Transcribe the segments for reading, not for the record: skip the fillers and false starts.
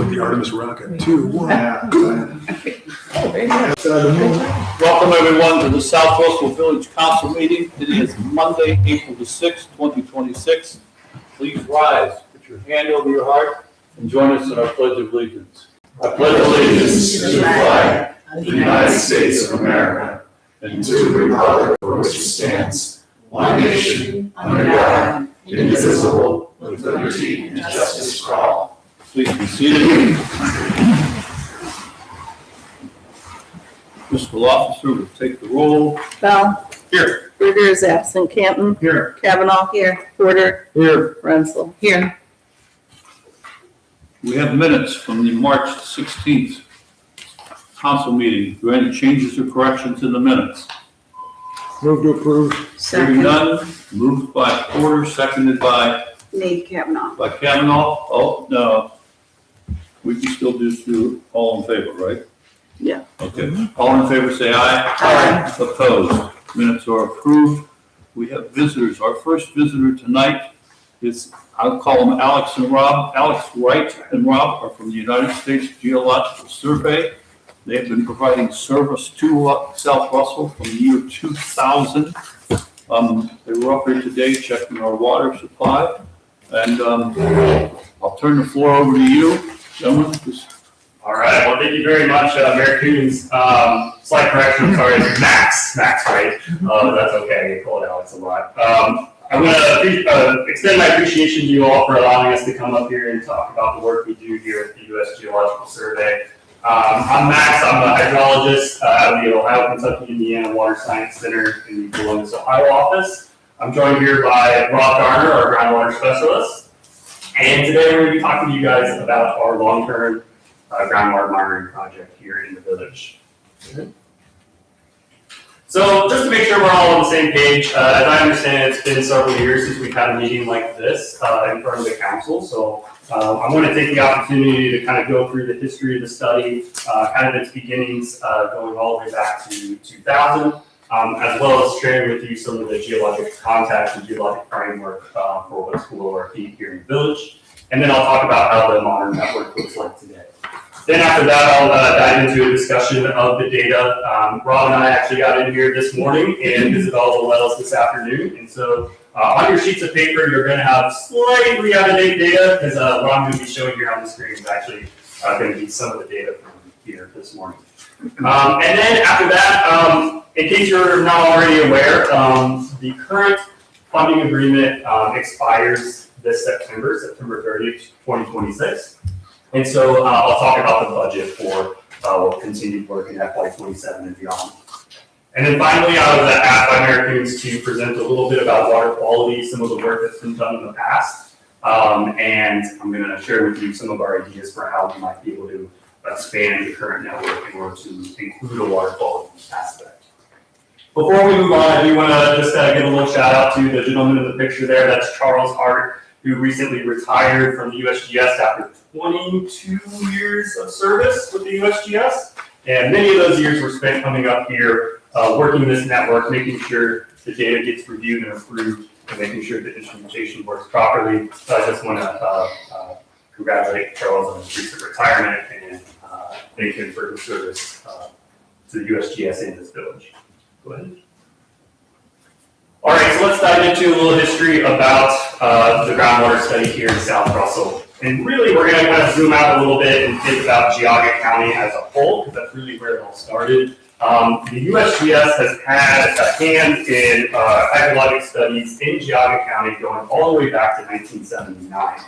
like the Artemis rocket. 2, 1. Welcome everyone to the South Russell Village Council meeting. It is Monday, April the 6th, 2026. Please rise, put your hand over your heart, and join us in our Pledge of Allegiance. I pledge allegiance to the flag of the United States of America and to the republic for which it stands, one nation, under God, indivisible, with liberty and justice for all. Please be seated. Fiscal Officer will take the roll. Bell. Here. Berger is absent. Canton. Here. Kavanaugh. Here. Porter. Here. Renzel. Here. We have minutes from the March 16th council meeting. Do any changes or corrections in the minutes? Move to approve. Hearing none, moved by Porter, seconded by Need Kavanaugh. Kavanaugh. Oh, no. We can still do all in favor, right? Yeah. Okay. All in favor, say aye. Aye. Opposed. Minutes are approved. We have visitors. Our first visitor tonight is, I'll call them Alex and Rob. Alex Wright and Rob are from the United States Geological Survey. They have been providing service to South Russell from the year 2000. They were up here today checking our water supply. And I'll turn the floor over to you, gentlemen. All right. Well, thank you very much, Mayor Coons. Slight correction. I'm sorry, it's Max Wright. That's okay. I call it Alex a lot. I'm going to extend my appreciation to you all for allowing us to come up here and talk about the work we do here at the U.S. Geological Survey. I'm Max. I'm a hydrologist at the Ohio, Kentucky, Indiana Water Science Center in the Columbus, Ohio office. I'm joined here by Rob Garner, our groundwater specialist. And today we're going to be talking to you guys about our long-term groundwater monitoring project here in the village. So just to make sure we're all on the same page, as I understand, it's been several years since we've had a meeting like this in front of the council. So I'm going to take the opportunity to kind of go through the history of the study, kind of its beginnings, going all the way back to 2000, as well as sharing with you some of the geologic contacts and geologic framework for what's below our feet here in the village. And then I'll talk about how the modern network looks like today. Then after that, I'll dive into a discussion of the data. Rob and I actually got in here this morning and visited all the wells this afternoon. And so on your sheets of paper, you're going to have slightly out-of-date data because what I'm going to be showing here on the screen is actually going to be some of the data from here this morning. And then after that, in case you're not already aware, the current funding agreement expires this September 30th, 2026. And so I'll talk about the budget for continued work in FY27 and beyond. And then finally, I was asked by Mayor Coons to present a little bit about water quality, some of the work that's been done in the past. And I'm going to share with you some of our ideas for how we might be able to expand the current network in order to include a water quality aspect. Before we move on, I do want to just give a little shout out to the gentleman in the picture there. That's Charles Hart, who recently retired from the USGS after 22 years of service with the USGS. And many of those years were spent coming up here, working this network, making sure the data gets reviewed and approved, and making sure the instrumentation works properly. So I just want to congratulate Charles on his recent retirement and thank him for his service to the USGS and this village. Go ahead. All right, so let's dive into a little history about the groundwater study here in South Russell. And really, we're going to kind of zoom out a little bit and think about Geauga County as a whole, because that's really where it all started. The USGS has had a hand in hydrologic studies in Geauga County going all the way back to 1979.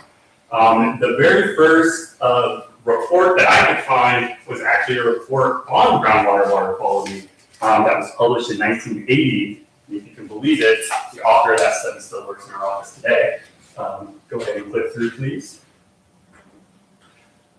The very first report that I could find was actually a report on groundwater water quality that was published in 1980. If you can believe it, the author of that study still works in our office today. Go ahead and click through, please.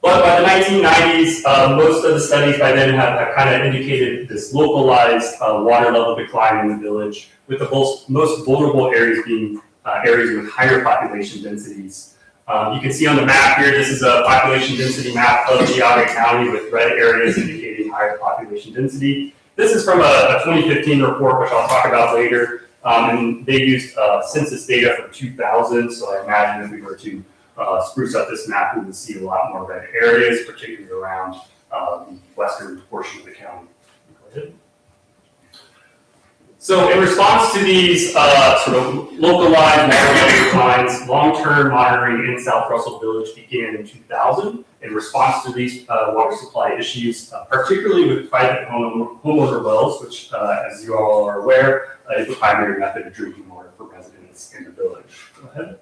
But by the 1990s, most of the studies by then have kind of indicated this localized water level decline in the village, with the most vulnerable areas being areas with higher population densities. You can see on the map here, this is a population density map of Geauga County with red areas indicating higher population density. This is from a 2015 report, which I'll talk about later. And they used census data from 2000, so I imagine if we were to spruce up this map, we would see a lot more red areas, particularly around the western portion of the county. Go ahead. So in response to these sort of localized water declines, long-term monitoring in South Russell Village began in 2000 in response to these water supply issues, particularly with private homeowner wells, which, as you all are aware, is the primary method of drinking water for residents in the village. Go ahead.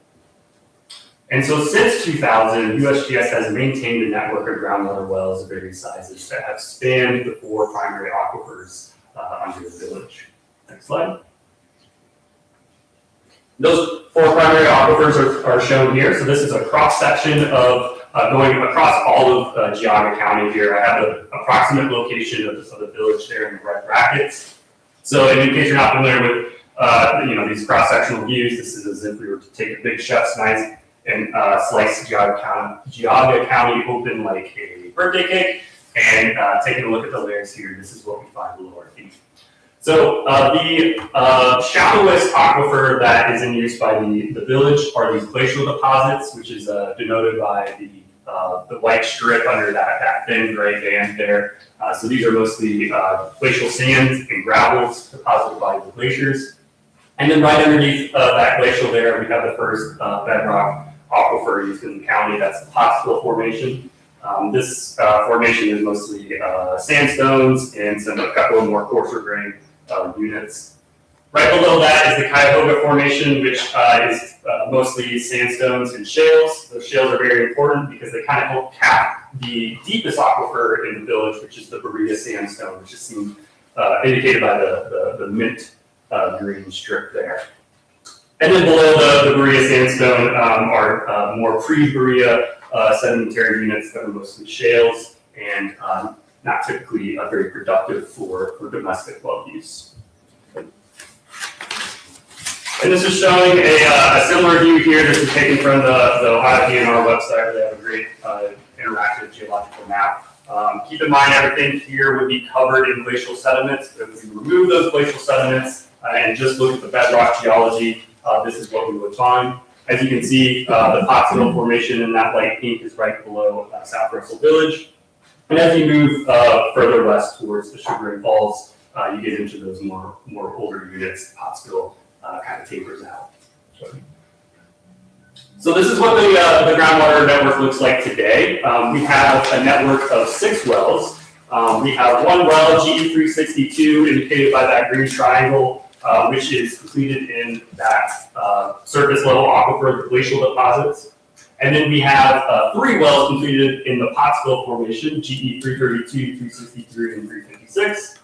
And so since 2000, USGS has maintained a network of groundwater wells of various sizes that have spanned the 4 primary aquifers under the village. Next slide. Those 4 primary aquifers are shown here. So this is a cross section of going across all of Geauga County here. I have the approximate location of the village there in the red brackets. So in case you're not familiar with these cross-sectional views, this is as if we were to take a big chef's knife and slice Geauga County open like a birthday cake, and taking a look at the layers here, this is what we find below our feet. So the shallowest aquifer that is in use by the village are these glacial deposits, which is denoted by the white strip under that thin gray band there. So these are mostly glacial sands and gravels deposited by the glaciers. And then right underneath that glacial there, we have the first bedrock aquifer used in the county. That's the Pottsville Formation. This formation is mostly sandstones and a couple of more coarser grain units. Right below that is the Cuyahoga Formation, which is mostly sandstones and shales. Those shales are very important because they kind of help cap the deepest aquifer in the village, which is the Berea Sandstone, which is seen indicated by the mint green strip there. And then below the Berea Sandstone are more pre-Berea sedimentary units that are mostly shales and not typically very productive for domestic well use. And this is showing a similar view here. This is taken from the Ohio DNR website, where they have a great interactive geological map. Keep in mind, everything here would be covered in glacial sediments. If we remove those glacial sediments and just look at the bedrock geology, this is what we would find. As you can see, the Pottsville Formation in that light pink is right below South Russell Village. And as you move further west towards the Sugar and Falls, you get into those more older units. Pottsville kind of tapers out. So this is what the groundwater network looks like today. We have a network of 6 wells. We have one well, GE362, indicated by that green triangle, which is completed in that surface level aquifer, the glacial deposits. And then we have 3 wells completed in the Pottsville Formation, GE332, 363, and 356.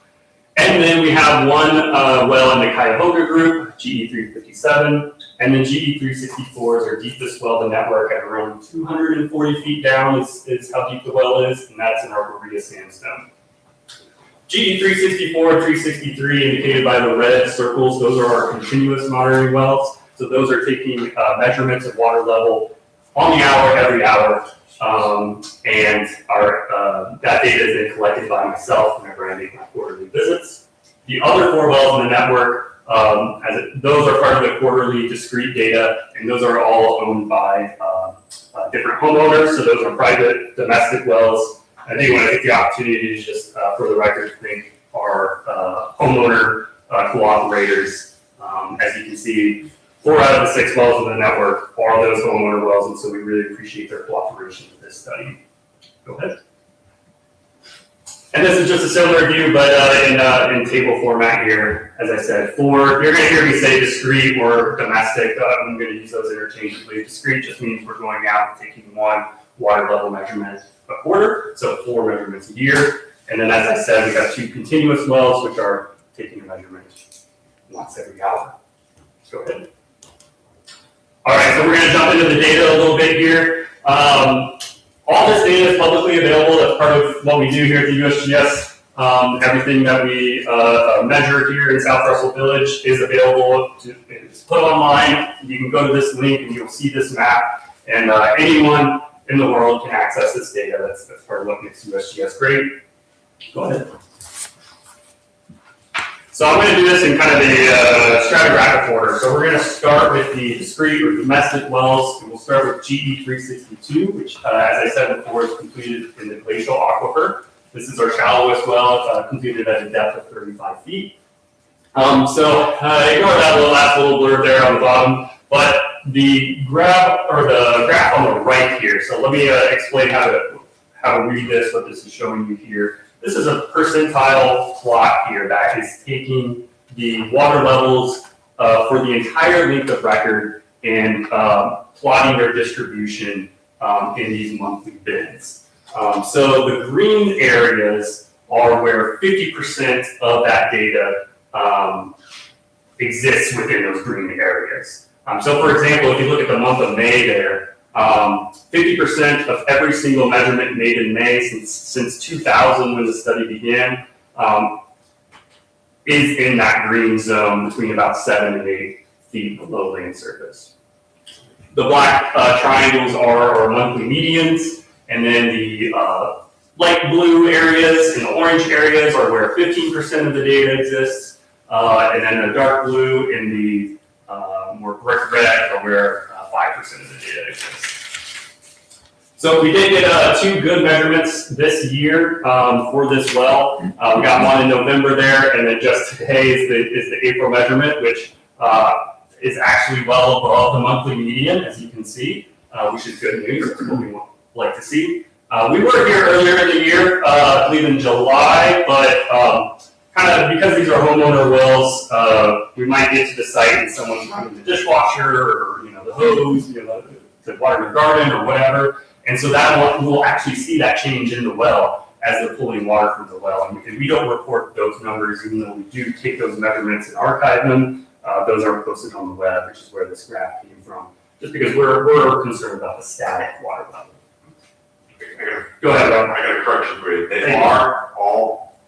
And then we have one well in the Cuyahoga group, GE357, and then GE364 is our deepest well in the network at around 240 feet down is how deep the well is, and that's in our Berea Sandstone. GE364 and 363 indicated by the red circles, those are our continuous monitoring wells. So those are taking measurements of water level on the hour, every hour. And that data is then collected by myself whenever I make my quarterly visits. The other 4 wells in the network, those are part of the quarterly discrete data, and those are all owned by different homeowners. So those are private domestic wells. I think when I take the opportunity to just, for the record, thank our homeowner cooperators. As you can see, 4 out of the 6 wells in the network are those homeowner wells, and so we really appreciate their cooperation with this study. Go ahead. And this is just a similar view, but in table format here. As I said, you're going to hear me say discrete or domestic. I'm going to use those interchangeably. Discrete just means we're going out and taking one water level measurement a quarter, so 4 measurements a year. And then, as I said, we have 2 continuous wells, which are taking a measurement once every hour. Go ahead. All right, so we're going to jump into the data a little bit here. All this data is publicly available. That's part of what we do here at the USGS. Everything that we measure here in South Russell Village is available. It's put online. You can go to this link and you'll see this map. And anyone in the world can access this data. That's part of what makes USGS great. Go ahead. So I'm going to do this in kind of a stratigraphic order. So we're going to start with the discrete or domestic wells, and we'll start with GE 362, which, as I said before, is completed in the glacial aquifer. This is our shallowest well, completed at a depth of 35 feet. So ignore that last little blurb there on the bottom, but the graph on the right here. So let me explain how to read this, what this is showing you here. This is a percentile plot here that is taking the water levels for the entire length of record and plotting their distribution in these monthly bins. So the green areas are where 50% of that data exists within those green areas. So for example, if you look at the month of May there, 50% of every single measurement made in May since 2000 when the study began is in that green zone between about 7 and 8 feet below land surface. The black triangles are our monthly medians, and then the light blue areas and the orange areas are where 15% of the data exists, and then the dark blue and the more brick red are where 5% of the data exists. So we did get 2 good measurements this year for this well. We got one in November there, and then just today is the April measurement, which is actually well above the monthly median, as you can see, which is good news. That's what we like to see. We were here earlier in the year, I believe in July, but kind of because these are homeowner wells, we might get to the site and someone's running the dishwasher or the hose, to water the garden or whatever. And so that we'll actually see that change in the well as they're pulling water from the well. And we don't report those numbers, even though we do take those measurements and archive them. Those are posted on the web, which is where this graph came from. Just because we're concerned about the static water level. Go ahead, Rob. I got a correction for you. They are all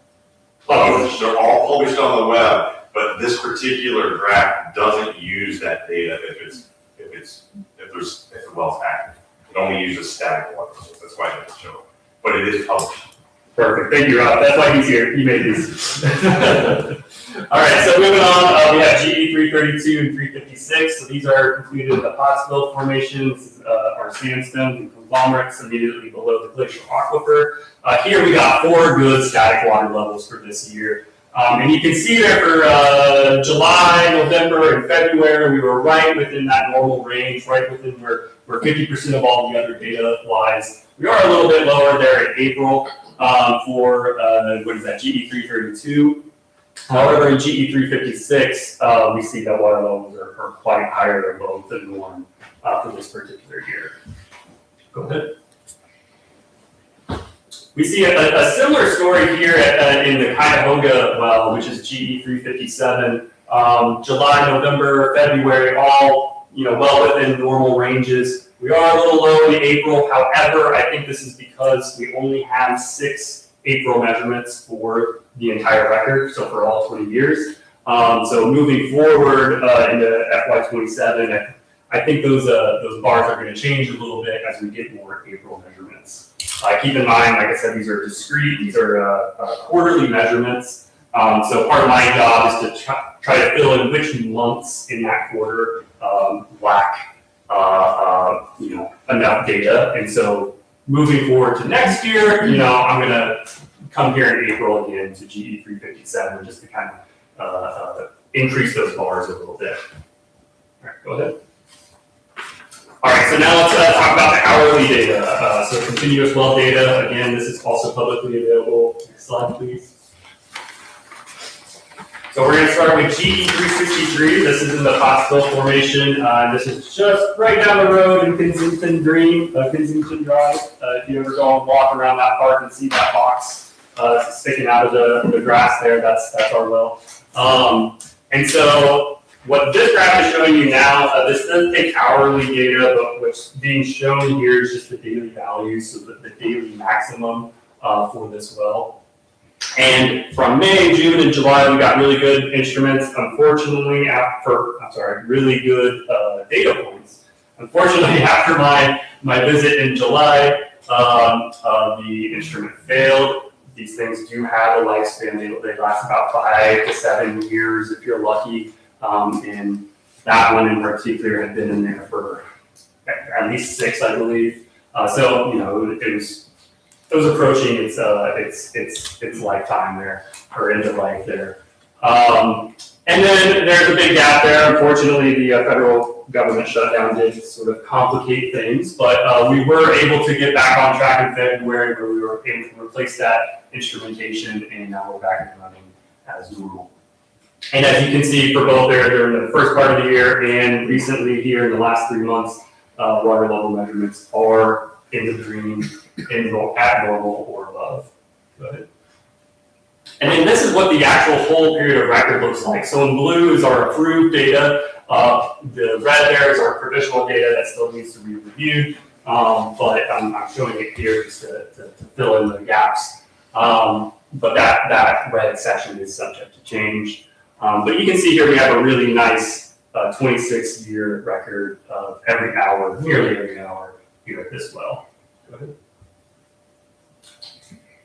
published. They're all published on the web, but this particular graph doesn't use that data if the well's active. It only uses static water levels. That's why it doesn't show it. But it is published. Perfect. Thank you, Rob. That's why he's here. He made these. All right, so moving on, we have GE 332 and 356. So these are completed in the Pottsville Formation. This is our sandstones and conglomerates immediately below the glacial aquifer. Here we got 4 good static water levels for this year. And you can see there for July, November, and February, we were right within that normal range, right within where 50% of all the other data lies. We are a little bit lower there in April for, GE 332. However, in GE 356, we see that water levels are quite higher above the norm for this particular year. Go ahead. We see a similar story here in the Cuyahoga well, which is GE 357. July, November, February, all well within normal ranges. We are a little low in April. However, I think this is because we only have 6 April measurements for the entire record, so for all 20 years. So moving forward into FY27, I think those bars are going to change a little bit as we get more April measurements. Keep in mind, like I said, these are discrete, these are quarterly measurements. So part of my job is to try to fill in which months in that quarter lack enough data. And so moving forward to next year, I'm going to come here in April again to GE 357 just to kind of increase those bars a little bit. All right, go ahead. All right, so now let's talk about the hourly data. So continuous well data, again, this is also publicly available. Next slide, please. So we're going to start with GE 363. This is in the Pottsville Formation. This is just right down the road in Kensington Drive. If you ever go and walk around that park and see that box sticking out of the grass there, that's our well. And so what this graph is showing you now, this doesn't take hourly data, but what's being shown here is just the daily value, so the daily maximum for this well. And from May, June, and July, we got really good instruments. Unfortunately, really good data points. Unfortunately, after my visit in July, the instrument failed. these things do have a lifespan. They last about 5 to 7 years if you're lucky. And that one in particular had been in there for at least 6, I believe. So, it was approaching its lifetime there, or end of life there. And then there's a big gap there. Unfortunately, the federal government shutdown did sort of complicate things, but we were able to get back on track in February where we were able to replace that instrumentation, and now we're back and running as normal. And as you can see for both there during the first part of the year and recently here in the last 3 months, water level measurements are in the green, at normal or above. Go ahead. And then this is what the actual whole period of record looks like. So in blue is our approved data. The red there is our provisional data that still needs to be reviewed. But I'm showing it here just to fill in the gaps. But that red section is subject to change. But you can see here we have a really nice 26-year record of nearly every hour here at this well. Go ahead.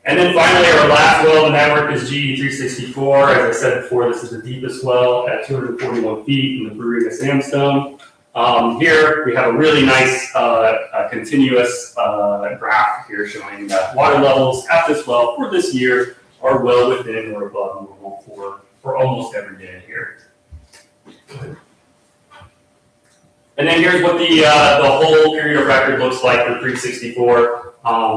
And then finally, our last well in the network is GE364. As I said before, this is the deepest well at 241 feet in the Barriga Sandstone. Here we have a really nice continuous graph here showing that water levels at this well for this year are well within or above normal for almost every day here. And then here's what the whole period of record looks like for 364.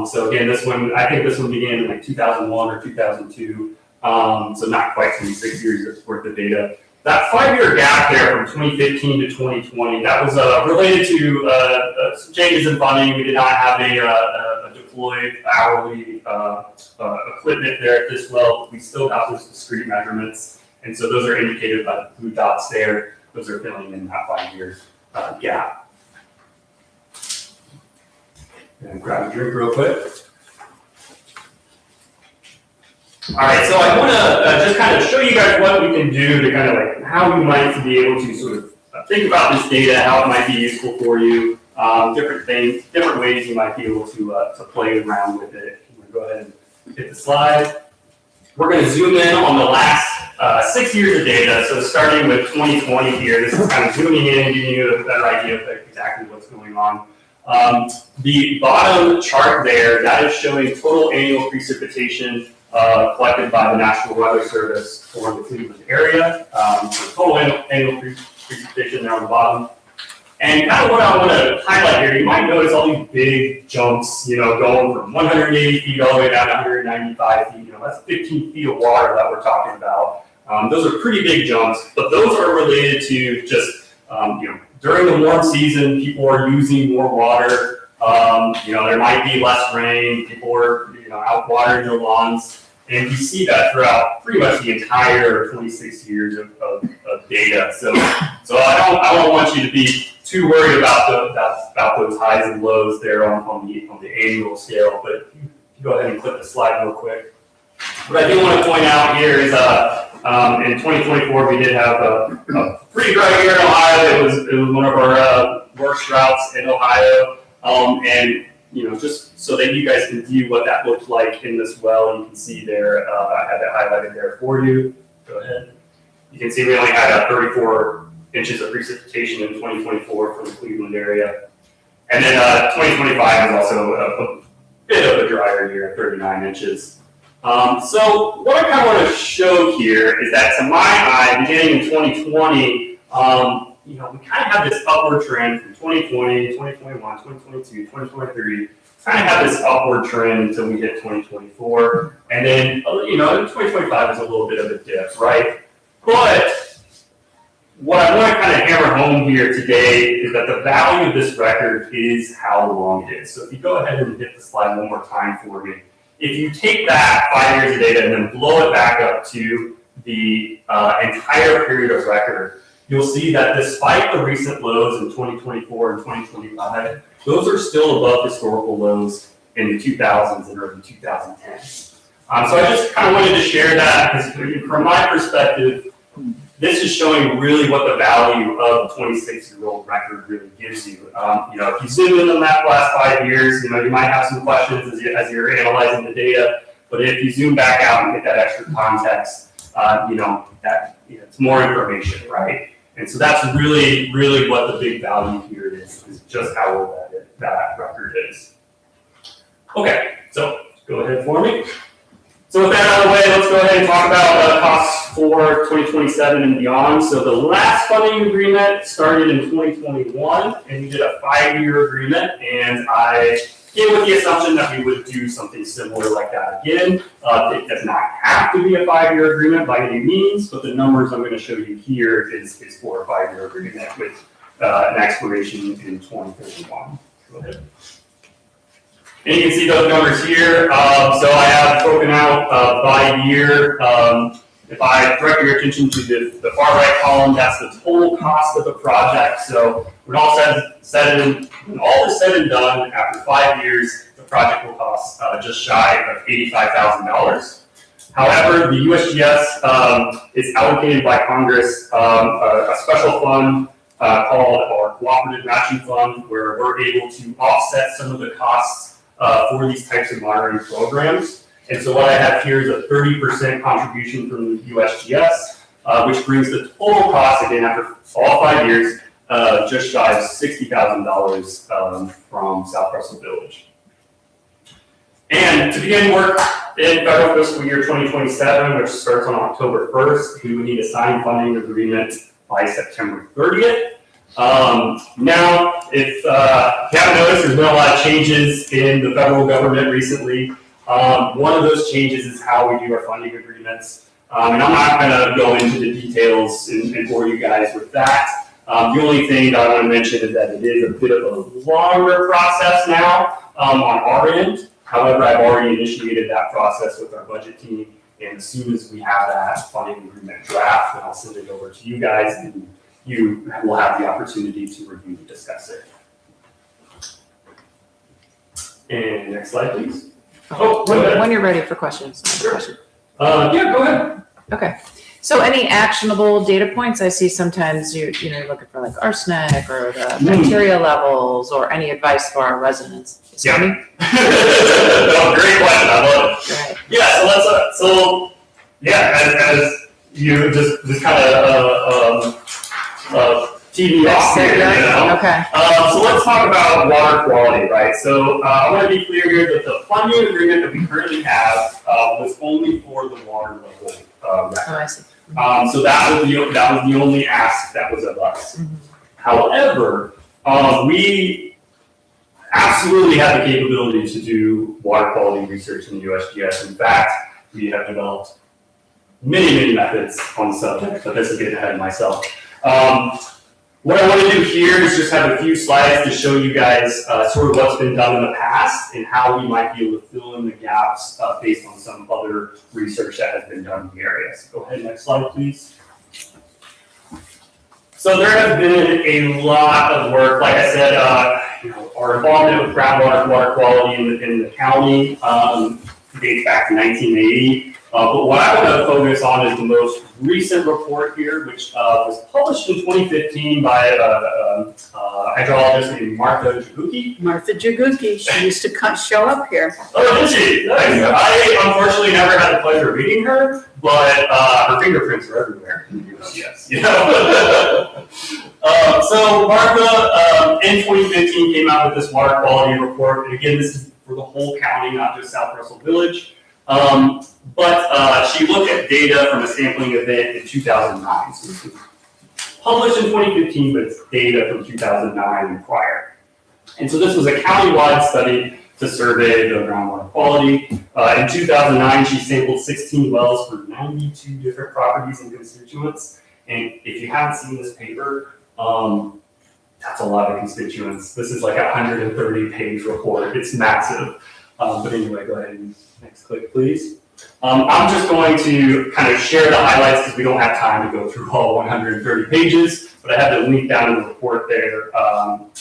So again, I think this one began in like 2001 or 2002. So not quite 26 years worth of data. That 5-year gap there from 2015 to 2020, that was related to some changes in funding. We did not have a deployed hourly equipment there at this well. We still got those discrete measurements. And so those are indicated by the blue dots there. Those are filling in that 5-year gap. And grab a drink real quick. All right, so I want to just kind of show you guys what we can do to kind of like how you might be able to sort of think about this data, how it might be useful for you, different things, different ways you might be able to play around with it. I'm going to go ahead and hit the slide. We're going to zoom in on the last 6 years of data. So starting with 2020 here, this is kind of zooming in and giving you a better idea of exactly what's going on. The bottom chart there, that is showing total annual precipitation collected by the National Weather Service for the Cleveland area. So total annual precipitation there on the bottom. And kind of what I want to highlight here, you might notice all these big jumps, going from 180 feet all the way down to 195 feet. That's 15 feet of water that we're talking about. Those are pretty big jumps, but those are related to just, during the warm season, people are using more water. There might be less rain. People are, out watering their lawns. And we see that throughout pretty much the entire 26 years of data. So I don't want you to be too worried about those highs and lows there on the annual scale. But if you go ahead and click the slide real quick. What I do want to point out here is in 2024 we did have a pretty dry year in Ohio. It was one of our worst droughts in Ohio, and just so that you guys can view what that looked like in this well, you can see there. I have it highlighted there for you. Go ahead. You can see we only had 34 inches of precipitation in 2024 from the Cleveland area, and then 2025 is also a bit of a drier year, 39 inches. So what I kind of want to show here is that, to my eye, beginning in 2020, we kind of have this upward trend from 2020, 2021, 2022, 2023. Kind of have this upward trend until we hit 2024, and then 2025 is a little bit of a dip, right? But what I want to kind of hammer home here today is that the value of this record is how long it is. So if you go ahead and hit the slide one more time for me. If you take that 5 years of data and then blow it back up to the entire period of record, you'll see that despite the recent lows in 2024 and 2025, those are still above historical lows in the 2000s and early 2010s. So I just kind of wanted to share that because from my perspective, this is showing really what the value of a 26-year-old record really gives you. If you zoom in on that last 5 years, you might have some questions as you're analyzing the data. But if you zoom back out and get that extra context, it's more information, right? And so that's really, really what the big value here is just how old that record is. Okay, so go ahead for me. So with that out of the way, let's go ahead and talk about costs for 2027 and beyond. So the last funding agreement started in 2021, and we did a 5-year agreement, and I came with the assumption that we would do something similar like that again. It does not have to be a 5-year agreement by any means, but the numbers I'm going to show you here is for a 5-year agreement with an expiration in 2031. Go ahead. And you can see those numbers here. So I have broken out by year. If I direct your attention to the far right column, that's the total cost of the project. So when all is said and done, after 5 years, the project will cost just shy of $85,000. However, the USGS is allocated by Congress a special fund called our Cooperative Matching Fund, where we're able to offset some of the costs for these types of monitoring programs. And so what I have here is a 30% contribution from the USGS, which brings the total cost, again, after all 5 years, just shy of $60,000 from South Russell Village. And to begin work in federal fiscal year 2027, which starts on October 1st, we would need a signed funding agreement by September 30th. Now, if you haven't noticed, there's been a lot of changes in the federal government recently. One of those changes is how we do our funding agreements. And I'm not going to go into the details and bore you guys with that. The only thing that I want to mention is that it is a bit of a longer process now on our end. However, I've already initiated that process with our budget team. And as soon as we have that funding agreement draft, then I'll send it over to you guys, and you will have the opportunity to review and discuss it. And next slide, please. Oh, go ahead. When you're ready for questions. Sure. Yeah, go ahead. Okay. So any actionable data points? I see sometimes you're looking for like arsenic or the bacteria levels or any advice for our residents. Yeah. No, great question. I love it. Right. Yeah. So let's as you just kind of TV off here, Okay. So let's talk about water quality, right? So I want to be clear here that the funding agreement that we currently have was only for the water level record. Oh, I see. So that was the only ask that was of us. Mm-hmm. However, we absolutely have the capability to do water quality research in the USGS. In fact, we have developed many methods on the subject, but this is getting ahead of myself. What I want to do here is just have a few slides to show you guys sort of what's been done in the past and how we might be able to fill in the gaps based on some other research that has been done in the area. So go ahead, next slide, please. So there has been a lot of work. Like I said, our involvement with groundwater and water quality in the county dates back to 1980. But what I want to focus on is the most recent report here, which was published in 2015 by a hydrologist named Martha Jaguki. Martha Jaguki, she used to show up here. Oh, did she? Nice. I unfortunately never had the pleasure of meeting her, but her fingerprints are everywhere. Yes. You know? So Martha, in 2015, came out with this water quality report. And again, this is for the whole county, not just South Russell Village. But she looked at data from a sampling event in 2009. So this was published in 2015, but it's data from 2009 and prior. And so this was a countywide study to survey the groundwater quality. In 2009, she sampled 16 wells for 92 different properties and constituents. And if you haven't seen this paper, that's a lot of constituents. This is like a 130-page report. It's massive. But anyway, go ahead and next click, please. I'm just going to kind of share the highlights because we don't have time to go through all 130 pages, but I have the link down in the report there.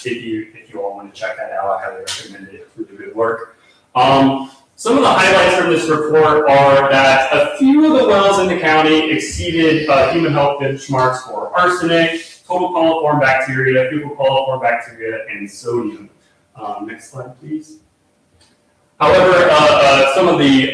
If you all want to check that out, I highly recommend it. It's really good work. Some of the highlights from this report are that a few of the wells in the county exceeded human health benchmarks for arsenic, total coliform bacteria, fecal coliform bacteria, and sodium. Next slide, please. However, some of the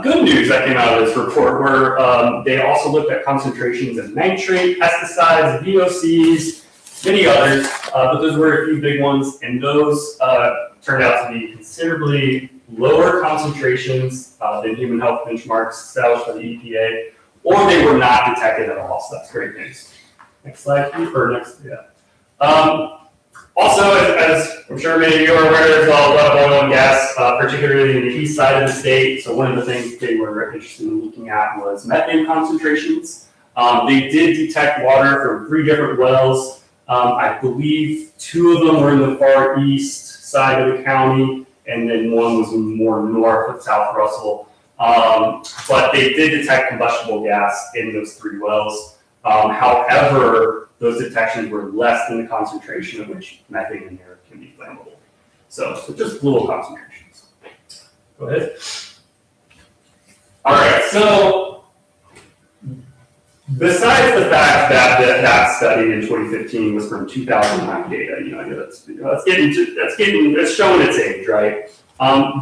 good news that came out of this report were they also looked at concentrations of nitrate, pesticides, VOCs, many others, but those were a few big ones, and those turned out to be considerably lower concentrations than human health benchmarks established by the EPA, or they were not detected at all, so that's great news. Next slide, please, or next, yeah. Also, as I'm sure many of you are aware, there's a lot of oil and gas, particularly in the east side of the state. So one of the things they were interested in looking at was methane concentrations. They did detect water from 3 different wells. I believe 2 of them were in the far east side of the county, and then one was more north of South Russell. But they did detect combustible gas in those 3 wells. However, those detections were less than the concentration at which methane in there can be flammable. So just little concentrations. Go ahead. All right, so besides the fact that that study in 2015 was from 2009 data, that's showing its age, right?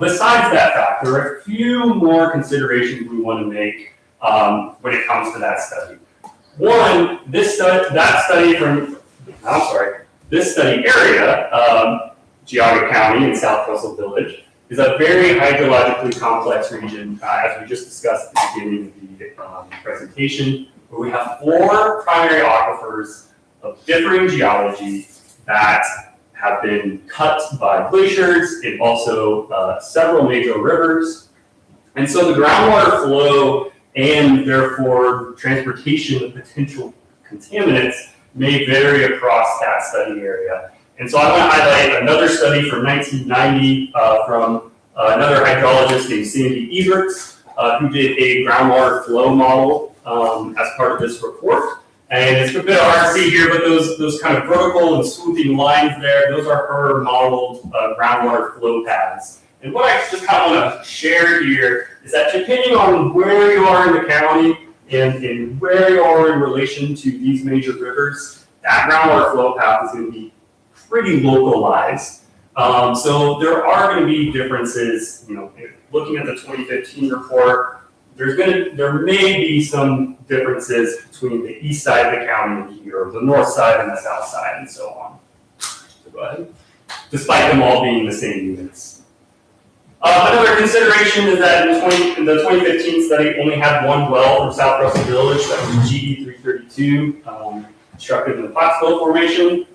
Besides that fact, there are a few more considerations we want to make when it comes to that study. One, this study area, Geauga County in South Russell Village, is a very hydrologically complex region, as we just discussed at the beginning of the presentation, where we have 4 primary aquifers of differing geology that have been cut by glaciers and also several major rivers. And so the groundwater flow and therefore transportation of potential contaminants may vary across that study area. And so I want to highlight another study from 1990 from another hydrologist named Sandy Eberts, who did a groundwater flow model as part of this report. And it's a bit hard to see here, but those kind of vertical and swooping lines there, those are her modeled groundwater flow paths. And what I just kind of want to share here is that depending on where you are in the county and where you are in relation to these major rivers, that groundwater flow path is going to be pretty localized. So there are going to be differences. Looking at the 2015 report, there may be some differences between the east side of the county and here, or the north side and the south side, and so on. So go ahead. Despite them all being the same units. Another consideration is that in the 2015 study only had 1 well from South Russell Village, that was GE 332, constructed in the Plattsville Formation.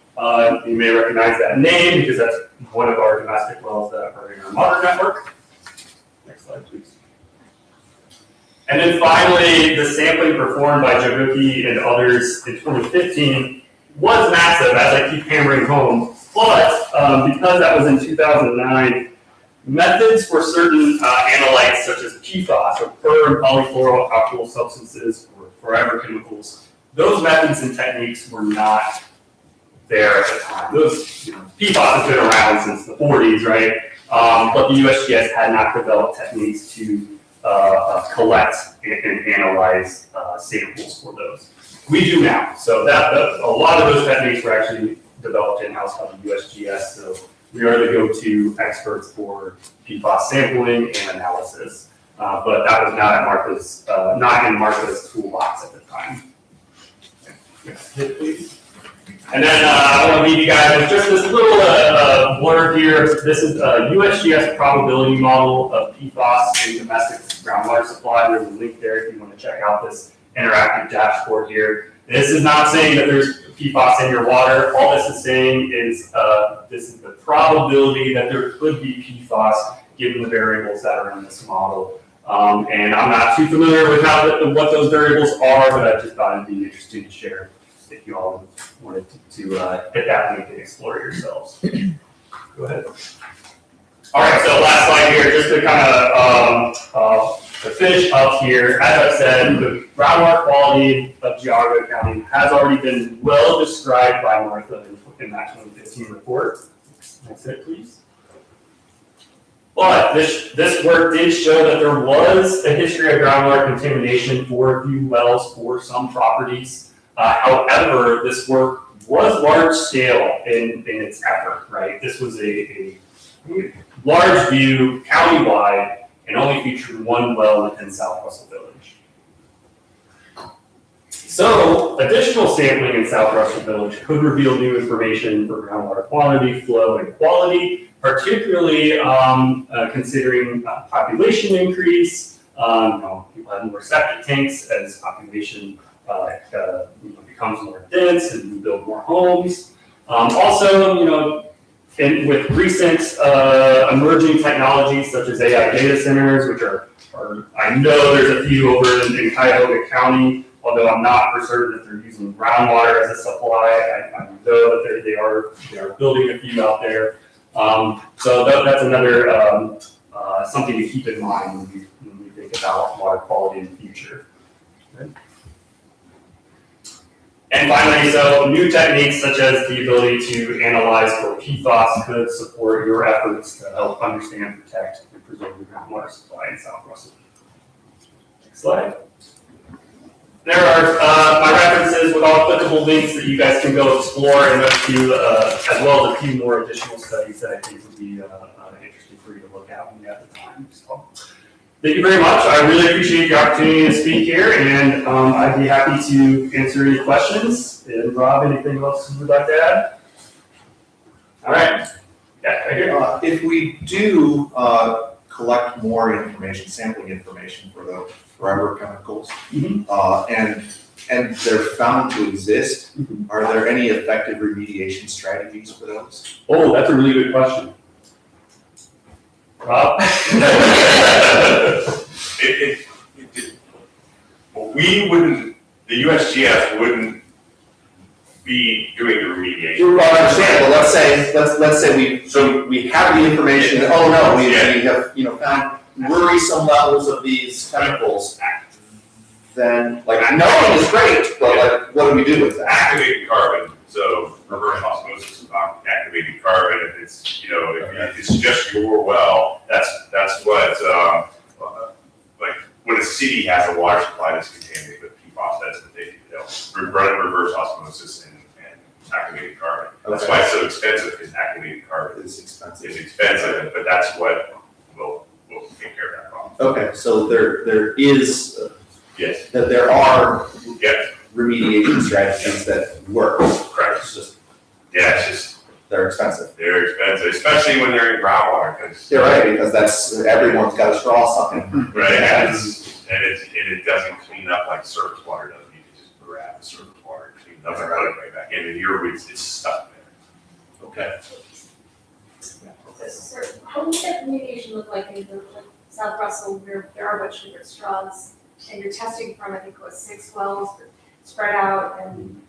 You may recognize that name because that's one of our domestic wells that are in our modern network. Next slide, please. And then finally, the sampling performed by Jaguki and others in 2015 was massive, as I keep hammering home. But because that was in 2009, methods for certain analytes such as PFAS, or per and polyfluoroalkyl substances, or forever chemicals, those methods and techniques were not there at the time. Those, PFAS has been around since the 40s, right? But the USGS had not developed techniques to collect and analyze samples for those. We do now. So that a lot of those techniques were actually developed in-house by the USGS. So we are the go-to experts for PFAS sampling and analysis, but that was not in Martha's toolbox at the time. Next hit, please. And then I want to leave you guys with just this little blurb here. This is a USGS probability model of PFAS in domestic groundwater supply. There's a link there if you want to check out this interactive dashboard here. This is not saying that there's PFAS in your water. All this is saying is this is the probability that there could be PFAS given the variables that are in this model. And I'm not too familiar with what those variables are, but I just thought it'd be interesting to share if you all wanted to hit that link and explore it yourselves. Go ahead. All right, so last slide here, just to kind of to finish up here. As I said, the groundwater quality of Geauga County has already been well described by Martha in that 2015 report. Next slide, please. But this work did show that there was a history of groundwater contamination for a few wells for some properties. However, this work was large scale in its effort, right? This was a large view, countywide, and only featured one well within South Russell Village. So, additional sampling in South Russell Village could reveal new information for groundwater quantity, flow, and quality, particularly considering population increase. People have more septic tanks as population becomes more dense and we build more homes. Also, with recent emerging technologies such as AI data centers, which are I know there's a few over in Cuyahoga County, although I'm not for certain that they're using groundwater as a supply. I know that they are building a few out there. So that's another something to keep in mind when we think about water quality in the future. Okay. And finally, so new techniques such as the ability to analyze for PFAS could support your efforts to help understand, protect, and preserve the groundwater supply in South Russell. Next slide. There are my references with all applicable links that you guys can go explore, and a few, as well as a few more additional studies that I think would be interesting for you to look at when you have the time. So, thank you very much. I really appreciate the opportunity to speak here, and I'd be happy to answer any questions. And Rob, anything else you would like to add? All right. Yeah, right here. If we do collect more information, sampling information for the forever chemicals, and they're found to exist, are there any effective remediation strategies for those? Oh, that's a really good question. Rob? We wouldn't, the USGS wouldn't be doing the remediation. Well, I understand, but let's say we have the information, that, oh no, we have, found worrisome levels of these chemicals, then, knowing is great, but what do we do with that? Activated carbon, so reverse osmosis of activated carbon, if it's, if it's just your well, that's what, like, when a city has a water supply that's contaminated with PFAS, that's what they do. Run reverse osmosis and activated carbon. That's why it's so expensive, because activated carbon It's expensive. is expensive, but that's what will take care of that problem. Okay, so there is, Yes. that there are Yes. remediation strategies that work. Correct. It's just, Yeah, it's just, they're expensive. they're expensive, especially when they're in groundwater, because. You're right, because everyone's got a straw sucking. Right, and it doesn't clean up like surface water does. You can just grab the surface water, clean it up, and put it right back in, and it's stuck there. Okay. So, how does that remediation look like in South Russell, where there are a bunch of different straws, and you're testing from, I think it was 6 wells, spread out and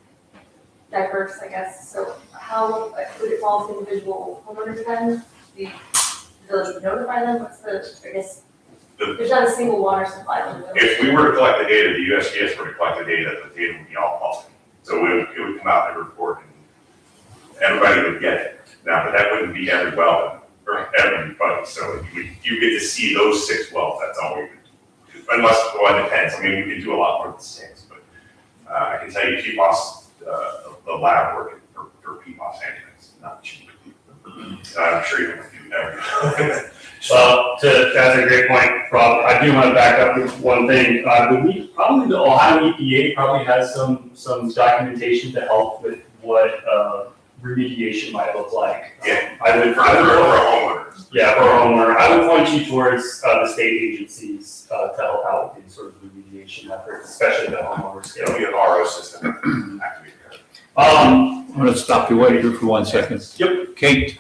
diverse, I guess. So how would it fall to individual homeowners then? The ability to notify them? What's the, I guess, there's not a single water supply in the village. If we were to collect the data, the USGS were to collect the data would be all public. So it would come out in the report and everybody would get it. Now, but that wouldn't be every well or everybody. So you get to see those 6 wells, that's all we would do. Unless, well, it depends. I mean, we could do a lot more than 6, but I can tell you PFAS, the lab work for PFAS anyways, not cheap. I'm sure you can do everything. Well, that's a great point, Rob. I do want to back up with one thing. Probably the Ohio EPA probably has some documentation to help with what remediation might look like. Yeah. I would For homeowners. Yeah, for a homeowner. I would point you towards the state agencies to help out with these sort of remediation efforts, especially the homeowner scale. It'll be an RO system activated. I'm going to stop you right here for 1 second. Yep. Kate,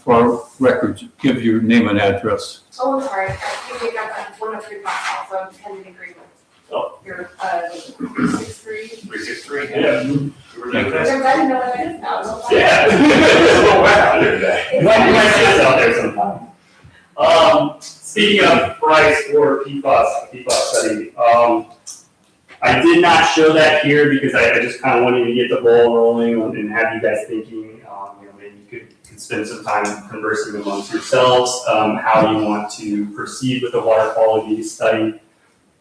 for our records, give your name and address. Oh, I'm sorry, I think we got that 103 Blackhawk, so I'm pending agreement. Oh. You're 363. 363. Yeah. I didn't know what it is now. No problem. Yeah. It's a little wet out there today. You might see us out there sometime. Speaking of price for PFAS study, I did not show that here because I just kind of wanted to get the ball rolling and have you guys thinking, maybe you could spend some time conversing amongst yourselves, how you want to proceed with the water quality study.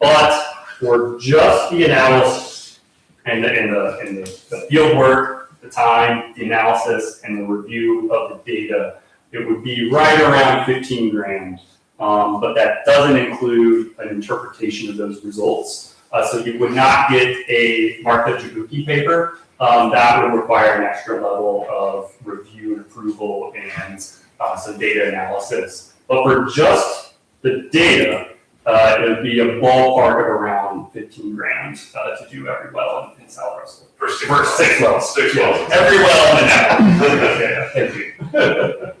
But for just the analysis and the field work, the time, the analysis, and the review of the data, it would be right around 15 grand. But that doesn't include an interpretation of those results. So you would not get a Martha Jabuki paper. That would require an extra level of review and approval and some data analysis. But for just the data, it would be a ballpark of around 15 grand to do every well in South Russell. For six For 6 wells. 6 wells. Every well in the network. Thank you.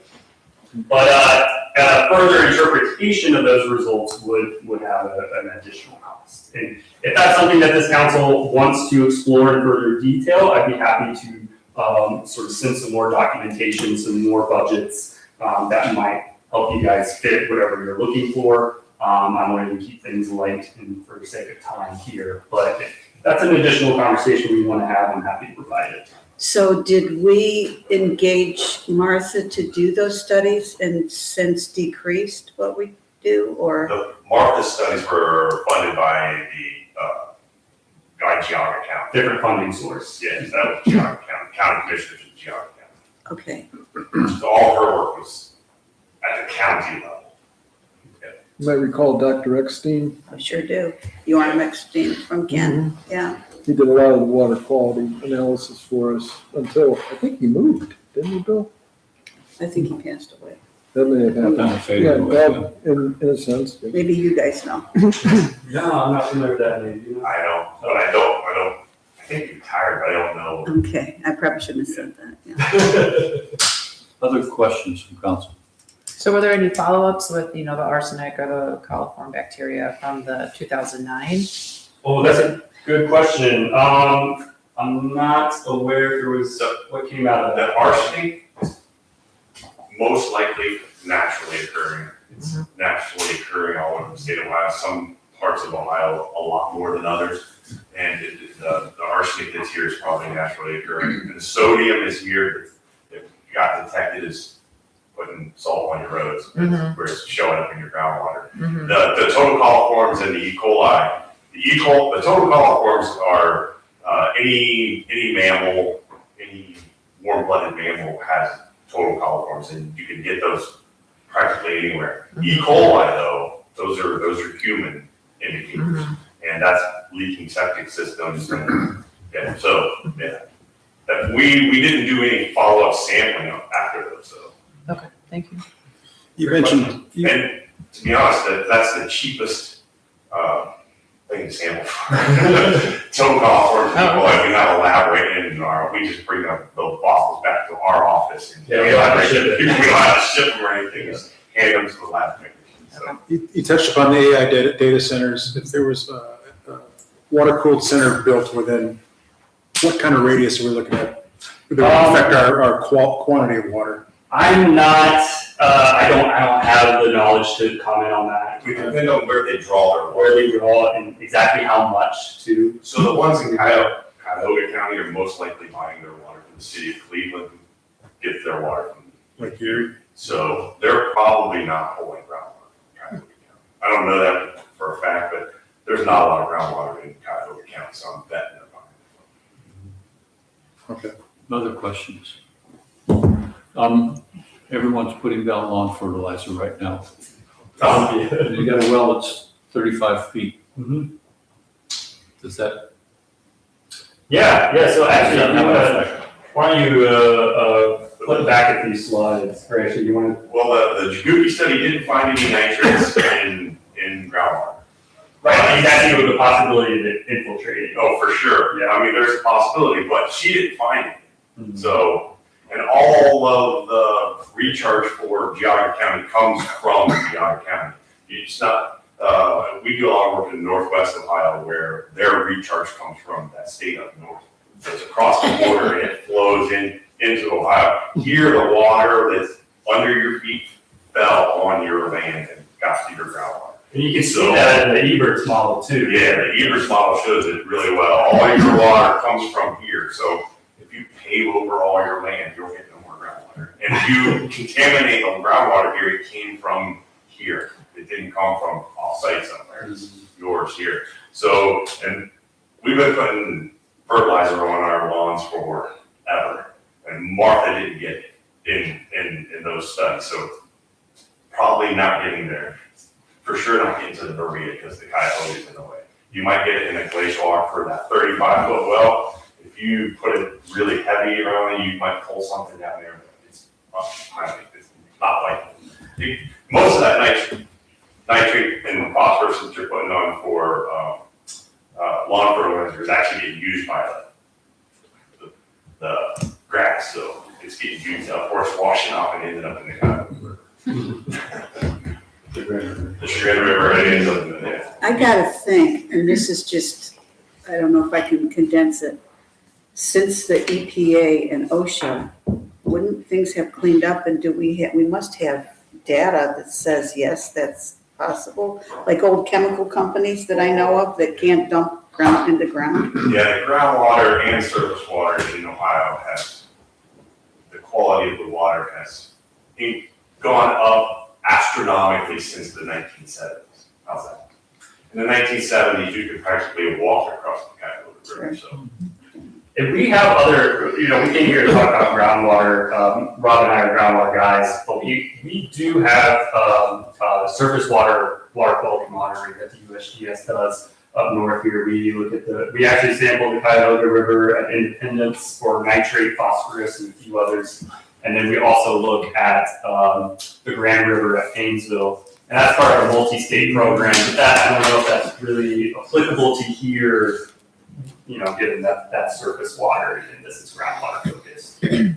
But further interpretation of those results would have an additional cost. And if that's something that this council wants to explore in further detail, I'd be happy to sort of send some more documentation, some more budgets that might help you guys fit whatever you're looking for. I'm wanting to keep things light and for the sake of time here, but if that's an additional conversation we want to have, I'm happy to provide it. So did we engage Martha to do those studies and since decreased what we do, or? The Martha studies were funded by by Geauga County. Different funding source. Yes, that was Geauga County, county commissioners in Geauga County. Okay, So all her work was at the county level. You might recall Dr. Eckstein. I sure do. Yorm Eckstein from Kent, yeah. He did a lot of the water quality analysis for us until, I think he moved, didn't he, Bill? I think he passed away. That may have happened. Kind of faded Yeah, away. well, in a sense. Maybe you guys know. No, I'm not familiar with that name. You know? I know, but I don't, I think he retired, but I don't know. Okay, I probably shouldn't have said that, yeah. Other questions from council? So were there any follow-ups with, the arsenic or the coliform bacteria from the 2009? Oh, that's a good question. I'm not aware if there was, what came out of that. The arsenic is most likely naturally occurring. It's naturally occurring all over the state of Ohio, some parts of Ohio a lot more than others. And the arsenic that's here is probably naturally occurring. And the sodium is here that got detected as putting salt on your roads, where it's showing up in your groundwater. The total coliforms and the E. coli, the total coliforms are any mammal, any warm-blooded mammal has total coliforms, and you can get those practically anywhere. E. coli, though, those are human indicators, and that's leaking septic systems. And, yeah, so yeah, we didn't do any follow-up sampling after those, though. Okay, thank you. You mentioned, And to be honest, that's the cheapest thing to sample for. Total coliforms, people, like, we have a lab right in we just bring the bottles back to our office. And Yeah, we don't have to ship it. we don't have to ship them or anything, just hand them to the lab technician. So you touched upon the AI data centers. If there was a water-cooled center built within, what kind of radius are we looking at? Would it affect our quantity of water? I'm not, I don't have the knowledge to comment on that. we depend on where they draw their water. Where they draw and exactly how much too. So the ones in Cuyahoga County are most likely buying their water from the city of Cleveland, get their water from. Like here? So they're probably not pulling groundwater from Cuyahoga County. I don't know that for a fact, but there's not a lot of groundwater in Cuyahoga County, so I'm betting they're buying. Okay. Other questions? Everyone's putting down lawn fertilizer right now. You got a well that's 35 feet. Does that? Yeah, so actually, does that you have an wanna, effect? why don't you, flip back at these slides, or actually, you wanna? Well, the Jabuki study didn't find any nitrates in groundwater. Right, he's asking about the possibility of it infiltrating. Oh, for sure. Yeah, I mean, there's a possibility, but she didn't find it. Mhm. So, and all of the recharge for Geauga County comes from Geauga County. It's not, we do a lot of work in Northwest Ohio where their recharge comes from that state up north. So it's across the border and it flows into Ohio. Here, the water that's under your feet fell on your land and got to your groundwater. And you can see that in the Ebert's model too. Yeah, the Ebert's model shows it really well. All your water comes from here. So if you pave over all your land, you'll get no more groundwater. And if you contaminate the groundwater here, it came from here. It didn't come from off-site somewhere. It's yours here. So, and we've been putting fertilizer on our lawns forever. And Martha didn't get it. in those studies, so probably not getting there. For sure not getting to the Berea because the Cuyahoga is in the way. You might get it in a glacial aquifer, that 35-foot well. If you put it really heavy around it, you might pull something down there. But it's not likely. Most of that nitrate and phosphorus that you're putting on for lawn fertilizer is actually getting used by the grass, so it's getting used up, or it's washing off and ending up in the Cuyahoga River. The Chagrin River, it ends up in there. I gotta think, and this is just, I don't know if I can condense it. Since the EPA and OSHA, wouldn't things have cleaned up, and we must have data that says, yes, that's possible? Like old chemical companies that I know of that can't dump ground into ground? Yeah, the groundwater and surface water in Ohio the quality of the water has gone up astronomically since the 1970s. How's that? In the 1970s, you could practically walk across the Cuyahoga River, so. If we have other, we came here to talk about groundwater, Rob and I are groundwater guys, but we do have surface water quality monitoring that the USGS does up north here. We actually sampled the Cuyahoga River at Independence for nitrate, phosphorus, and a few others. And then we also look at the Grand River at Painesville. And that's part of a multi-state program. But that, I don't know if that's really applicable to here, given that surface water and this is groundwater focused. Yeah,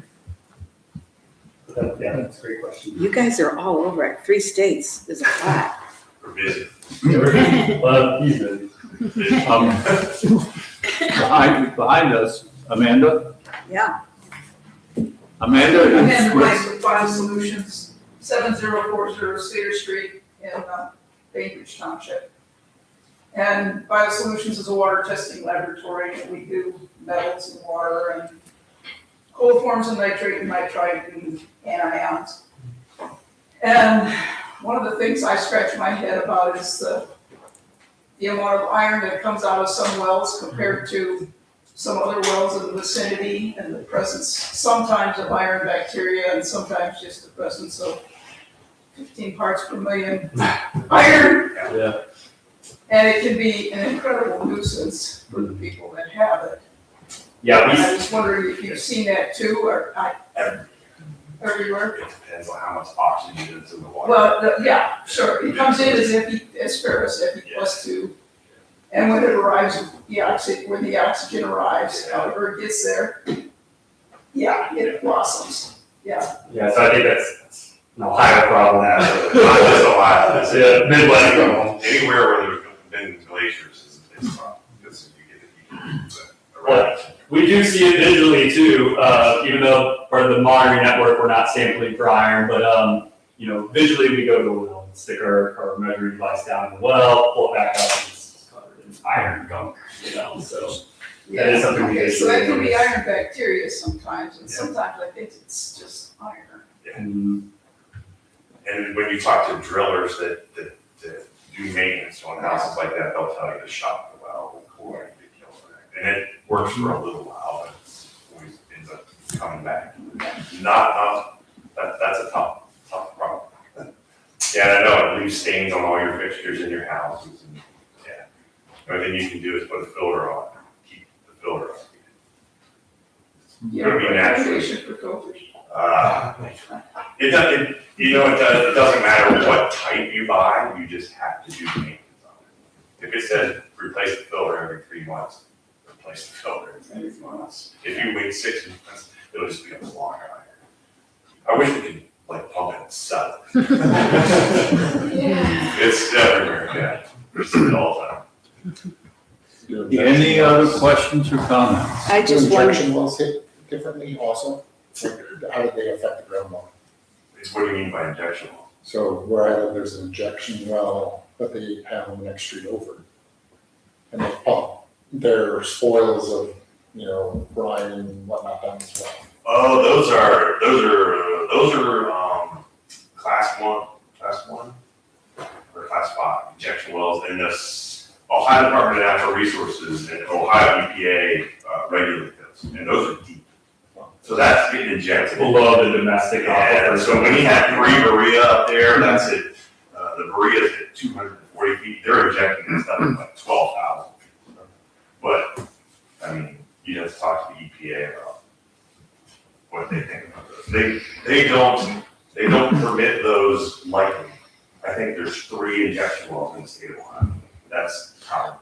that's a great question. You guys are all over it. 3 states is a lot. We're busy. Well, he's busy. Behind us, Amanda. Yeah. Amanda. Amanda Weiss with BioSolutions, 7040 Cedar Street in Bainbridge Township. And BioSolutions is a water testing laboratory, and we do metals in water and coliforms and nitrate and nitrite and anions. And one of the things I scratch my head about is the amount of iron that comes out of some wells compared to some other wells in the vicinity, and the presence sometimes of iron bacteria and sometimes just the presence of 15 parts per million iron. Yeah. And it can be an incredible nuisance for the people that have it. Yeah, And I was wondering if you've seen that too, or everywhere? It depends on how much oxygen is in the water. Well, yeah, sure, it comes in as ferrous, Fe+2. And when it arrives, when the oxygen arrives, however it gets there, it blossoms, yeah. Yeah, so I think that's an Ohio problem. Not just Ohio, It's a Midwest problem. anywhere where there's been glaciers is a problem, because you get the Well, we do see it visually too, even though part of the monitoring network, we're not sampling for iron, but visually we go to the well and stick our measuring device down in the well, pull it back up, and it's covered in iron gunk, so. That is something we Okay, so that can be notice. iron bacteria sometimes, and sometimes I think it's just iron. And when you talk to drillers that do maintenance on houses like that, they'll tell you to shop the well before you kill it. And it works for a little while, but it always ends up coming back. That's a tough problem. Yeah, I know, it leaves stains on all your fixtures in your houses. And, the only thing you can do is put a filter on, keep the filter on. Yeah, It'll be natural. recommendation for filters. It doesn't matter what type you buy, you just have to do maintenance on it. If it says replace the filter every 3 months, replace the filter every 3 months. If you wait 6 months, it'll just become a longer iron. I wish we could pump it and sell it. Yeah. It's everywhere, yeah. We see it all the time. Any other questions or comments? I just Do wonder, injection wells hit differently also? How do they affect the groundwater? What do you mean by injection? So where I live, there's an injection well, but they have on the next street over. And they pump their spoils of, brine and whatnot down as well. Oh, those are class one or class 5 injection wells in this Ohio Department of Natural Resources and Ohio EPA regulate those, and those are deep. So that's getting injected. Below the domestic Yeah, aquifer. so when you have three Berea up there, that's it, the Berea's at 240 feet, they're injecting this stuff at like 12,000. But, I mean, you have to talk to the EPA about what they think about those. They don't permit those lightly. I think there's 3 injection wells in the state of Ohio. That's common.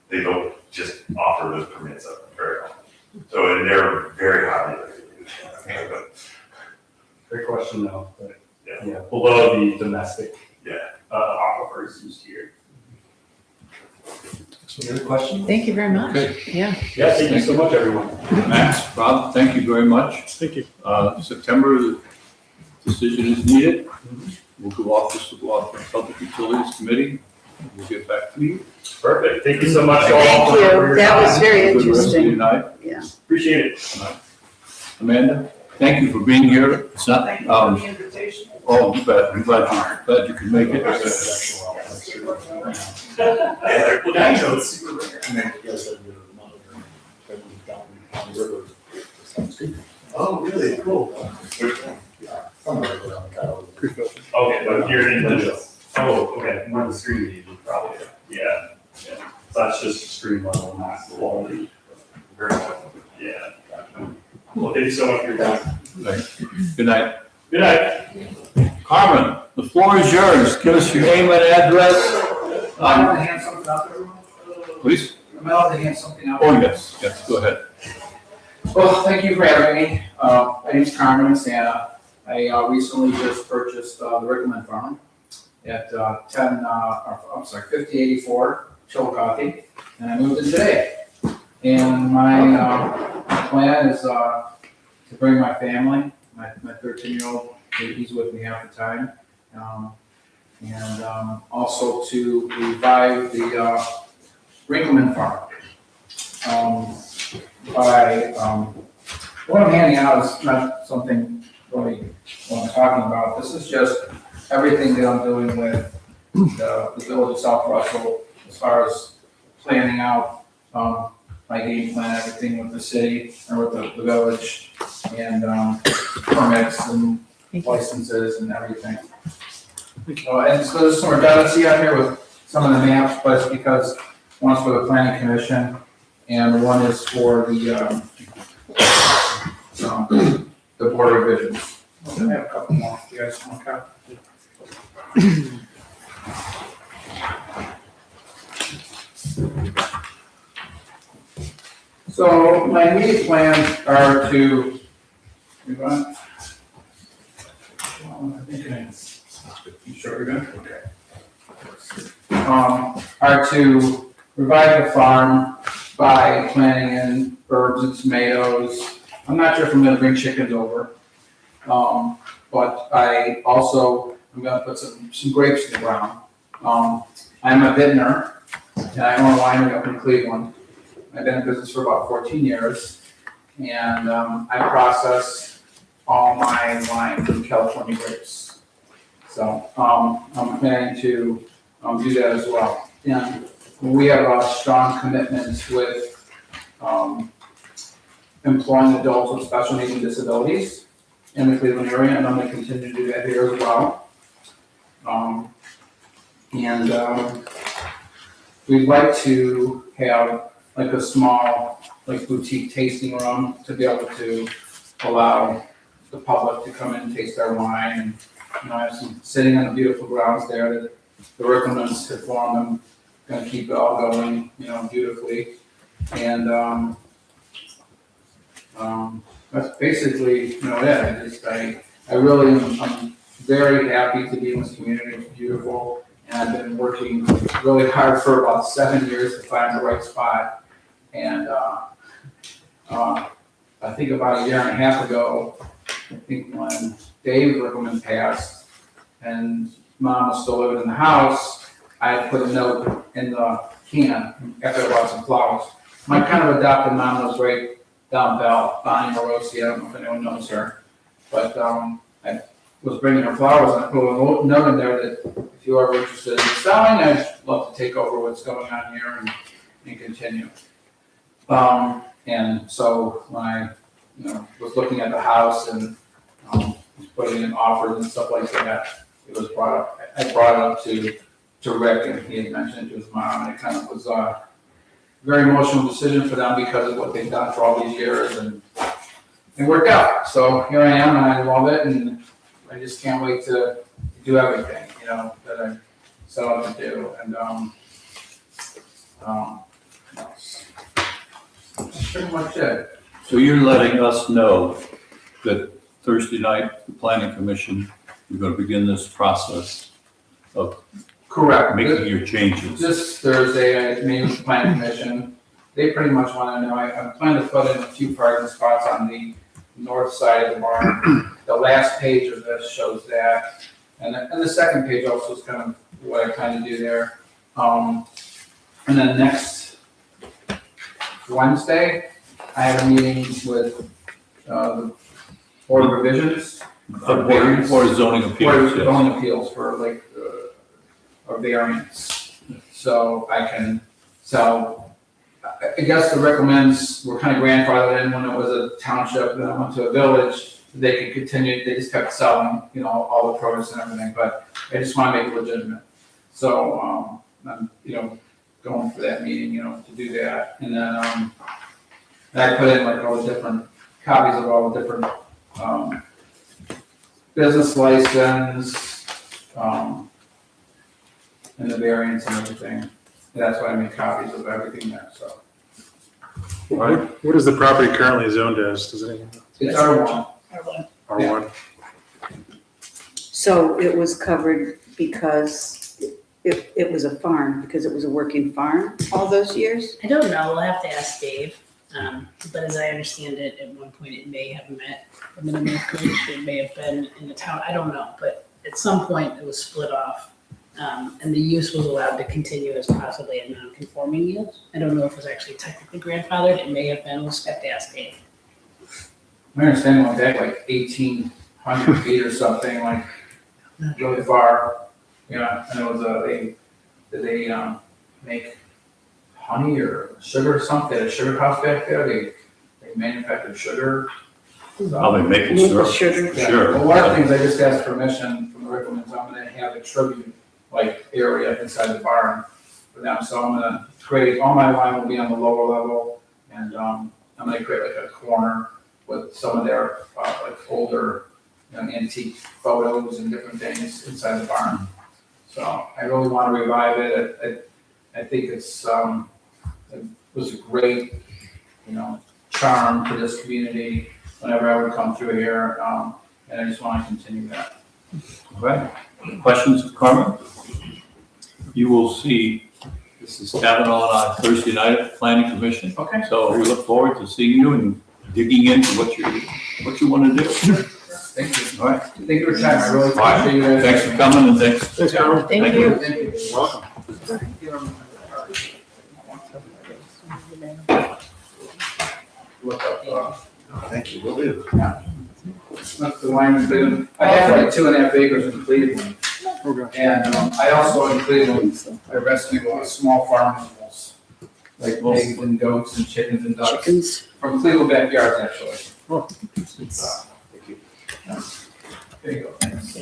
They don't just offer those permits up very often. So, and they're very highly regulated. Great question though, but Yeah. yeah, below the domestic Yeah. aquifers used here. Any other questions? Thank you very much. Okay. Yeah. Yeah, thank you so much, everyone. Max, Rob, thank you very much. Thank you. September, the decision is needed. We'll go off the Public Utilities Committee. We'll get back to you. Perfect, thank you so much. all Thank for you. your That was time. very Have a good rest of your interesting. night. Yeah. Appreciate it. Amanda, thank you for being here. It's not, Thank you for the invitation. oh, you bet. I'm glad you could make it. Yeah, well, now you know it's super rare. And then you guys have your monitoring that we've got on the river. Oh, really? Cool. Which one? Yeah, somewhere around the Kyle. Okay, but you're in the, oh, okay, more the stream lead, probably, yeah. So that's just stream level, not the quality. Very well. Yeah. Well, thank you so much for your time. Good night. Good night. Carmen, the floor is yours. Give us your name and address. Am I allowed to hand something out to everyone? Please. Am I allowed to hand something out? Oh, yes, go ahead. Well, thank you for having me. My name's Carmen Santa. I recently just purchased the Rickman Farm at 5084 Chillicothe, and I moved in today. And my plan is to bring my family, my 13-year-old, he's with me half the time, and also to revive the Rickman Farm. What I'm handing out is not something really what I'm talking about. This is just everything that I'm doing with the village of South Russell as far as planning out my game plan, everything with the city or with the village and permits and licenses and everything. And so there's some redundancy out here with some of the maps, but it's because one's for the planning commission and one is for the board of revisions. I have a couple more, if you guys want to So my immediate plans are to, I think you sure you're good? Okay. Are to revive the farm by planting in herbs and tomatoes. I'm not sure if I'm gonna bring chickens over. But I also, I'm gonna put some grapes in the ground. I'm a vintner, and I own a winery up in Cleveland. I've been in business for about 14 years, and I process all my wine from California grapes. So I'm planning to do that as well. And we have strong commitments with employing adults with special needs and disabilities in the Cleveland area, and I'm going to continue to do that here as well. We'd like to have like a small, like boutique tasting room to be able to allow the public to come in and taste our wine. And, I have some sitting on the beautiful grounds there that the Ricklemans have formed. I'm going to keep it all going, beautifully. And that's basically, it. I really am, I'm very happy to be in this community. It's beautiful. And I've been working really hard for about 7 years to find the right spot. And I think about a year and a half ago, I think when Dave Rickleman passed and Mom was still living in the house, I had put a note in the can after I bought some flowers. My kind of adopted mom was right down Bell, Bonnie Morosi. I don't know if anyone knows her. But I was bringing her flowers and I put a note in there that if you are interested in selling, I'd love to take over what's going on here and continue. And so when I, was looking at the house and, was putting in offers and stuff like that, it was brought up, I brought it up to Rick, and he had mentioned it to his mom, and it kind of was a very emotional decision for them because of what they've done for all these years, and it worked out. So here I am, and I love it, and I just can't wait to do everything, that I set out to do, and, that's pretty much it. So you're letting us know that Thursday night, the planning commission, you're gonna begin this process of Correct. making your changes. This Thursday, I meet with the planning commission. They pretty much want to know, I'm planning to put in a few parking spots on the north side of the barn. The last page of this shows that. And the second page also is kind of what I kind of do there. And then next Wednesday, I have a meeting with the Board of Revisions. For zoning appeals, yes. Zoning appeals for like, a variance. So I can sell, I guess the recommends, we're kind of grandfathered in when it was a township, then I went to a village. They could continue, they just kept selling, all the produce and everything, but I just want to make it legitimate. So, I'm, going for that meeting, to do that. And then, I put in like all the different copies of all the different, business license, and the variance and everything. And that's why I made copies of everything there, so. What is the property currently zoned as? Does anyone know? It's R1. R1? So it was covered because it was a farm, because it was a working farm all those years? I don't know, we'll have to ask Dave. But as I understand it, at one point it may have met the minimum wage, it may have been in the town, I don't know, but at some point it was split off. And the use was allowed to continue as possibly a non-conforming use. I don't know if it was actually technically grandfathered, it may have been, we'll just have to ask Dave. My understanding was that like 1,800 feet or something, like really far. Yeah, and it was they make honey or sugar or something, they had a sugar house back there, they manufactured sugar. I'll be making sure. Sugar. Yeah. Sure. Well, one of the things I just asked permission from the Ricklemans, I'm gonna have a tribute area inside the barn for them, so I'm gonna create, all my line will be on the lower level, and I'm gonna create like a corner with some of their older antique photos and different things inside the barn. So I really wanna revive it. I think it was a great, charm to this community whenever I would come through here, and I just want to continue that. All right, questions of Carmen? You will see, this is Kavanaugh and I Thursday night at the Planning Commission. Okay. So we look forward to seeing you and digging into what you want to do. Thank you. All right, Thank you for your time, I really appreciate you guys. thanks for coming and thanks. Thanks, Carmen. Thank you. Thank you. Welcome. Look up, Thank you, will do. that's the line that's been, I have like 2.5 acres in Cleveland. Okay. And I also in Cleveland, I rescue a lot of small farm animals, like pigs and goats and chickens and ducks, Chickens? from Cleveland backyards, actually. Oh. Thank you. There you go, thanks.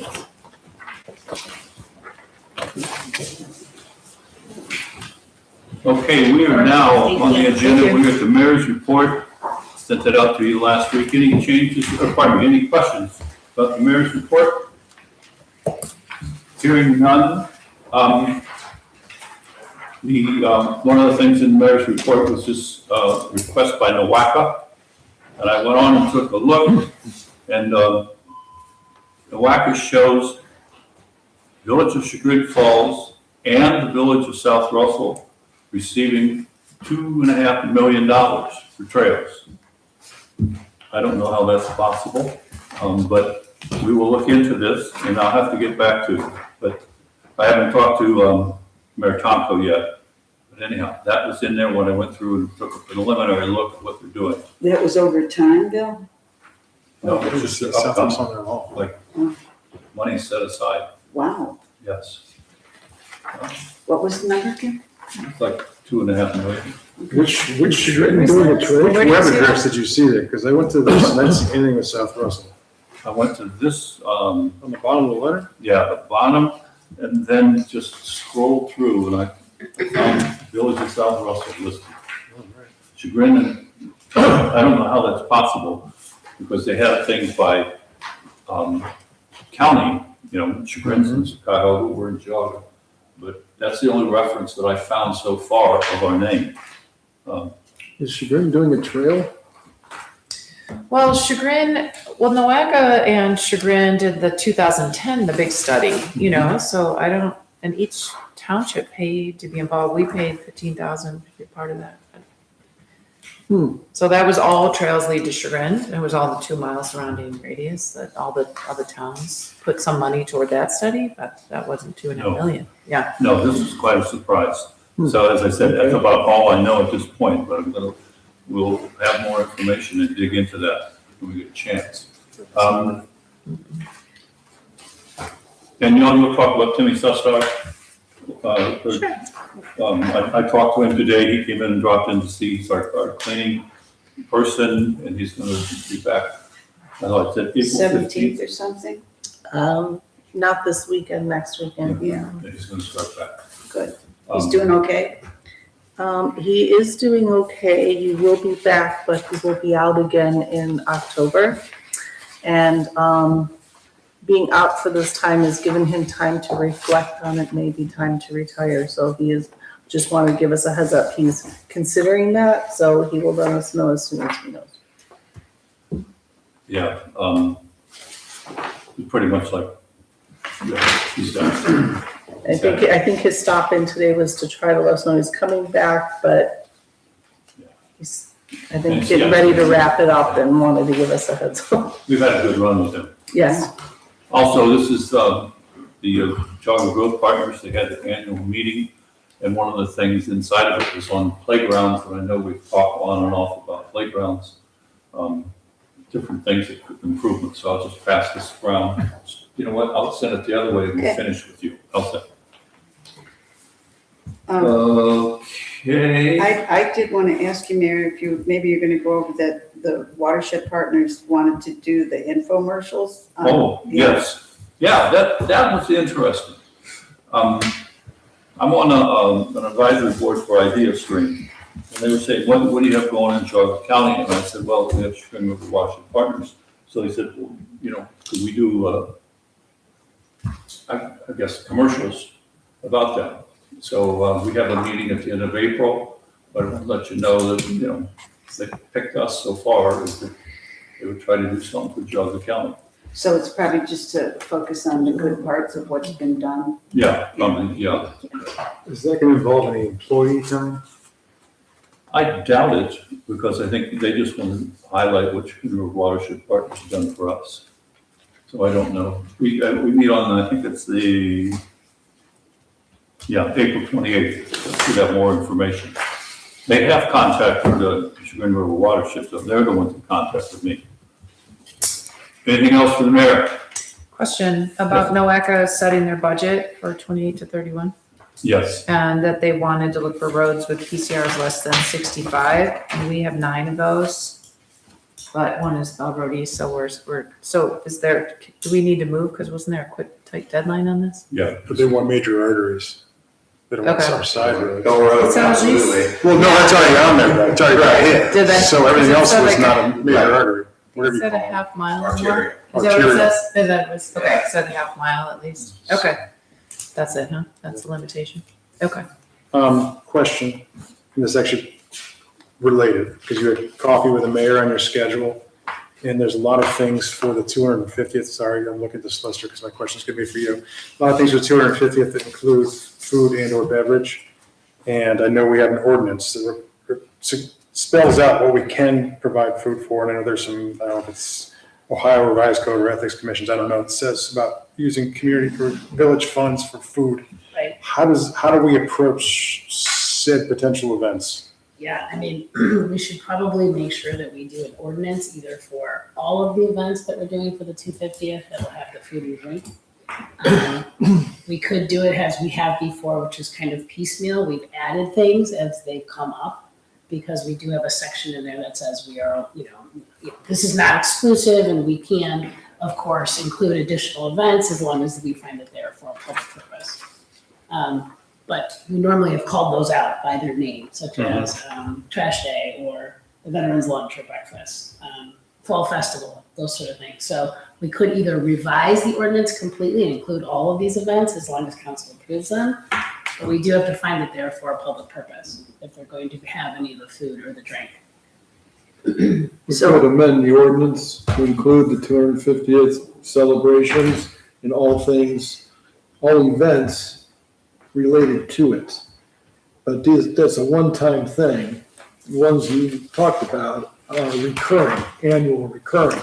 Okay, we are now on the agenda, we got the mayor's report, sent it out to you last week. Any changes, or pardon me, any questions about the mayor's report? Hearing none. One of the things in the mayor's report was this request by NOACA. And I went on and took a look, and NOACA shows Village of Chagrin Falls and the Village of South Russell receiving $2.5 million for trails. I don't know how that's possible, but we will look into this, and I'll have to get back to you. But I haven't talked to Mayor Tomko yet. But anyhow, that was in there when I went through and took a preliminary look at what they're doing. That was over time, Bill? No, it's just Something's upcoming, on their wall. like money set aside, Wow. yes. What was the number again? It's like $2.5 million. Which Chagrin doing a trail? Where did you Web see address did you see there? Because I went to this and I didn't see anything with South Russell. I went to this, On the bottom of the letter? yeah, the bottom, and then just scroll through, and I found Village of South Russell listed. Oh, right. Chagrin, and I don't know how that's possible, because they have things by, county, Chagrin's in Chicago, we're in Geauga. But that's the only reference that I found so far of our name. Is Chagrin doing a trail? Well, Nowaka and Chagrin did the 2010, the big study, so and each township paid to be involved. We paid $15,000 to be part of that. So that was all trails lead to Chagrin. It was all the 2 mile surrounding radius that all the other towns put some money toward that study, but that wasn't 2.5 million. Yeah. No, this is quite a surprise. So as I said, that's about all I know at this point, but we'll have more information and dig into that when we get a chance. And you'll talk about Timmy Sustar? I talked to him today. He came in and dropped in to see. He's our cleaning person, and he's going to be back. I know I said April 17th or something? Not this weekend, next weekend. Yeah, And he's going to start back. good. He's doing okay? He is doing okay. He will be back, but he will be out again in October. And being out for this time has given him time to reflect on it, maybe time to retire. So he is, just want to give us a heads up. He's considering that, so he will let us know as soon as he knows. Yeah, pretty much like, he's done. I think his stop in today was to try to let us know he's coming back, but he's, I think, getting ready to wrap it up and wanted to give us a heads up. We've had a good run with him. Yes. Also, this is the Geauga Growth Partners. They had the annual meeting, and one of the things inside of it was on playgrounds, and I know we've talked on and off about playgrounds, different things that could improvement. So I'll just pass this around. You know what? I'll send it the other way and we'll Okay. finish with you. How's that? Okay. Okay. I did want to ask you, Mary, if maybe you're going to go over that the watershed partners wanted to do the infomercials. Oh, yes. Yeah, that was interesting. I'm on an advisory board for IdeaStream. And they were saying, what do you have going in Geauga County? And I said, well, we have Chagrin River Watershed Partners. So they said, well, could we do, I guess, commercials about that? So we have a meeting at the end of April, but I'll let you know that, they picked us so far is that they would try to do something for Geauga County. So it's probably just to focus on the good parts of what's been done. Yeah, yeah. Is that going to involve any employee time? I doubt it, because I think they just want to highlight what Chagrin River Watershed Partners have done for us. So I don't know. We meet on, I think it's April 28th. We'd have more information. They have contacted the Chagrin River Watershed, so they're the ones that contacted me. Anything else for the mayor? Question about Nowaka setting their budget for 28 to 31, Yes. and that they wanted to look for roads with PCRs less than 65, and we have 9 of those. But one is Bell Road East, so do we need to move, because wasn't there a quick, tight deadline on this? Yeah. But they want major arteries. They don't want Okay. some side roads. Bell Road, It's on these- absolutely. Well, no, that's already on there, it's already got hit. Did they- So everything is it else so was like not a major Right. artery, whatever Is you that a call it. half mile or more? Arterial. Is that what it Arterial. says? And that was, okay, so the half mile at least. Okay. That's it, huh? That's the limitation. Okay. Question, and this is actually related, because you had coffee with the mayor on your schedule, and there's a lot of things for the 250th, sorry, I'm looking at this list because my question's gonna be for you. A lot of things for 250th that include food and or beverage, and I know we have an ordinance that spells out what we can provide food for, and I know there's some, I don't know if it's Ohio Revised Code or Ethics Commissions, I don't know, it says about using community or village funds for food. Right. How do we approach said potential events? Yeah, I mean, we should probably make sure that we do an ordinance either for all of the events that we're doing for the 250th that will have the food and drink. We could do it as we have before, which is kind of piecemeal. We've added things as they've come up. because we do have a section in there that says we are, this is not exclusive, and we can, of course, include additional events as long as we find that they're for a public purpose. But we normally have called those out by their name, such as Trash Day or the Veterans Lunch or Breakfast, Fall Festival, those sort of things. So we could either revise the ordinance completely and include all of these events as long as council approves them, but we do have to find that they're for a public purpose, if they're going to have any of the food or the drink. We could amend the ordinance to include the 250th celebrations and all things, all events related to it. But that's a one-time thing. The ones you talked about are recurring, annual recurring.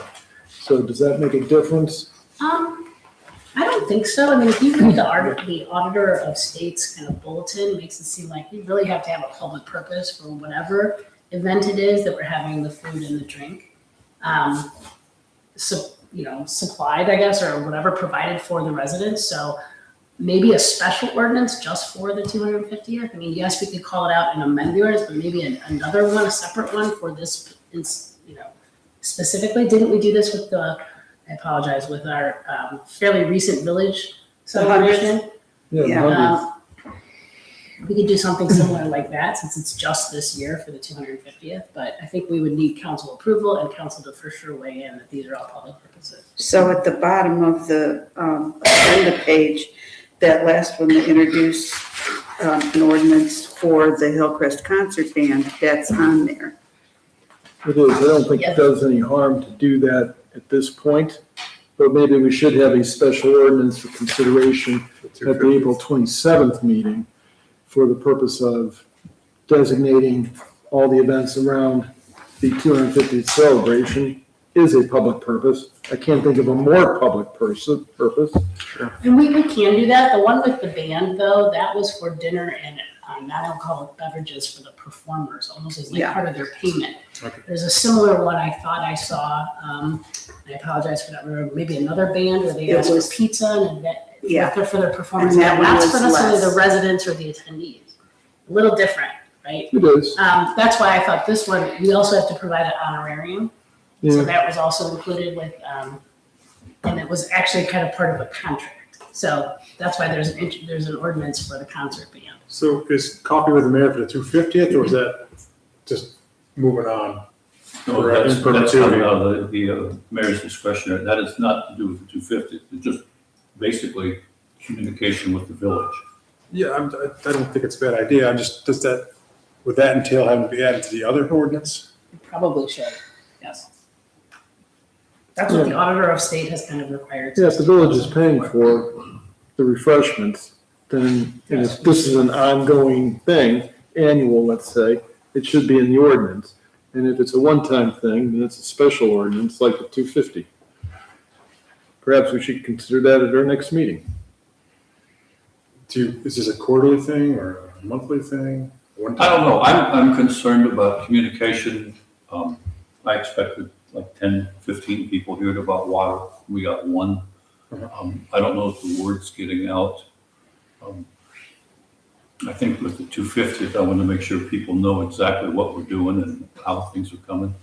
So does that make a difference? I don't think so. I mean, if you read the Auditor of State's kind of bulletin, it makes it seem like you really have to have a public purpose for whatever event it is that we're having the food and the drink. Supplied, I guess, or whatever provided for the residents. So maybe a special ordinance just for the 250th. I mean, yes, we could call it out and amend the ordinance, but maybe another one, a separate one for this, specifically. Didn't we do this with I apologize, with our fairly recent village celebration? Yeah. We could do something similar like that, since it's just this year for the 250th, but I think we would need council approval and council to for sure weigh in that these are all public purposes. So at the bottom of the agenda page, that last one, they introduce an ordinance for the Hillcrest Concert Band, that's on there. It is. I don't think it does any harm to do that at this point, but maybe we should have a special ordinance for consideration at the April 27th meeting for the purpose of designating all the events around the 250th celebration is a public purpose. I can't think of a more public purpose. And we can do that. The one with the band, though, that was for dinner and non-alcoholic beverages for the performers, almost as like part of their payment. Okay. There's a similar one I thought I saw. I apologize for that. Maybe another band where they asked for pizza and for their performers. And that one That's was for necessarily less. the residents or the attendees. A little different, right? It is. That's why I thought this one, we also have to provide an honorarium. So Yeah. that was also included with, and it was actually kind of part of a contract. So that's why there's an ordinance for the concert band. So is coffee with the mayor for the 250th, or is that just moving on? No, Right, that's in perpetuity. the mayor's discretionary. That is not to do with the 250th. It's just basically communication with the village. Yeah, I don't think it's a bad idea. Would that entail having to be added to the other ordinance? It probably should, yes. That's what the Auditor of State has kind of required. Yeah, if the village is paying for the refreshments, then, and if this is an ongoing thing, annual, let's say, it should be in the ordinance. And if it's a one-time thing, then it's a special ordinance like the 250. Perhaps we should consider that at our next meeting. Is this a quarterly thing or a monthly thing? I don't know. I'm concerned about communication. I expected like 10, 15 people hearing about water. We got one. I don't know if the word's getting out. I think with the 250th, I want to make sure people know exactly what we're doing and how things are coming.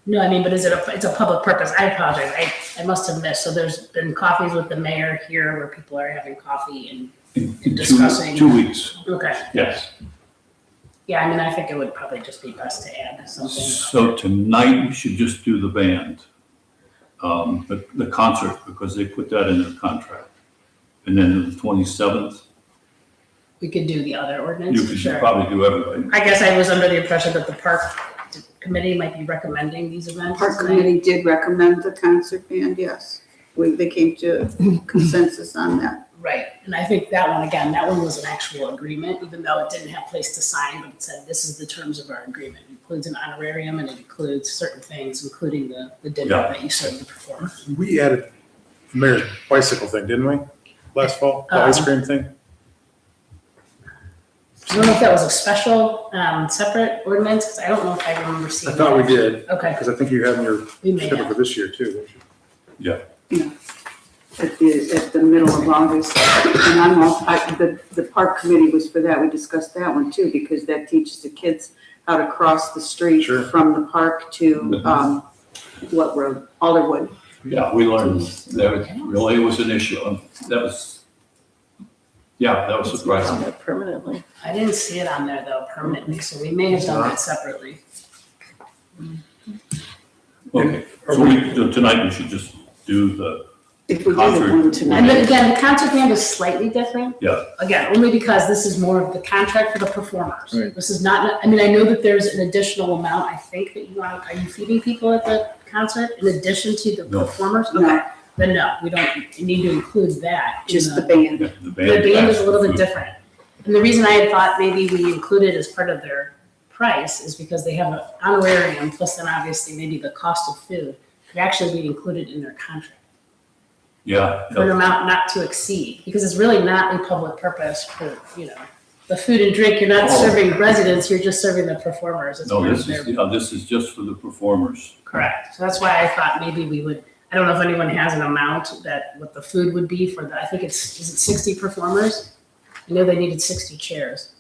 No, I mean, but it's a public purpose. I apologize. I must have missed. So there's been coffees with the mayor here where people are having coffee In discussing. 2 weeks, Okay. yes. Yeah, I mean, I think it would probably just be best to add something. So tonight, we should just do the band, the concert, because they put that in their contract. And then the 27th, We could do the other ordinance, you could sure. probably do everything. I guess I was under the impression that the park committee might be recommending these events. Park Committee did recommend the concert band, yes. They came to consensus on that. Right, and I think that one was an actual agreement, even though it didn't have place to sign, but it said, this is the terms of our agreement. It includes an honorarium and it includes certain things, including the dinner that you serve the performers. We added the mayor's bicycle thing, didn't we? Last fall, the ice cream thing? I don't know if that was a special, separate ordinance, because I don't know if I remember I seeing thought we that. did, Okay, because I think you have in your we may schedule for have. this year too. don't you? Yeah. at the middle of August. And the park committee was for that, we discussed that one too, because that teaches the kids how to cross the street Sure. from the park to, what road, Alderwood. Yeah, we learned that really was an issue. That was surprising. On there permanently. I didn't see it on there though permanently, so we may have done that separately. Okay, so tonight we should just do the, If we do the Concert. one And tonight. then again, the concert band is slightly different. Yeah. Again, only because this is more of the contract for the performers. Right. This is not, I mean, I know that there's an additional amount, I think, that you want, are you feeding people at the concert in addition to the No. performers? No. Okay, then no, we don't, you need to include that. in Just the band. the The band is a little bit food. different. And the reason I had thought maybe we included as part of their price is because they have an honorarium, plus then obviously maybe the cost of food could actually be included in their contract Yeah, for an amount not to exceed, because it's really not a public purpose for, the food and drink, you're not serving residents, you're just serving the performers. It's no, part of this their- is, this is just for the performers. Correct, so that's why I thought maybe we would, I don't know if anyone has an amount that, what the food would be for the, I think is it 60 performers? I know they needed 60 chairs.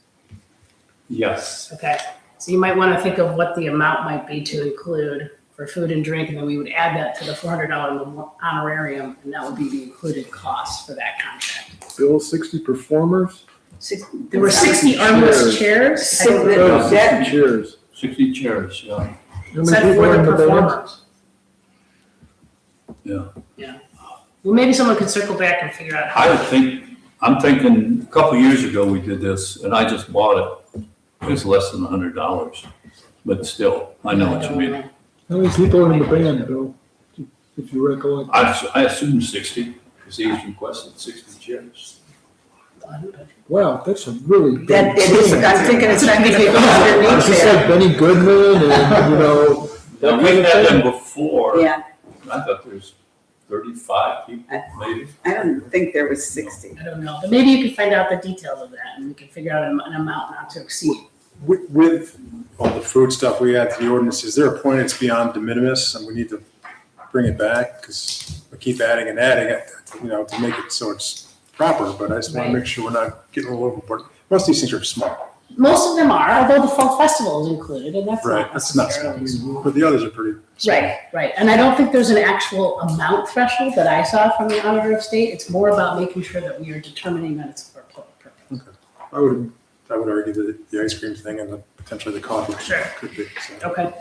Yes. Okay, so you might want to think of what the amount might be to include for food and drink, and then we would add that to the $400 honorarium, and that would be the included cost for that contract. Bill, 60 performers? There were 60 armless chairs. I don't know. Oh, 60 chairs. 60 chairs, yeah. How many Said people for are in the the band? performers. Yeah. Well, maybe someone could circle back and figure out how. I'm thinking, a couple years ago we did this, and I just bought it. It was less than $100, but still, I know what you mean. How many people are in the band, Bill? If you recollect. I assume 60, because he's requested 60 chairs. Wow, that's a really big That, it is, team. I'm thinking it's not gonna be Is underneath this there. like Benny Goodman and, Now, that we've kind of had thing? them before. Yeah, I thought there's 35 people, maybe. I don't think there was 60. I don't know, but maybe you could find out the details of that, and we can figure out an amount not to exceed. With all the food stuff we add to the ordinance, is there a point it's beyond de minimis and we need to bring it back? Because we keep adding and adding it, to make it so it's proper, but I just want to Right. make sure we're not getting all overboard. Most of these things are small. Most of them are, although the fall festival is included, and that's Right, not that's not necessarily. small, but the others are pretty small. Right, and I don't think there's an actual amount threshold that I saw from the Auditor of State. It's more about making sure that we are determining that it's for a public purpose. I would argue that the ice cream thing and potentially the coffee Sure. could be. So. Okay.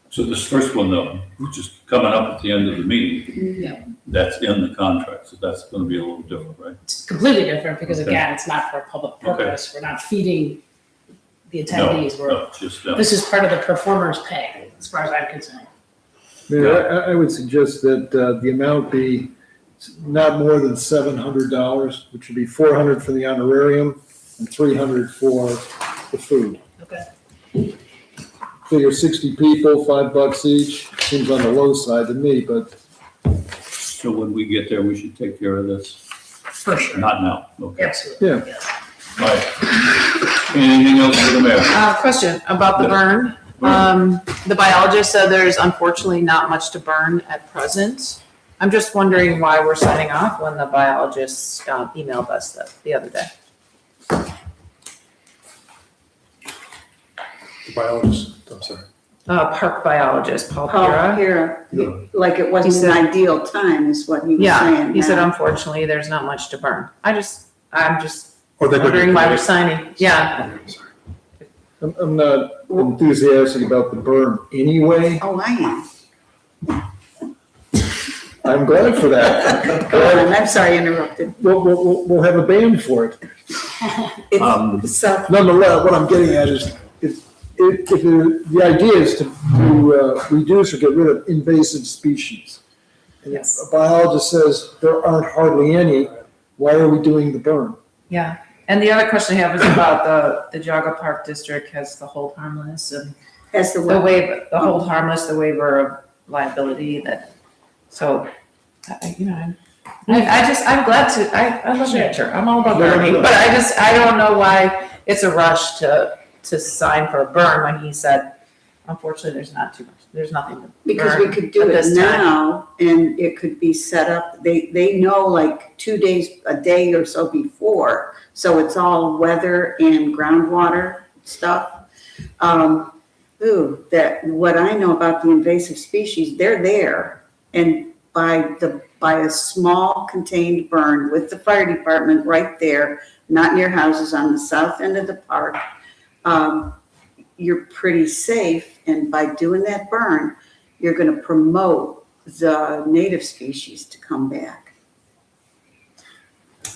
So this first one though, which is coming up at the end of the meeting, Yeah, that's in the contract, so that's gonna be a little different, right? it's completely different because Okay. again, it's not for a public Okay. purpose. We're not feeding the No, attendees. no, just, This is part of the performer's pay, as far as I'm concerned. Mayor, I would suggest that the amount be not more than $700, which would be $400 for the honorarium and $300 for the food. Okay. Figure 60 people, $5 each, seems on the low side to me, but so when we get there, we should take care of this, For sure. not now, okay? Absolutely. Yeah. Yes. All right. Anything else for the mayor? Question about the burn. The biologist said there's unfortunately not much to burn at present. I'm just wondering why we're signing off when the biologist emailed us the other day. The biologist, I'm sorry. Park biologist, Paul Paul Pira. here, Yeah. like it wasn't He an said- ideal time is what he was Yeah, saying. he said now. unfortunately, there's not much to burn. I'm just Or they could- wondering why we're signing. Yeah, Okay, I'm sorry. I'm not enthusiastic about the burn anyway. Oh, I am. I'm glad for that. Go on, I'm sorry, I interrupted. We'll have a band for it. It's, so, Nonetheless, what I'm getting at is, if the idea is to reduce or get rid of invasive species. And if Yes. a biologist says there aren't hardly any, why are we doing the burn? yeah. And the other question I have is about the Jaga Park District has the hold harmless and as the the way, waiver, the hold harmless, the waiver of liability that, so, I'm glad to, I love nature, I'm all about burning, but I don't know why it's a rush to sign for a burn when he said, unfortunately, there's not too much, there's nothing to Because we burn could do at it this time. now and it could be set up, they know like 2 days, a day or so before. So it's all weather and groundwater stuff. That what I know about the invasive species, they're there. And by a small contained burn with the fire department right there, not near houses on the south end of the park, you're pretty safe. And by doing that burn, you're gonna promote the native species to come back.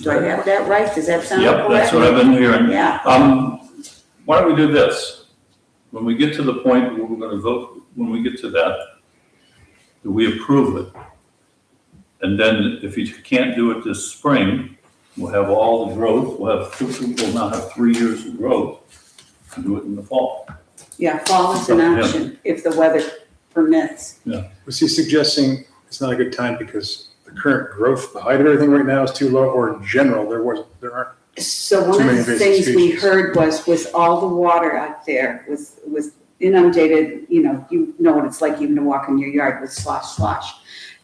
Do I have that right? Does that sound correct? Yep, that's what I've been hearing. Yeah. Why don't we do this? When we get to the point where we're gonna vote, when we get to that, do we approve it? And then if you can't do it this spring, we'll have all the growth, we'll now have 3 years of growth, and do it in the fall. Yeah, fall is an Yeah. option if the weather permits. Was he suggesting it's not a good time because the current growth, the height of everything right now is too low, or in general, there aren't? So Too one of many the invasive things we species. heard was with all the water out there, with inundated, you know what it's like even to walk in your yard with slosh.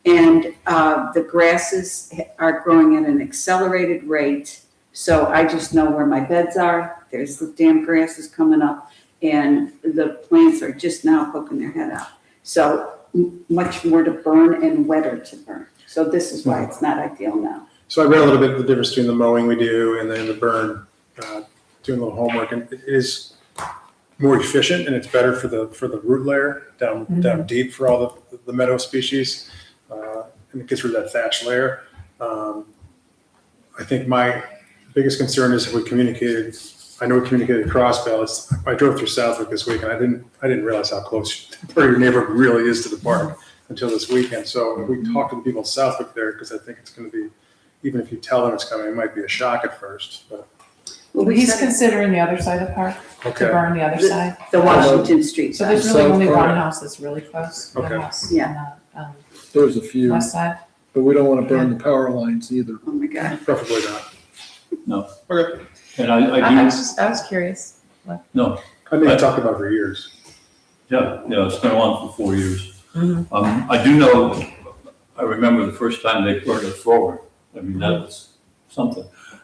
And the grasses are growing at an accelerated rate. So I just know where my beds are. There's the damn grasses coming up and the plants are just now poking their head out. So much more to burn and wetter to burn. So this is why it's not ideal now. So I read a little bit of the difference between the mowing we do and then the burn, doing a little homework, and it is more efficient and it's better for the root layer down deep for all the meadow species, and it gets rid of that thatch layer. I think my biggest concern is if we communicated. I know we communicated across ballots. I drove through Southwick this week and I didn't realize how close your neighborhood really is to the park until this weekend. So if we talk to the people in Southwick there, because I think it's going to be, even if you tell them it's coming, it might be a shock at first, but. Well, we He's said considering the other side of the park, to Okay. burn the other side. the Washington Street So side. there's really South only park. one house that's really close, one Okay. house Yeah. on There's a the few, west side. but we don't want to burn the power lines either. Oh my God. Preferably not. No. Okay. And I was curious. no, I mean, I talked about it for years. yeah, it's been on for 4 years. Mhm. I do know, I remember the first time they burned it forward. I mean, that was something.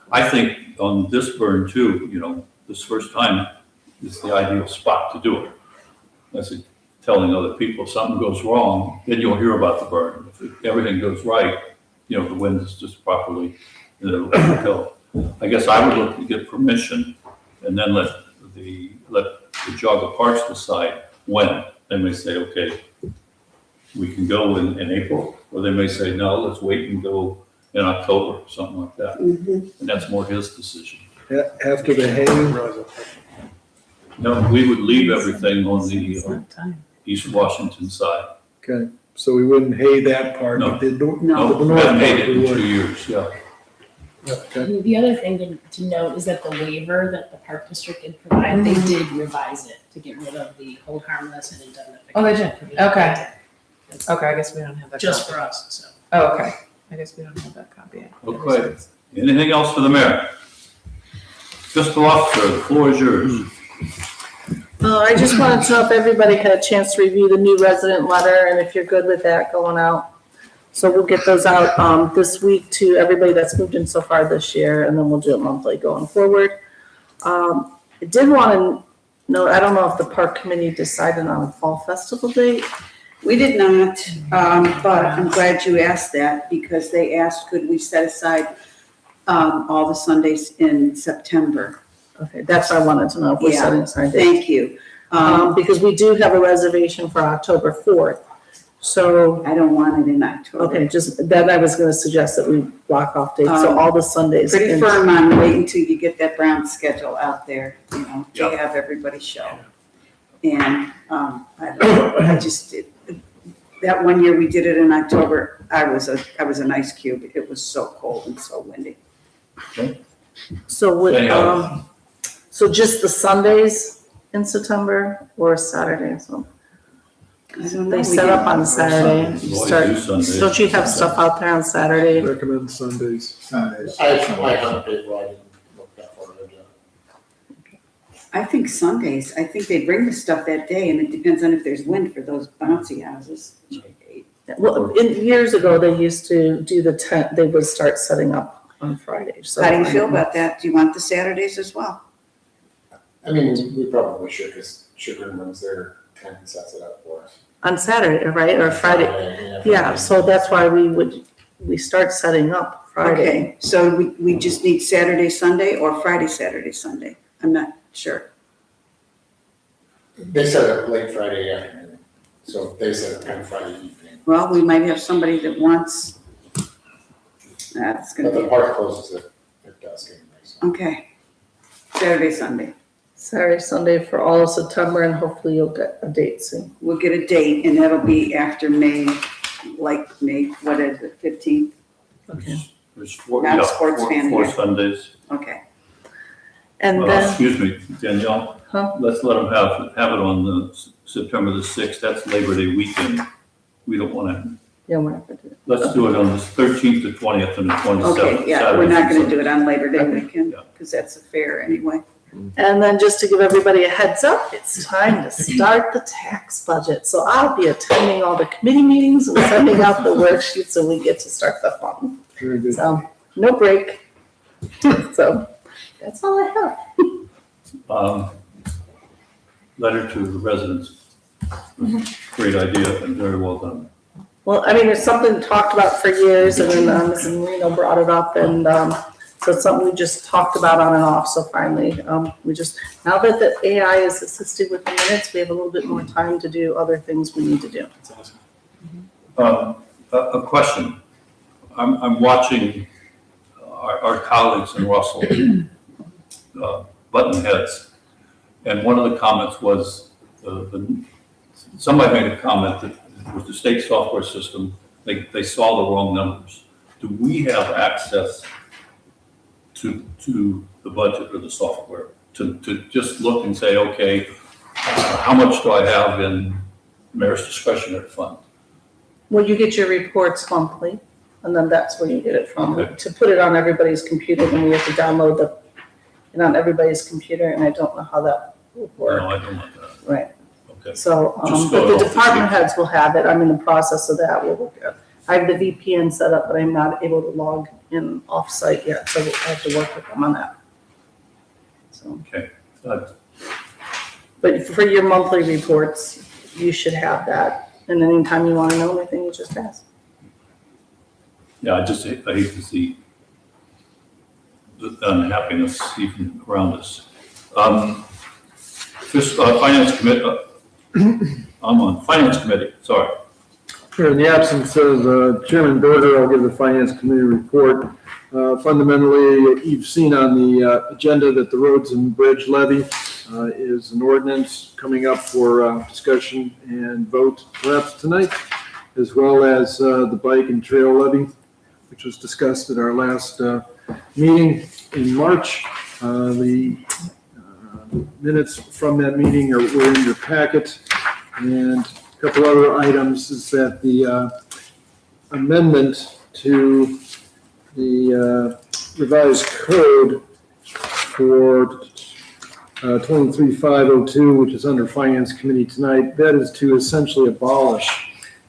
I think on this burn too, this first time is the ideal spot to do it. That's it, telling other people if something goes wrong, then you'll hear about the burn. If everything goes right, the wind is just properly, it'll go. I guess I would look to get permission and then let the Jogga Parks decide when. They may say, okay, we can go in April, or they may say, no, let's wait and go in October, something like that. Mhm. And that's more his decision. After the haying, No, we would leave everything on the It's not time. East Washington side. okay, so we wouldn't hay that part, No. but the nor- No. the No, north haven't made part it we in would. 2 years, yeah. Okay. And the other thing to note is that the waiver that the park district did provide, they did revise it to get rid of the hold harmless and indemnification. Oh, they did? provision. Okay. That's Okay, I guess we don't have that. just copy. for us, so. Oh, okay. I guess we don't have that copy yet. Okay. Anything else for the mayor? Fiscal officer, the floor is yours. I just wanted to know if everybody had a chance to review the new resident letter and if you're good with that going out. So we'll get those out this week to everybody that's moved in so far this year, and then we'll do it monthly going forward. I did want to know, I don't know if the park committee decided on a fall festival date. We did not, but I'm glad you asked that because they asked, could we set aside all the Sundays in September? Okay, that's what I wanted to know, if we're Yeah. setting aside dates. Thank you. Because we do have a reservation for October 4th. So, I don't want it in October. okay, just, then I was gonna suggest that we block off dates, so all the Sundays. Pretty in- firm on waiting until you get that brown schedule out there, to Yeah. have everybody show. And, I don't know, I just did, that one year we did it in October, I was an ice cube. It was so cold and so windy. So would, Anyhow. so just the Sundays in September or Saturdays? So I don't know. they We set did- up on Saturday. We always Start, do Sundays. don't you have stuff out there on Saturday? Recommend Sundays. I hunt people, I didn't look that far into it. I think Sundays, I think they bring the stuff that day and it depends on if there's wind for those bouncy houses. Well, years ago, they used to do the tent, they would start setting up on Fridays, so. How do you feel about that? Do you want the Saturdays as well? I mean, we probably should, because Chagrin runs their tent and sets it up for us. On Saturday, right, or Friday? Yeah, so that's why we start setting up Friday. Okay, so we just need Saturday, Sunday, or Friday, Saturday, Sunday? I'm not sure. They set it up late Friday afternoon, so they set it on Friday evening. Well, we might have somebody that wants, that's But gonna the be, park closes at dusk anyway, so. okay. Saturday, Sunday. Saturday, Sunday for all of September, and hopefully you'll get a date soon. We'll get a date and that'll be after May, like May, what is it, 15th? Okay. There's four, Not a yeah, sports fan four here. Sundays. Okay. And then, Excuse me, Danielle. Huh? Let's let them have it on the September the 6th. That's Labor Day weekend. We don't want to, yeah, we're not gonna do it. let's do it on the 13th, the 20th, and the 27th. Okay, yeah, we're not gonna do it on Labor Day weekend, Yeah. because that's a fair anyway. And then just to give everybody a heads up, it's time to start the tax budget. So I'll be attending all the committee meetings and sending out the worksheets so we get to start the fun. Very good. So, no break. So, that's all I have. Letter to the residents. Great idea and very well done. Well, I mean, it's something talked about for years, and then Mrs. Marino brought it up, and so it's something we just talked about on and off. So finally, we just, now that the AI is assisted with the minutes, we have a little bit more time to do other things we need to do. That's awesome. A question. I'm watching our colleagues in Russell button heads, and one of the comments was somebody made a comment that with the state software system, they saw the wrong numbers. Do we have access to the budget or the software to just look and say, okay, how much do I have in mayor's discretionary fund? Well, you get your reports monthly, and then that's where you get it from. Okay. To put it on everybody's computer, then we have to download it on everybody's computer, and I don't know how that will work. No, I don't want that. Right. Okay. So, Just but go the off the department sheet. heads will have it. I'm in the process of that. We'll look at. I have the VPN set up, but I'm not able to log in off-site yet, so I have to work with them on that. So, Okay. but for your monthly reports, you should have that. And anytime you want to know anything, you just ask. Yeah, I hate to see the unhappiness even around us. Finance committee, I'm on finance committee, sorry. Here, in the absence of Chairman Berger, I'll give the Finance Committee report. Fundamentally, you've seen on the agenda that the roads and bridge levy is an ordinance coming up for discussion and vote perhaps tonight, as well as the bike and trail levy, which was discussed at our last meeting in March. The minutes from that meeting were in your packet. And a couple other items is that the amendment to the revised code for 23502, which is under Finance Committee tonight, that is to essentially abolish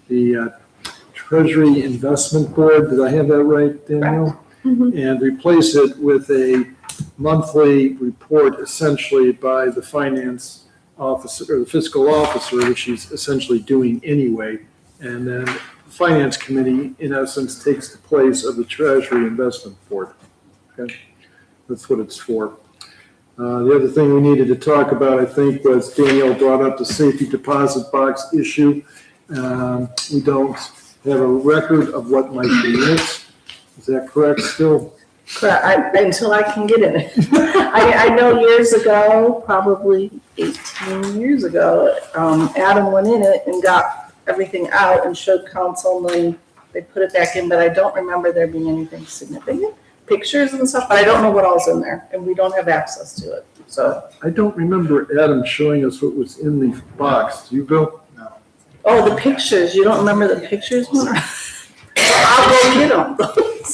the Treasury Investment Board. Did I have that right, Danielle? And replace it with a monthly report essentially by the finance officer or the fiscal officer, which he's essentially doing anyway. And then the Finance Committee, in essence, takes the place of the Treasury Investment Board. Okay, that's what it's for. The other thing we needed to talk about, I think, was Danielle brought up the safety deposit box issue. We don't have a record of what might be in it. Is that correct still? Correct, until I can get in it. I know years ago, probably 18 years ago, Adam went in it and got everything out and showed council, and then they put it back in, but I don't remember there being anything significant. Pictures and stuff, but I don't know what all's in there, and we don't have access to it, so. I don't remember Adam showing us what was in the box. Do you, Bill? No. Oh, the pictures, you don't remember the pictures? I'll go get them.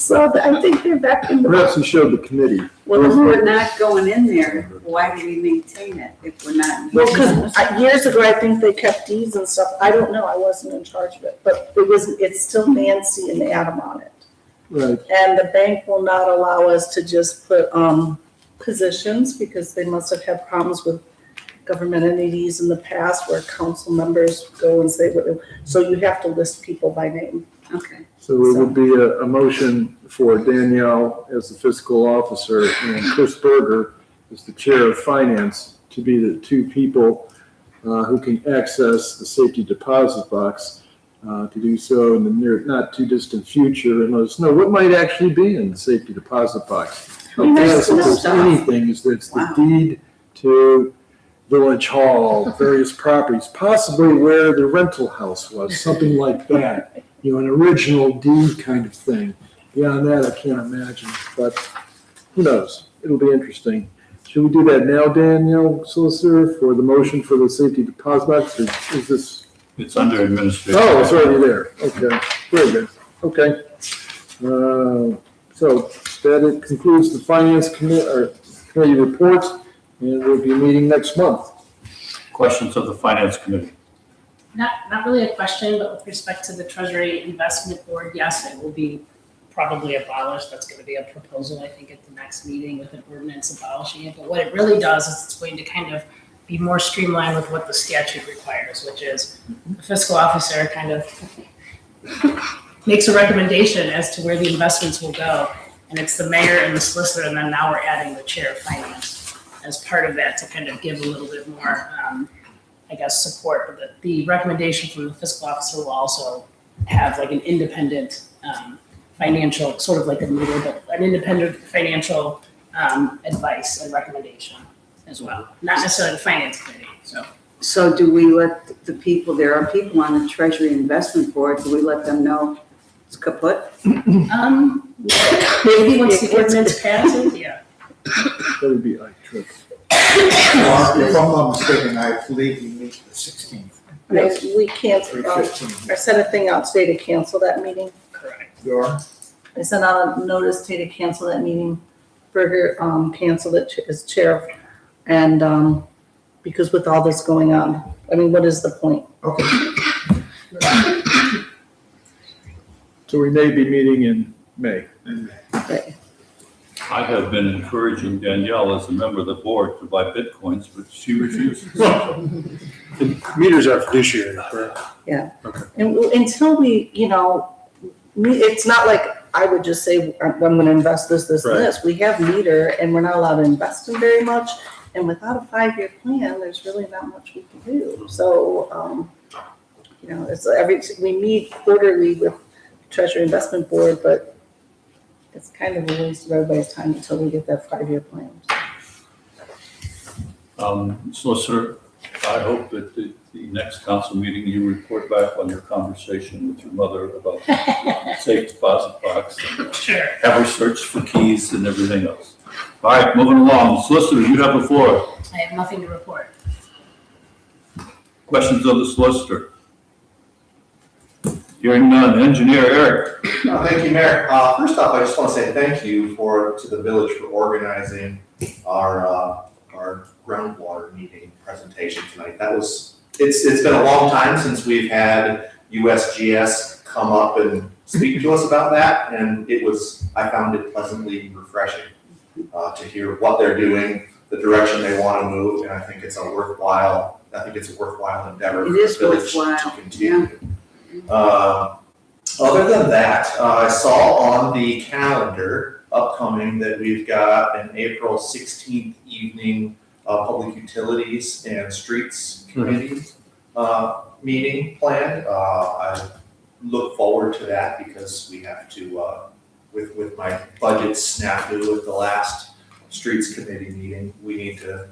So I think they're back in the, Perhaps you showed the committee. Well, if we're not going in there, why do we maintain it if we're not? well, because years ago, I think they kept deeds and stuff. I don't know, I wasn't in charge of it, but it's still Nancy and Adam on it. Right. And the bank will not allow us to just put, positions because they must have had problems with government entities in the past where council members go and say, so you have to list people by name. Okay. So it would be a motion for Danielle as the fiscal officer and Chris Berger as the chair of finance to be the two people who can access the safety deposit box to do so in the near, not too distant future, and let us know what might actually be in the safety deposit box. Yes, if there's anything, is that it's the deed to Village Hall, various properties, possibly where the rental house was, something like that. You know, an original deed kind of thing. Beyond that, I can't imagine, but who knows? It'll be interesting. Should we do that now, Danielle Solicitor, for the motion for the safety deposit box, or is this? It's under administration. Oh, it's already there. Okay, very good. Okay. So that concludes the finance committee reports, and we'll be meeting next month. Questions of the finance committee? Not really a question, but with respect to the Treasury Investment Board, yes, it will be probably abolished. That's going to be a proposal, I think, at the next meeting with an ordinance abolishing it. But what it really does is it's going to kind of be more streamlined with what the statute requires, which is the fiscal officer kind of makes a recommendation as to where the investments will go. And it's the mayor and the solicitor, and then now we're adding the chair of finance as part of that to kind of give a little bit more, I guess, support. But the recommendation from the fiscal officer will also have like an independent financial, sort of like a meter, but an independent financial advice and recommendation as well. Not necessarily the finance committee, so. So do we let the people, there are people on the Treasury Investment Board, do we let them know it's kaput? Maybe once the ordinance passes, yeah. That would be true. If I'm not mistaken, I believe we meet the 16th. We can't, Three I 15. sent a thing out today to cancel that meeting. Correct. You are? I sent out a notice today to cancel that meeting. Berger canceled it as chair. And because with all this going on, I mean, what is the point? Okay. So we may be meeting in May. Right. I have been encouraging Danielle as a member of the board to buy Bitcoins, but she refuses. The meters are fiduciary, correct? And until we, it's not like I would just say, I'm going to invest this, and Right. this. We have meter and we're not allowed to invest in very much. And without a 5-year plan, there's really not much we can do. So, it's we meet quarterly with Treasury Investment Board, but it's kind of a waste of everybody's time until we get that 5-year plan. Solicitor, I hope that the next council meeting, you report back on your conversation with your mother about safe deposit box. Sure. Have her search for keys and everything else. All right, moving along. Solicitor, you have the floor. I have nothing to report. Questions of the solicitor? Hearing none. Engineer Eric. Thank you, Mayor. First off, I just want to say thank you to the village for organizing our groundwater meeting presentation tonight. It's been a long time since we've had USGS come up and speak to us about that, and I found it pleasantly refreshing to hear what they're doing, the direction they want to move, and I think it's a worthwhile endeavor. It is for the village worthwhile, to continue. Other than that, I saw on the calendar upcoming that we've got an April 16th evening Public Utilities and Streets Committee meeting planned. I look forward to that because we have to, with my budget snafu at the last Streets Committee meeting, we need to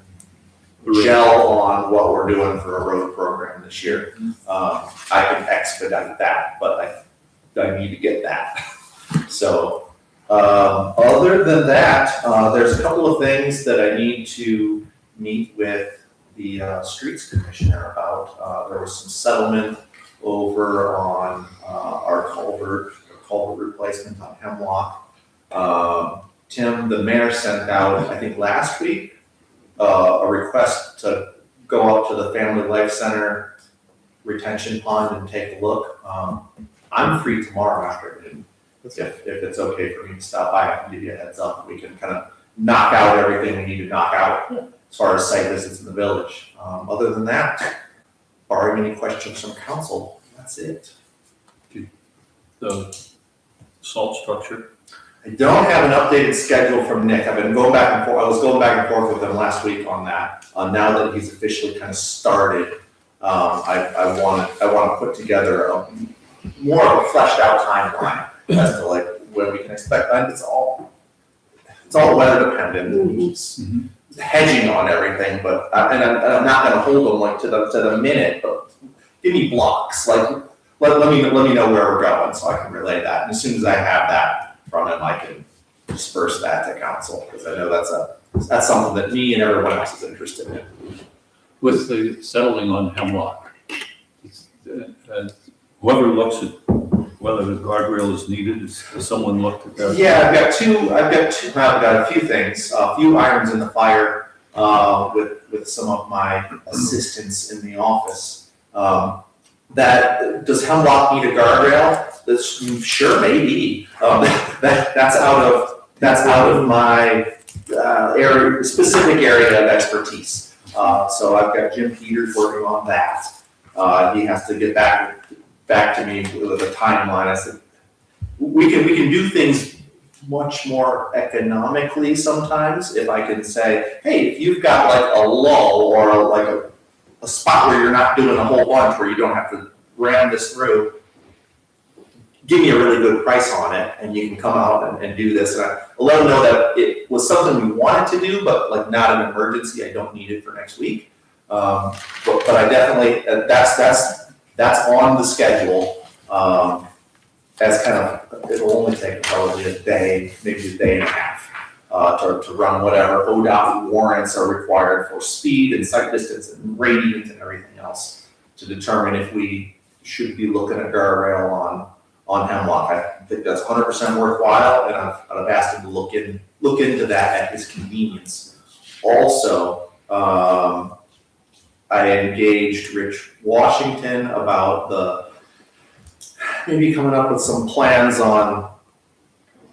gel on what we're doing for a road program this year. I can expedite that, but I need to get that. So, other than that, there's a couple of things that I need to meet with the Streets Commissioner about. There was some settlement over on our culvert culvert replacement on Hemlock. Tim, the mayor, sent out, I think last week, a request to go up to the Family Life Center retention pond and take a look. I'm free tomorrow afternoon, if it's okay for me to stop by, I can give you a heads up, we can kind of knock out everything we need to knock out as far as site visits in the village. Other than that, barring any questions from council, that's it. The salt structure. I don't have an updated schedule from Nick. I've been going back and forth. I was going back and forth with him last week on that. Now that he's officially kind of started, I want to put together more of a fleshed out timeline as to like when we can expect. And it's all weather dependent. It's hedging on everything, but I'm not going to hold them like to the minute. But give me blocks. Like let me know where we're going so I can relay that. And as soon as I have that from him, I can disperse that to council, because I know that's something that me and everyone else is interested in. With the settling on Hemlock, whoever looks at whether the guardrail is needed, has someone looked at that? Yeah, I've got a few things, a few irons in the fire, with some of my assistants in the office. That, does Hemlock need a guardrail? That's, sure, maybe. That's out of my area, specific area of expertise. So I've got Jim Peters working on that. He has to get back to me with a timeline. I said, we can do things much more economically sometimes if I can say, hey, if you've got like a lull or a spot where you're not doing a whole bunch, where you don't have to ram this through, give me a really good price on it, and you can come out and do this. And I'll let them know that it was something we wanted to do, but like not an emergency. I don't need it for next week. But I definitely, that's on the schedule. As kind of, it'll only take probably a day, maybe a day and a half, to run whatever ODOT warrants are required for speed and sight distance and radiant and everything else, to determine if we should be looking at guardrail on Hemlock. I think that's 100% worthwhile, and I've asked him to look into that at his convenience. Also, I engaged Rich Washington about maybe coming up with some plans on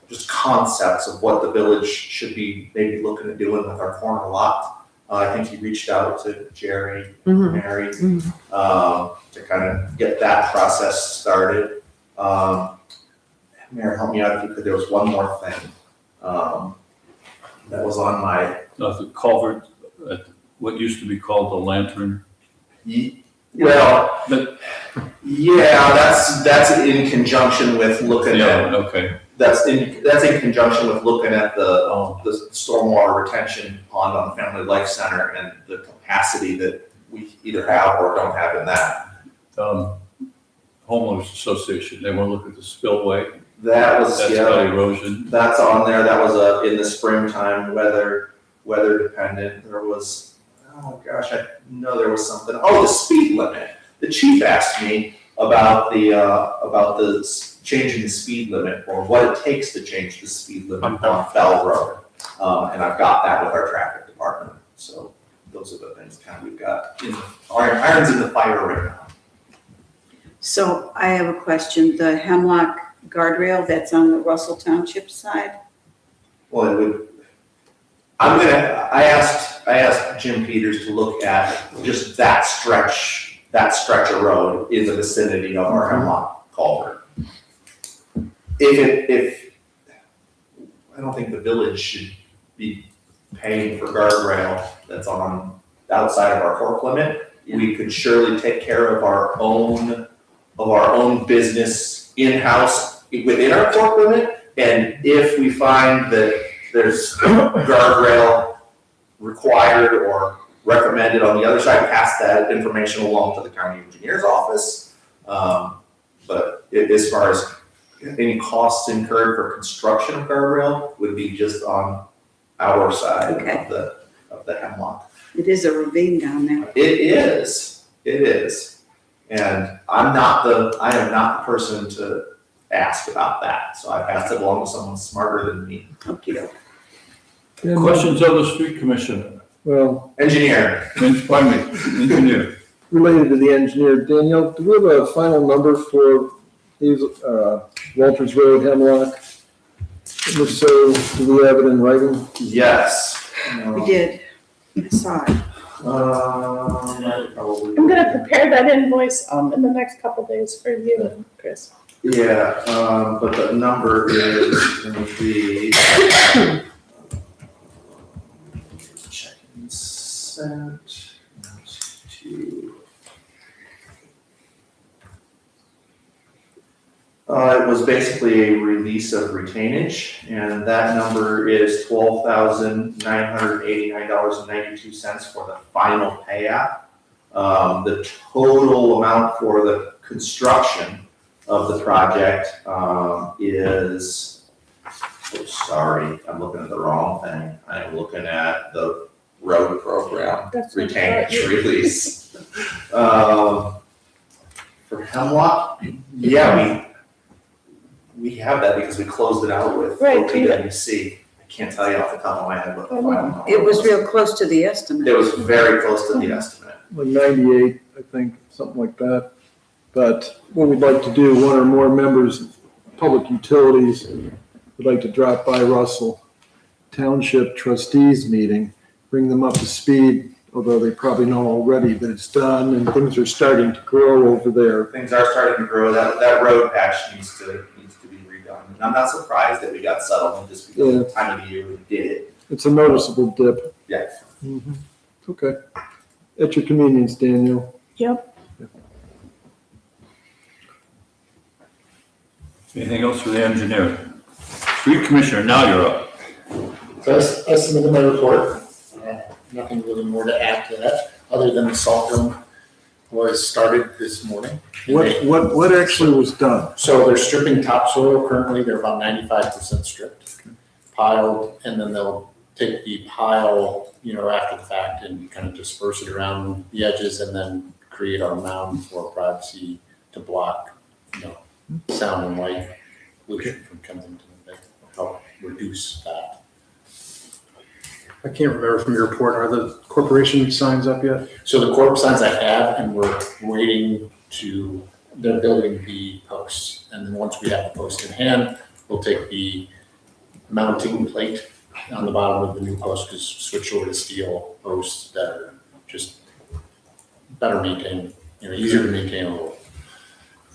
just concepts of what the village should be maybe looking at doing with our corner lot. I think he reached out to Jerry, Mary, to kind of get that process started. Mary, help me out if you could. There was one more thing that was on my. The culvert at what used to be called the Lantern. Well, yeah, that's in conjunction with looking at. Okay. That's in conjunction with looking at the stormwater retention pond on Family Life Center and the capacity that we either have or don't have in that. Homeowners Association, they want to look at the spillway. That's got erosion. That's on there. That was in the springtime, weather dependent. There was, oh gosh, I know there was something. Oh, the speed limit. The chief asked me about the changing the speed limit, or what it takes to change the speed limit on Bell Road. And I've got that with our traffic department. So those are the things kind of we've got irons in the fire right now. So I have a question. The Hemlock guardrail that's on the Russell Township side? Well, I asked Jim Peters to look at just that stretch of road in the vicinity of our Hemlock culvert. If I don't think the village should be paying for guardrail that's on outside of our corp limit. We could surely take care of our own business in-house within our corp limit. And if we find that there's guardrail required or recommended on the other side, pass that information along to the county engineer's office. But as far as any costs incurred for construction of guardrail would be just on our side of the Hemlock. It is a ravine down there. It is. And I am not the person to asked about that, so I passed it along to someone smarter than me. Okey-doke. And, Questions of the street commissioner? well, Engineer. Pardon me, engineer. related to the engineer, Danielle, do we have a final number for these, Walters Road, Hemlock? And if so, do we have it in writing? Yes. We did. I saw it. Probably. I'm gonna prepare that invoice, in the next couple days for you, Chris. Yeah, but the number is gonna be. Check and sent to. It was basically a release of retainage, and that number is $12,989.92 for the final payout. The total amount for the construction of the project, is, oh, sorry, I'm looking at the wrong thing. I'm looking at the road program That's what I retainage thought. release. For Hemlock, yeah, we have that because we closed it out with Right, OPWC. I can't tell you off the top of my head what the final number It was real close to the estimate. It was very close to the estimate. Like 98, I think, something like that. But what we'd like to do, one or more members of Public Utilities would like to drop by Russell Township Trustees meeting, bring them up to speed, although they probably know already that it's done and things are starting to grow over there. Things are starting to grow. That road patch needs to be redone. And I'm not surprised that we got settlement just because of the time of the year we did it. It's a noticeable dip. Yeah. Mhm. Okay. At your convenience, Daniel. Yep. Anything else for the engineer? Street commissioner, now you're up. So I submitted my report. Nothing really more to add to that, other than the salt room was started this morning. What actually was done? So they're stripping topsoil currently, they're about 95% stripped, piled, and then they'll take the pile, after the fact and kind of disperse it around the edges and then create our mound for privacy to block, sound and light pollution from coming into the bay, help reduce that. I can't remember from your report, are the corporation signs up yet? So the corp signs I have, and we're waiting to, they're building the posts. And then once we have the post in hand, we'll take the mounting plate on the bottom of the new post, because switch over to steel posts that are just better maintained, easier to maintain a little.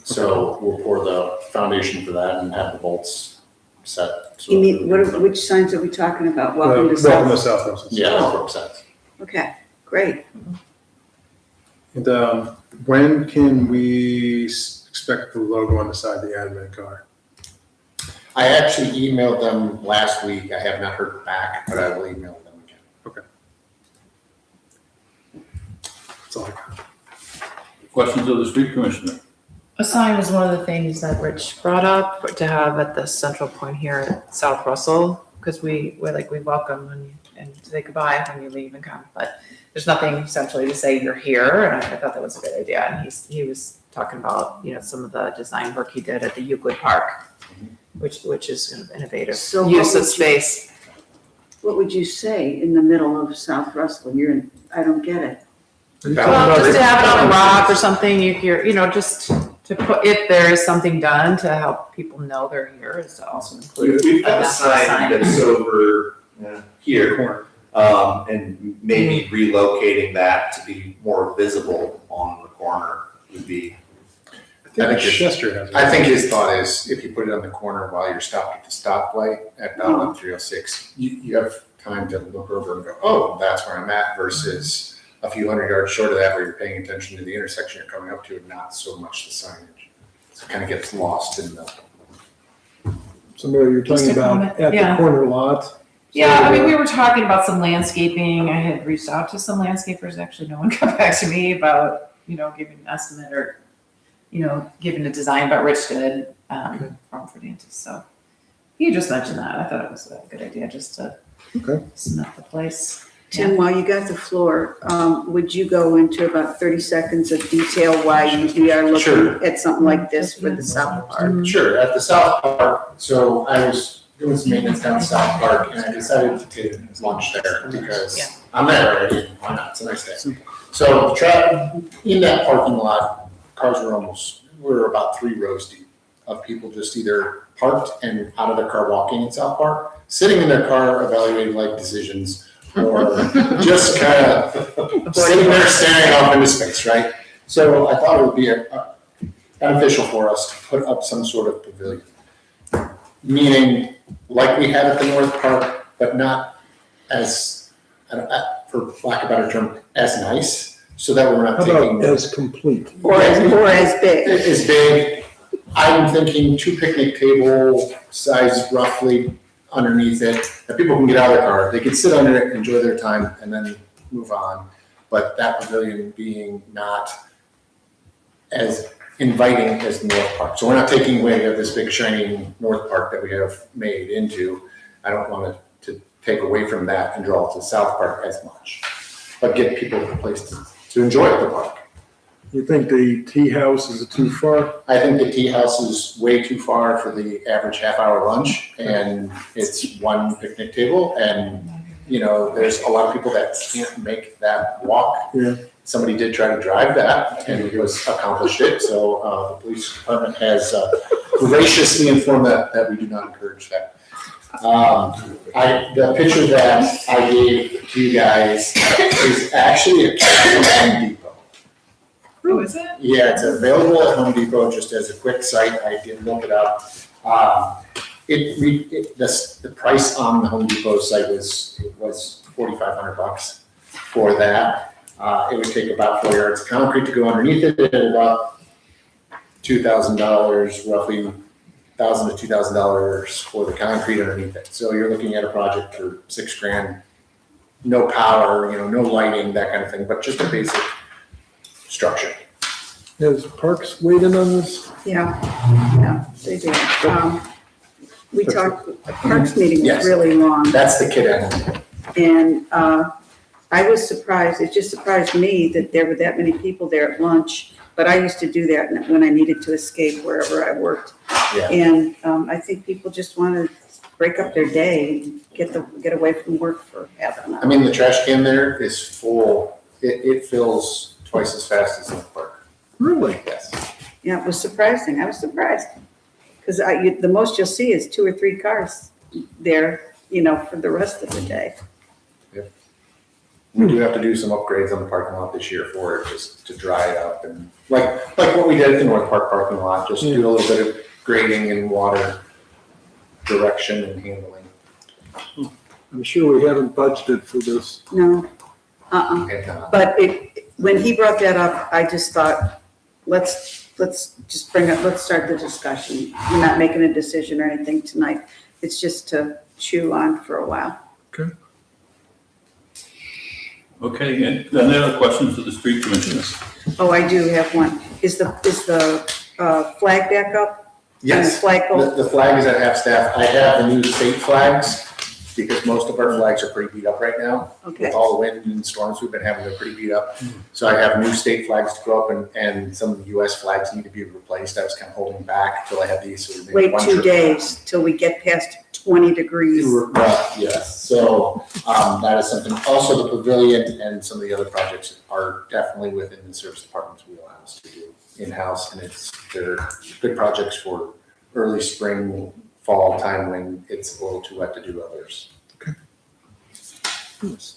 So we'll pour the foundation for that and have the bolts set. So You mean, which signs are we talking about? Welcome to Welcome to South. South Russell. Yeah, the corp signs. Okay, great. And when can we expect the logo on the side of the admin car? I actually emailed them last week. I have not heard back, but I will email them again. That's all I got. Questions of the street commissioner? A sign was one of the things that Rich brought up to have at the central point here at South Russell, because we welcome and say goodbye when you leave and come, but there's nothing essentially to say you're here, and I thought that was a good idea. And he was talking about, some of the design work he did at the Euclid Park, which is kind of innovative So what use of would you- space. What would you say in the middle of South Russell? I don't get it. Well, just to have it on a rock or something, just to put, if there is something done to help people know they're here, is to also include. We've got a a sign that's over here, and maybe relocating that to be more visible on the corner would be. I think think Chester has it. I think his thought is if you put it on the corner while you're stopped at the stoplight at Belleville 306, you have time to look over and go, oh, that's where I'm at, versus a few hundred yards short of that where you're paying attention to the intersection you're coming up to, and not so much the signage. So it kind of gets lost in the. So Mary, you're Just talking a about comment, at the yeah. corner lot? Yeah, we were talking about some landscaping. I had reached out to some landscapers. Actually, no one got back to me about, giving an estimate or, giving a design, but Rich did, from Ferdantis. So he just mentioned that. I thought it was a good idea just to Okay. cement the place. Tim, while you got the floor, would you go into about 30 seconds of detail why we are Sure. looking at something like this for the South Park? Sure, at the South Park, so I was doing some maintenance down South Park and I decided to take lunch there because I'm there already, why not, it's a nice day. So in that parking lot, cars were about 3 rows deep of people just either parked and out of their car walking in South Park, sitting in their car evaluating life decisions, or just kind of sitting there staring off into space, right? So I thought it would be beneficial for us to put up some sort of pavilion. Meaning, like we have at the North Park, but not as, for lack of a better term, as nice, so that we're not How taking. about as complete? Or as big? As big. I'm thinking 2 picnic table size roughly underneath it, that people can get out of their car, they can sit under it, enjoy their time, and then move on. But that pavilion being not as inviting as the North Park. So we're not taking away this big shiny North Park that we have made into. I don't want to take away from that and draw to South Park as much, but get people a place to enjoy the park. You think the tea house is too far? I think the tea house is way too far for the average half-hour lunch, and it's 1 picnic table, and, you know, there's a lot of people that can't make that walk. Yeah. Somebody did try to drive that, and it was accomplished it, so the police department has graciously informed that we do not encourage that. The picture that I gave to you guys is actually a picture from Home Depot. Oh, is it? Yeah, it's available at Home Depot just as a quick site. I did look it up. The price on the Home Depot site was $4,500 for that. It would take about 4 yards of concrete to go underneath it at about $2,000, roughly $1,000 to $2,000 for the concrete underneath it. So you're looking at a project for $6,000, no power, no lighting, that kind of thing, but just a basic structure. Has Parks weighed in on this? Yeah, they do. We talked, the Parks meeting was Yes. really long. That's the kid end. And I was surprised, it just surprised me that there were that many people there at lunch. But I used to do that when I needed to escape wherever I worked. Yeah. And I think people just want to break up their day and get away from work for half an hour. I mean, the trash can there is full. It fills twice as fast as the park. Really? Yes. Yeah, it was surprising. I was surprised. Because the most you'll see is 2 or 3 cars there, for the rest of the day. We do have to do some upgrades on the parking lot this year for it, just to dry it up and like what we did at the North Park parking lot, just do a little bit of grading and water direction and handling. I'm sure we haven't budgeted for this. No, And, But when he brought that up, I just thought, let's just let's start the discussion. We're not making a decision or anything tonight. It's just to chew on for a while. Okay, and then there are questions of the street commissioners. Oh, I do have one. Is the flag back up? yes, Flagpole? the flag is at half staff. I have the new state flags because most of our flags are pretty beat up right now. Okay. With all the wind and storms we've been having, they're pretty beat up. So I have new state flags to go up and some of the US flags need to be replaced. I was kind of holding back until I had these. So Wait 2 days till we get past 20 degrees. Yes, so that is something. Also, the pavilion and some of the other projects are definitely within the service department's wheelhouse to do in-house. And they're good projects for early spring, fall time when it's a little too wet to do others.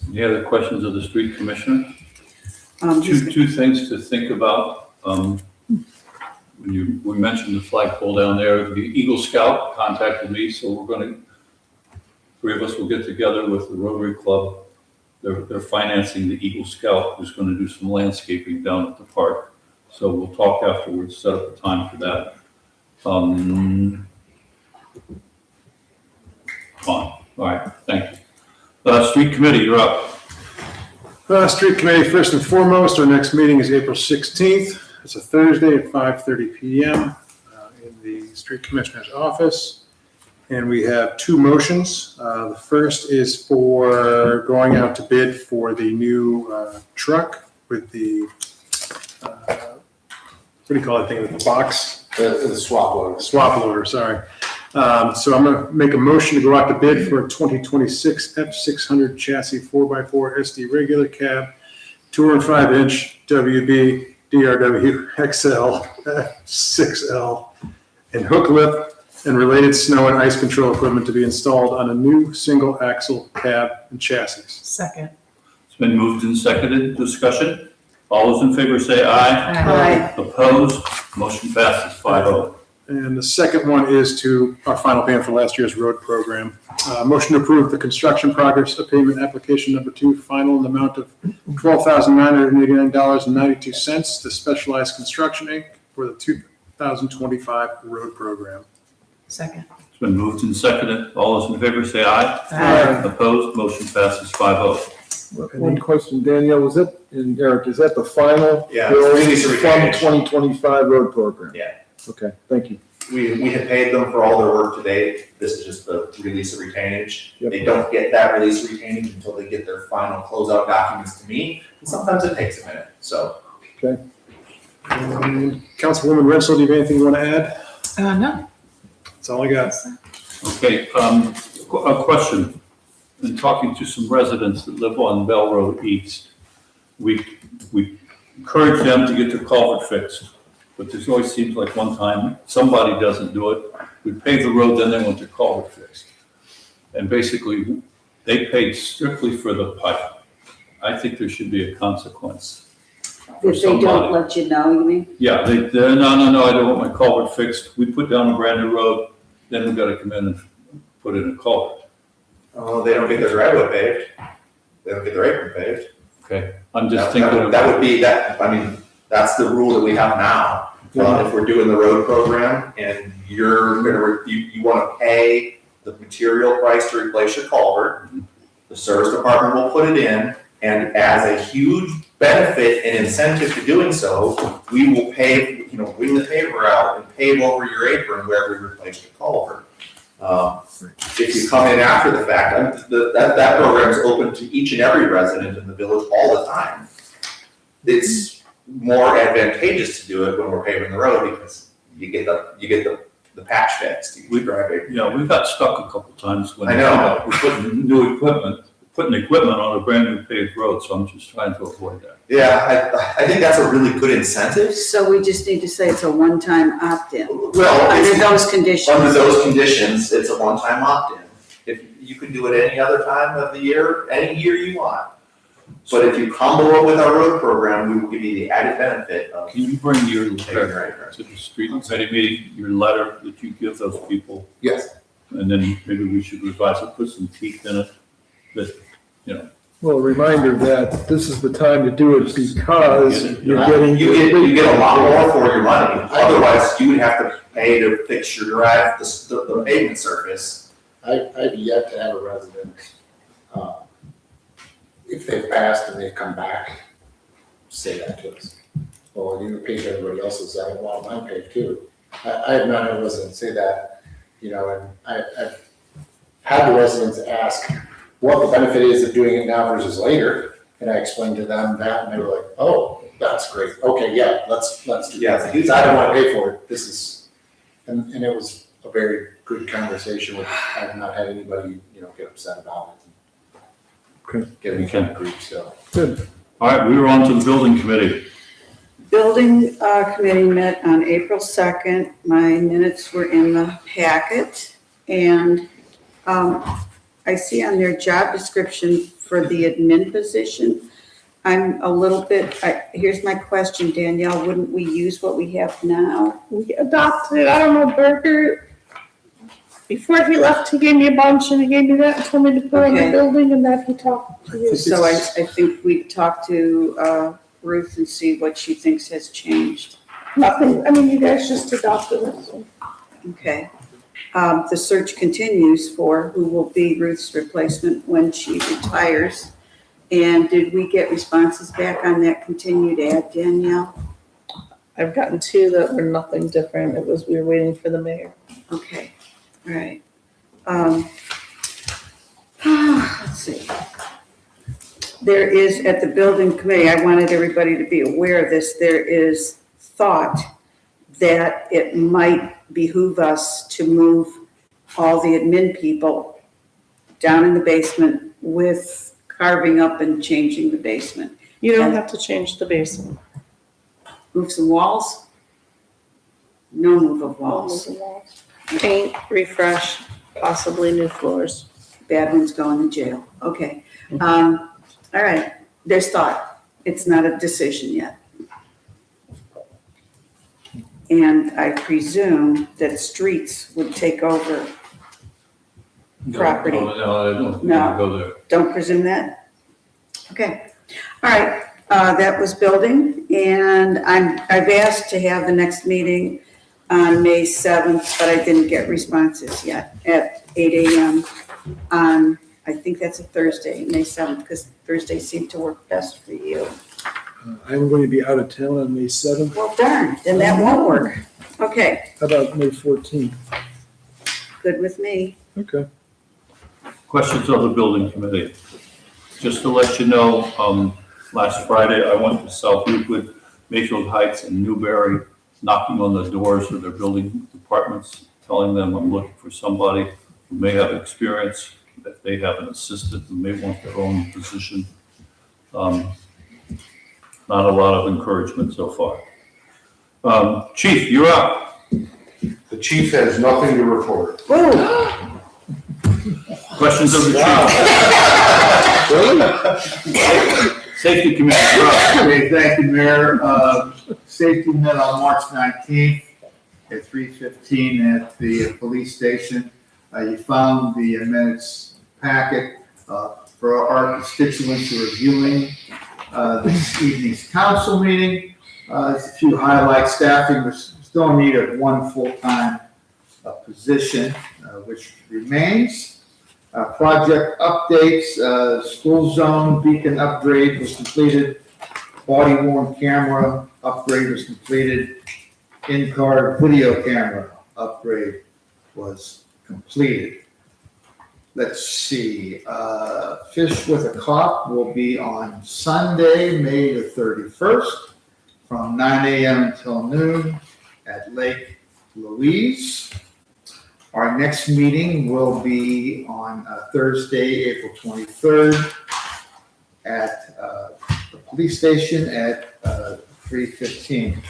Any other questions of the street commissioner? Just- Two things to think about. We mentioned the flagpole down there, the Eagle Scout contacted me, so three of us will get together with the Rotary Club. They're financing the Eagle Scout, who's gonna do some landscaping down at the park. So we'll talk afterwards, set up a time for that. Fine, all right, thank you. Street committee, you're up. Street committee, first and foremost, our next meeting is April 16th. It's a Thursday at 5:30 PM in the street commissioner's office. And we have two motions. The first is for going out to bid for the new truck with the, what do you call that thing, with the box? The swap loader. Swap loader, sorry. So I'm gonna make a motion to go out to bid for a 2026 F600 chassis 4x4 SD regular cab, 205-inch WB DRW XL 6L, and hook lift and related snow and ice control equipment to be installed on a new single axle cab and chassis. Second. It's been moved and seconded. Discussion? All those in favor say aye. Aye. Opposed? Motion passes 5-0. And the second one is to our final payment for last year's road program. Motion to approve the construction progress of payment application number 2, final in the amount of $12,989.92 to Specialized Construction, Inc. for the 2025 road program. Second. It's been moved and seconded. All those in favor say aye. Aye. Opposed? Motion passes 5-0. One question, Danielle, was that, and Eric, is that the final Yeah, bill release of from retainage. 2025 road program? Yeah. Okay, thank you. We had paid them for all their work to date. This is just the release of retainage. Yep. They don't get that release of retainage until they get their final closeout documents to me. And sometimes it takes a minute, so. Councilwoman Rensel, do you have anything you want to add? No. That's all I got. Okay, a question. In talking to some residents that live on Bell Road East, we encourage them to get their culvert fixed, but there's always seems like one time somebody doesn't do it. We pave the road, then they want their culvert fixed. And basically, they paid strictly for the pipe. I think there should be a consequence. for If they don't somebody. let you know, you mean? Yeah, no, I don't want my culvert fixed. We put down a brand new road, then we gotta come in and put in a culvert. Oh, they don't get their driveway paved. They don't get their apron paved. Okay, I'm just That thinking. would- That would be, that's the rule that we have now. If we're doing the road program and you wanna pay the material price to replace your culvert, the service department will put it in, and as a huge benefit and incentive to doing so, we will pave, bring the paver out and pave over your apron where we replaced your culvert. If you come in after the fact, that program is open to each and every resident in the village all the time. It's more advantageous to do it when we're paving the road because you get the patch fixed. We got stuck a couple times when I know. we're putting new equipment, putting equipment on a brand new paved road, so I'm just trying to avoid that. Yeah, I think that's a really good incentive. So we just need to say it's a one-time opt-in. Well, Under it's- those conditions. Under those conditions, it's a one-time opt-in. If you can do it any other time of the year, any year you want. But if you combo it with our road program, we will give you the added benefit of. Can you bring your Right, letter right. to the street committee meeting, your letter that you give those people? Yes. And then maybe we should revise it, put some teeth in it, that, Well, a reminder that this is the time to do it because you're getting. You get a lot more for your money. Otherwise, you would have to pay to fix your drive, the pavement surface. I've yet to have a resident, if they've passed and they've come back, say that to us. Well, you paid everybody else's, I want mine paid too. I have not had a resident say that, and I've had the residents ask what the benefit is of doing it now versus later. And I explained to them that and they were like, oh, that's great. Okay, yeah, let's do Yeah, that. it's a huge Because I don't want to pay for it. This is, and it was a very good conversation with, I have not had anybody, get upset about it. Okay. Get any kind of grief, so. Good. all right, we were on to the building committee. Building committee met on April 2nd. My minutes were in the packet. And I see on their job description for the admin position, I'm a little bit, here's my question, Danielle, wouldn't we use what we have now? We adopted, I don't know, Burger, before he left, he gave me a bunch and he gave me that and told me to put on the Okay. building and that he talked to you. So I think we talk to Ruth and see what she thinks has changed. Nothing, I mean, you guys just adopted it. So. Okay. The search continues for who will be Ruth's replacement when she retires. And did we get responses back on that continued ad, Danielle? I've gotten two that were nothing different. We were waiting for the mayor. Okay, all right. Let's see. There is, at the building committee, I wanted everybody to be aware of this, there is thought that it might behoove us to move all the admin people down in the basement with carving up and changing the basement. You don't have to change the basement. Move some walls? No move of walls. Paint, refresh, possibly new floors. Bad ones going to jail. Okay. All right. There's thought. It's not a decision yet. And I presume that streets would take over. Property. No, I don't think No. we go there. Don't presume that? Okay. All right. That was building, and I've asked to have the next meeting on May 7th, but I didn't get responses yet at 8 a.m. on, I think that's a Thursday, May 7th, because Thursdays seem to work best for you. I'm going to be out of town on May 7th. Well, darn, then that won't work. Okay, How about May 14th? good with me. Okay. Questions of the building committee? Just to let you know, last Friday, I went to South Euclid, Mayfield Heights, and Newberry, knocking on the doors of their building departments, telling them I'm looking for somebody who may have experience, that they have an assistant who may want their own position. Not a lot of encouragement so far. Chief, you're up. The chief has nothing to report. Whoa, Questions of the chief? Safety committee, you're up. Okay, thank you, Mayor. Safety met on March 19th at 3:15 at the police station. You found the minutes packet for our constituents who are viewing this evening's council meeting. There's a few highlights. Staffing, we're still in need of one full-time position, which remains. Project updates, school zone beacon upgrade was completed. Body worn camera upgrade was completed. In-car video camera upgrade was completed. Let's see, Fish with a Cop will be on Sunday, May the 31st, from 9 a.m. until noon at Lake Louise. Our next meeting will be on Thursday, April 23rd at the police station at 3:15.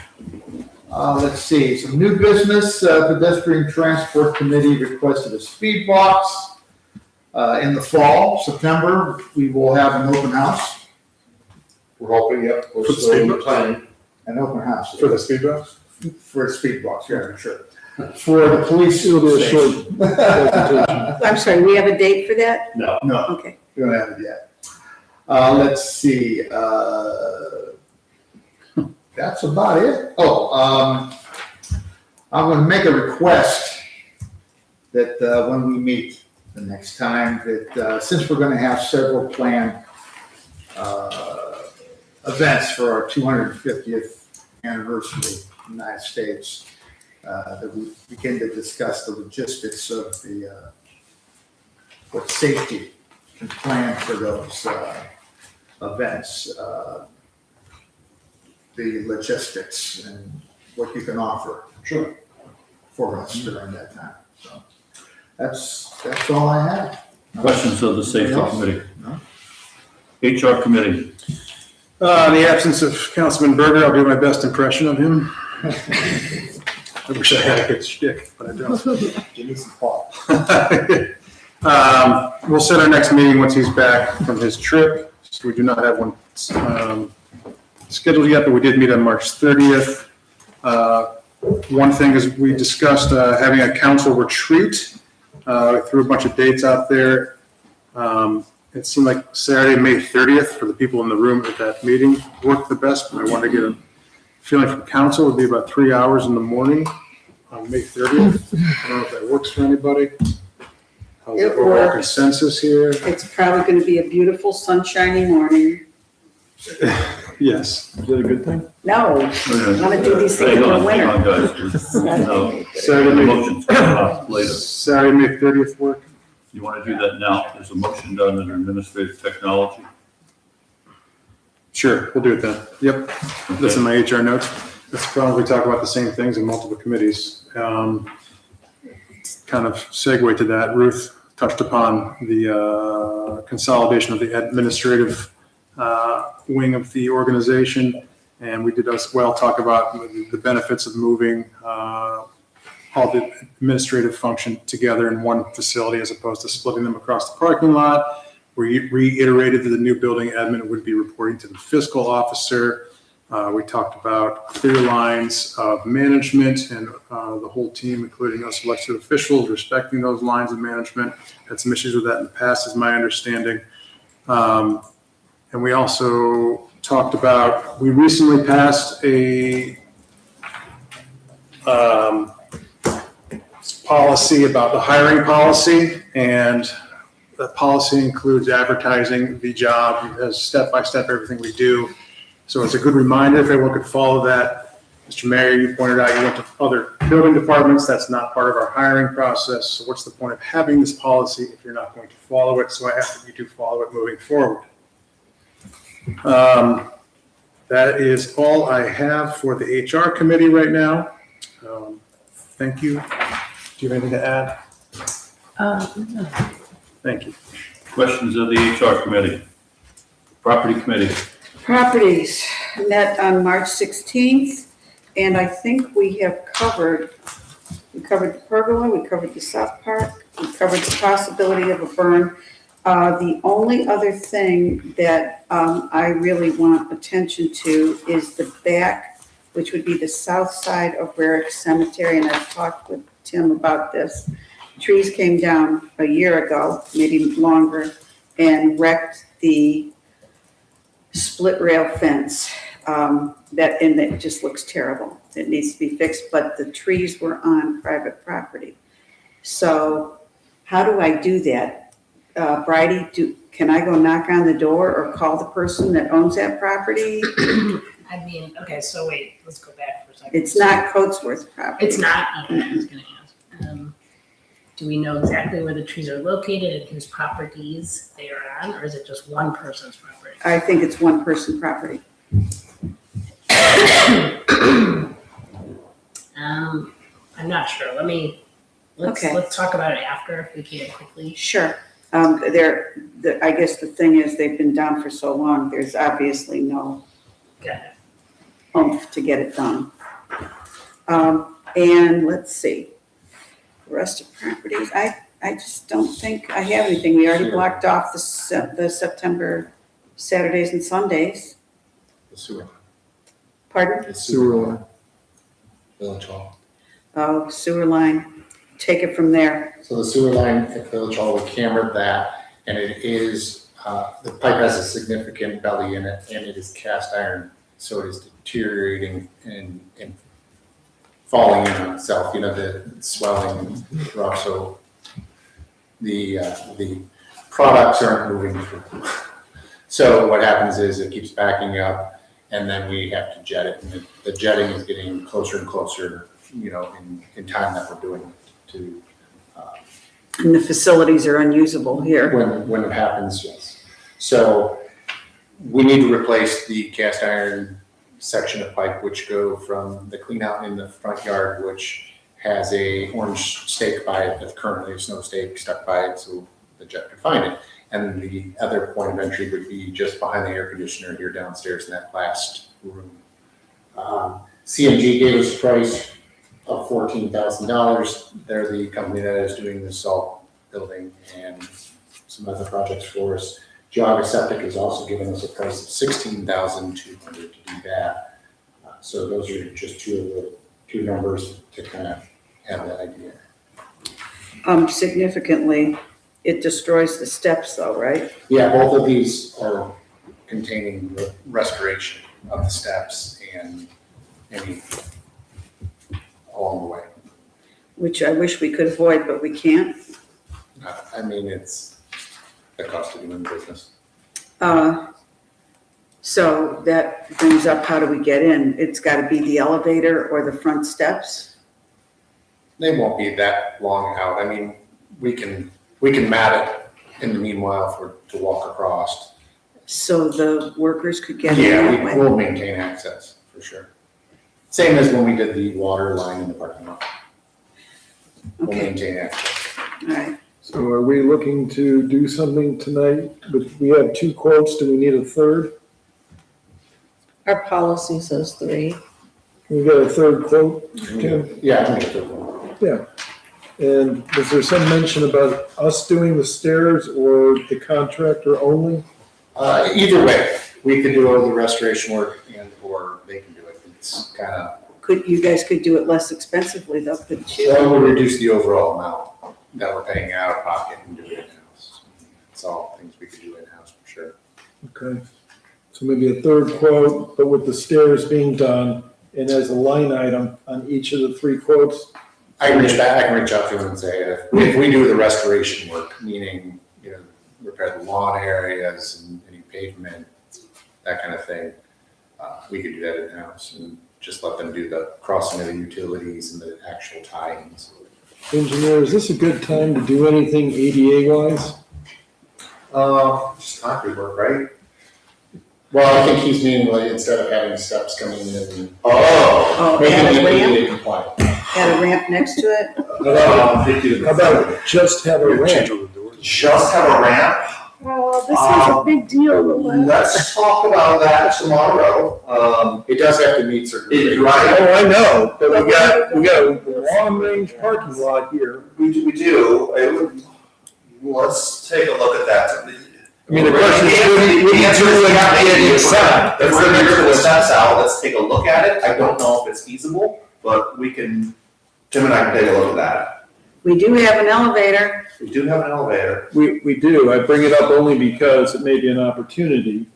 Let's see, some new business. Pedestrian Transport Committee requested a speed box. In the fall, September, we will have an open house. We're hoping, yep, we're For the still in speed the planning. An open house. For the speed box? For a speed box, yeah, sure. For the police. It'll be a short station. presentation. I'm sorry, we have a date for that? No, Okay. we don't have it yet. Let's see, that's about it. I'm gonna make a request that, when we meet the next time, that, since we're gonna have several planned, events for our 250th anniversary in the United States, that we begin to discuss the logistics of the, what safety can plan for those, events, the logistics and what you can offer. Sure. For us during that time, so that's all I have. Questions of the safety Anything else? committee? No? HR committee? In the absence of Councilman Berger, I'll do my best impression of him. I wish I had a good shtick, but I don't. Give me some thought. We'll set our next meeting once he's back from his trip. So we do not have one scheduled yet, but we did meet on March 30th. One thing is we discussed having a council retreat. We threw a bunch of dates out there. It seemed like Saturday, May 30th, for the people in the room at that meeting worked the best, but I wanted to get a feeling from council. It would be about 3 hours in the morning on May 30th. I don't know if that works for anybody. How's the It overall works. consensus here? It's probably gonna be a beautiful sunshiny morning. Yes. Is that a good thing? No, I'm gonna do these things in the winter. Hang on, guys. No. Saturday, The May, motion's coming up later. Saturday, May 30th work. You want to do that now? There's a motion done under administrative technology. Sure, we'll do it then. Yep, that's in my HR notes. That's probably talk about the same things in multiple committees. Kind of segue to that, Ruth touched upon the consolidation of the administrative wing of the organization. And we did as well talk about the benefits of moving all the administrative function together in one facility as opposed to splitting them across the parking lot. We reiterated that the new building admin would be reporting to the fiscal officer. We talked about clear lines of management and the whole team, including us elected officials, respecting those lines of management. Had some issues with that in the past, is my understanding. And we also talked about, we recently passed a policy about the hiring policy, and the policy includes advertising the job as step-by-step everything we do. So it's a good reminder if everyone could follow that. Mr. Mayor, you pointed out you went to other building departments. That's not part of our hiring process. So what's the point of having this policy if you're not going to follow it? So I ask that you do follow it moving forward. That is all I have for the HR committee right now. Thank you. Do you have anything to add? No. Thank you. Questions of the HR committee? Property committee? Properties met on March 16th, and I think we covered the pergola, we covered the South Park, we covered the possibility of a burn. The only other thing that I really want attention to is the back, which would be the south side of Rarick Cemetery, and I've talked with Tim about this. Trees came down a year ago, maybe longer, and wrecked the split rail fence. And it just looks terrible. It needs to be fixed, but the trees were on private property. So how do I do that? Bridie, can I go knock on the door or call the person that owns that property? I mean, okay, so wait, let's go back for a second. It's not Coatsworth property. It's not? Okay, I was gonna ask. Do we know exactly where the trees are located and whose properties they are on, or is it just one person's property? I think it's one person property. I'm not sure. Okay. Let's talk about it after if we can quickly. Sure. I guess the thing is, they've been down for so long, there's obviously no oomph to get it done. And let's see, the rest of properties, I just don't think I have anything. We already blocked off the September Saturdays and Sundays. The sewer. Pardon? The Sewer line. Village Hall. Oh, sewer line, take it from there. So the sewer line at Village Hall, we cambered that, and it is, the pipe has a significant belly in it, and it is cast iron, so it is deteriorating and falling in on itself, the swelling and rough, so the products aren't moving through. So what happens is it keeps backing up, and then we have to jet it, and the jetting is getting closer and closer, in time that we're doing it to. And the facilities are unusable here. When it happens, yes. So we need to replace the cast iron section of pipe which go from the clean out in the front yard, which has a orange stake by it, but currently there's no stake stuck by it, so the jet could find it. And the other point of entry would be just behind the air conditioner here downstairs in that last room. CMG gave us a price of $14,000. They're the company that is doing the salt building and some other projects for us. Geauga Septic has also given us a price of $16,200 to do that. So those are just two numbers to kind of have that idea. Significantly, it destroys the steps though, right? Yeah, both of these are containing the restoration of the steps and any along the way. Which I wish we could avoid, but we can't. I mean, it's the cost of doing business. So that brings up, how do we get in? It's got to be the elevator or the front steps? They won't be that long out. I mean, we can We can mat it in the meanwhile to walk across. So the workers could get in Yeah, that we way? will maintain access, for sure. Same as when we did the water line in the parking lot. We'll Okay, maintain access. all right. So are we looking to do something tonight? But we have 2 quotes. Do we need a third? Our policy says 3. We got a third quote, Tim? Yeah, I can get the one. Yeah. And was there some mention about us doing the stairs or the contractor only? Either way, we can do all the restoration work or they can do it. It's kind of, You guys could do it less expensively though, couldn't you? that will reduce the overall amount that we're paying out of pocket and do it in-house. It's all things we could do in-house for sure. Okay. So maybe a third quote, but with the stairs being done and as a line item on each of the 3 quotes? I can reach out to them and say, if we do the restoration work, meaning, repair the lawn areas and any pavement, that kind of thing, we could do that in-house and just let them do the crossing of the utilities and the actual tie-ins. Engineer, is this a good time to do anything ADA wise? Just concrete work, right? Well, I think he's meaning like instead of having steps coming in, Oh, making add it a ramp, ADA compliant. add a ramp next to it? How about just have a ramp? Just have a ramp? Oh, this is a big deal, Let's talk about that tomorrow. It does have to meet certain. Right. Oh, I know, but we got a long range parking lot here. We do. Let's take a look at that. I mean, the question is, would you do it on the other side? If we're gonna rip the steps out, let's take a look at it. I don't know if it's feasible, but Tim and I can take a look at that. We do have an elevator. We do have an elevator. We do. I bring it up only because it may be an opportunity.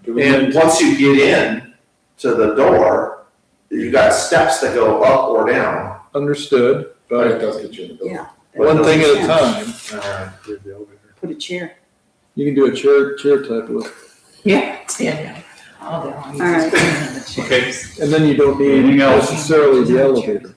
And once you get in to the door, you got steps that go up or down. Understood, But it but does get you in the building. Yeah. one thing at a time. Put a chair. You can do a chair type look. Yeah, yeah. All the. All right. Okay, And then you don't need Anything else? necessarily the elevator.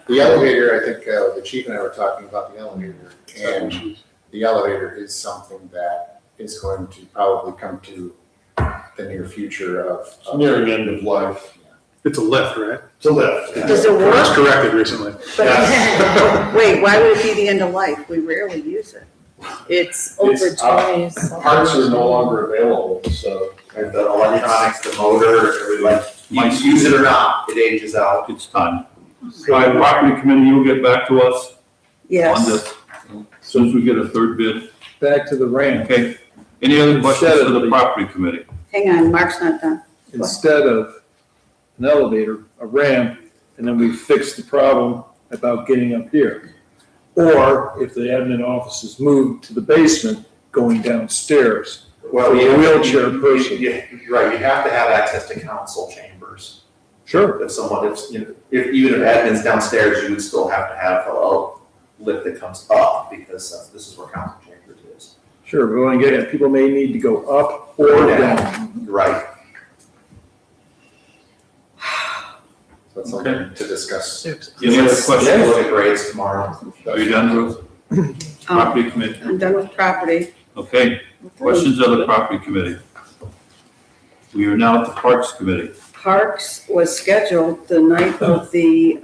The elevator, I think the chief and I were talking about the elevator, and the elevator is something that is going to probably come to the near future of. Nearing end of life. It's a lift, right? It's a lift. Does it It was work? corrected recently. But, wait, why would it be the end of life? We rarely use it. It's over 20. Parts are no longer available, so. And the electronics, the motor, you use it or not, it ages out. it's time. All right, property committee, you'll get back to us on Yes. this as soon as we get a third bid. Back to the ramp. Okay, any other questions for the property committee? Hang on, Mark's not done. Instead of an elevator, a ramp, and then we fix the problem about getting up here. Or if the admin office is moved to the basement, going downstairs. Well, For a wheelchair person. Right, you have to have access to council chambers. Sure. If even if admin's downstairs, you would still have to have a lift that comes up because this is where council chambers is. Sure, but when I get it, people may need to go up or down. Right. So that's something to discuss. Any other Let's questions? look at grades tomorrow. Are you done, Ruth? Property committee, I'm done with property. okay. Questions of the property committee? We are now at the parks committee. Parks was scheduled the night of the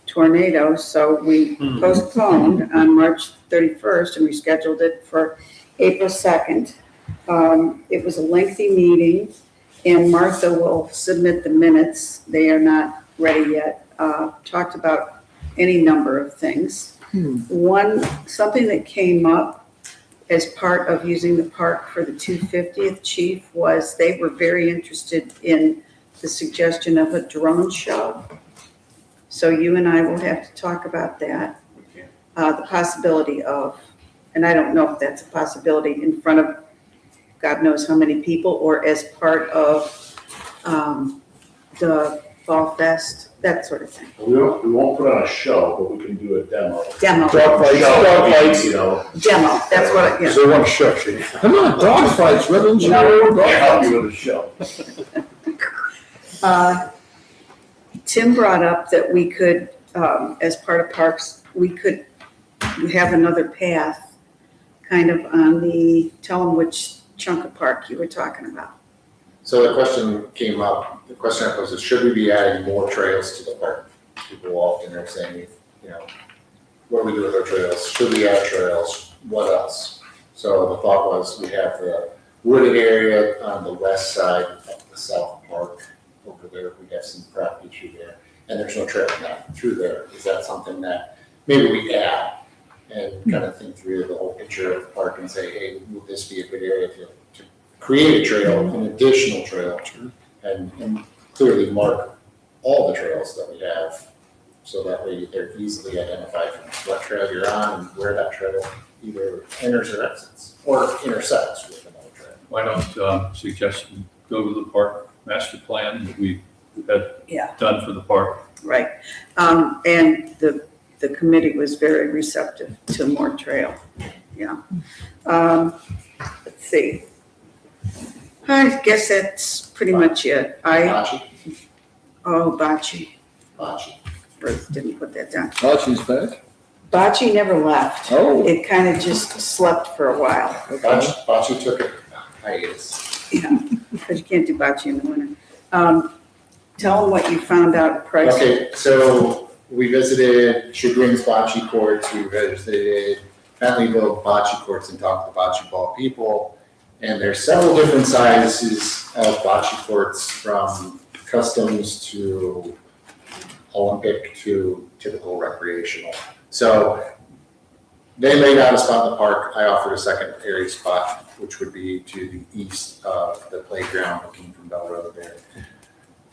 tornado, so we postponed on March 31st and we scheduled it for April 2nd. It was a lengthy meeting and Martha will submit the minutes. They are not ready yet. Talked about any number of things. Something that came up as part of using the park for the 250th, Chief, was they were very interested in the suggestion of a drone show. So you and I will have to talk about that. The possibility of, and I don't know if that's a possibility in front of God knows how many people or as part of the Fall Fest, that sort of thing. We won't put on a show, but we can do a demo. Demo, Dogfights. demo, that's what, yeah. So one show, Chief. Come on, dogfights, rather than Help you with a show. Tim brought up that we could, as part of parks, we could you have another path kind of on tell them which chunk of park you were talking about. So the question came up, the question I posed is, should we be adding more trails to the park? People often are saying, you know, what do we do with our trails? Should we add trails? What else? So the thought was, we have the wooded area on the west side of the South Park over there. We have some property through there, and there's no trail through there. Is that something that maybe we add and kind of think through the whole picture of the park and say, hey, would this be a good area to create a trail, an additional trail, and clearly mark all the trails that we have, so that way they're easily identified from what trail you're on and where that trail either enters or exits, or intersects with another trail. Why don't suggest we go to the park master plan that we had Yeah. done for the park? Right. And the committee was very receptive to more trail. Yeah. Let's see. I guess that's pretty much it. Bocce, Bocce. bocce. Ruth didn't put that down. Bocce's back? Bocce never left. Oh. It kind of just slept for a while. Bocce took a hiatus. Yeah, because you can't do bocce in the winter. Tell them what you found out at Price. Okay, so we visited Chagrin's bocce courts, we visited Bentleyville bocce courts and talked to bocce ball people. And there's several different sizes of bocce courts, from customs to Olympic to typical recreational. So they laid out a spot in the park. I offered a secondary spot, which would be to the east of the playground, looking from Bell Road there.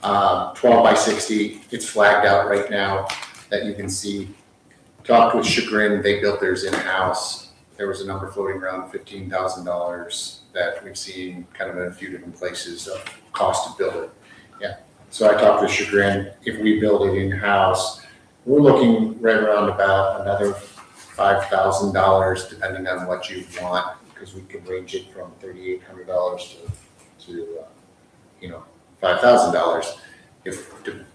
12 by 60, it's flagged out right now that you can see. Talked with Chagrin, they built theirs in-house. There was a number floating around, $15,000, that we've seen kind of in a few different places of cost to build it. Yeah, so I talked with Chagrin, if we build it in-house, we're looking right around about another $5,000, depending on what you want, because we can range it from $3,800 to $5,000.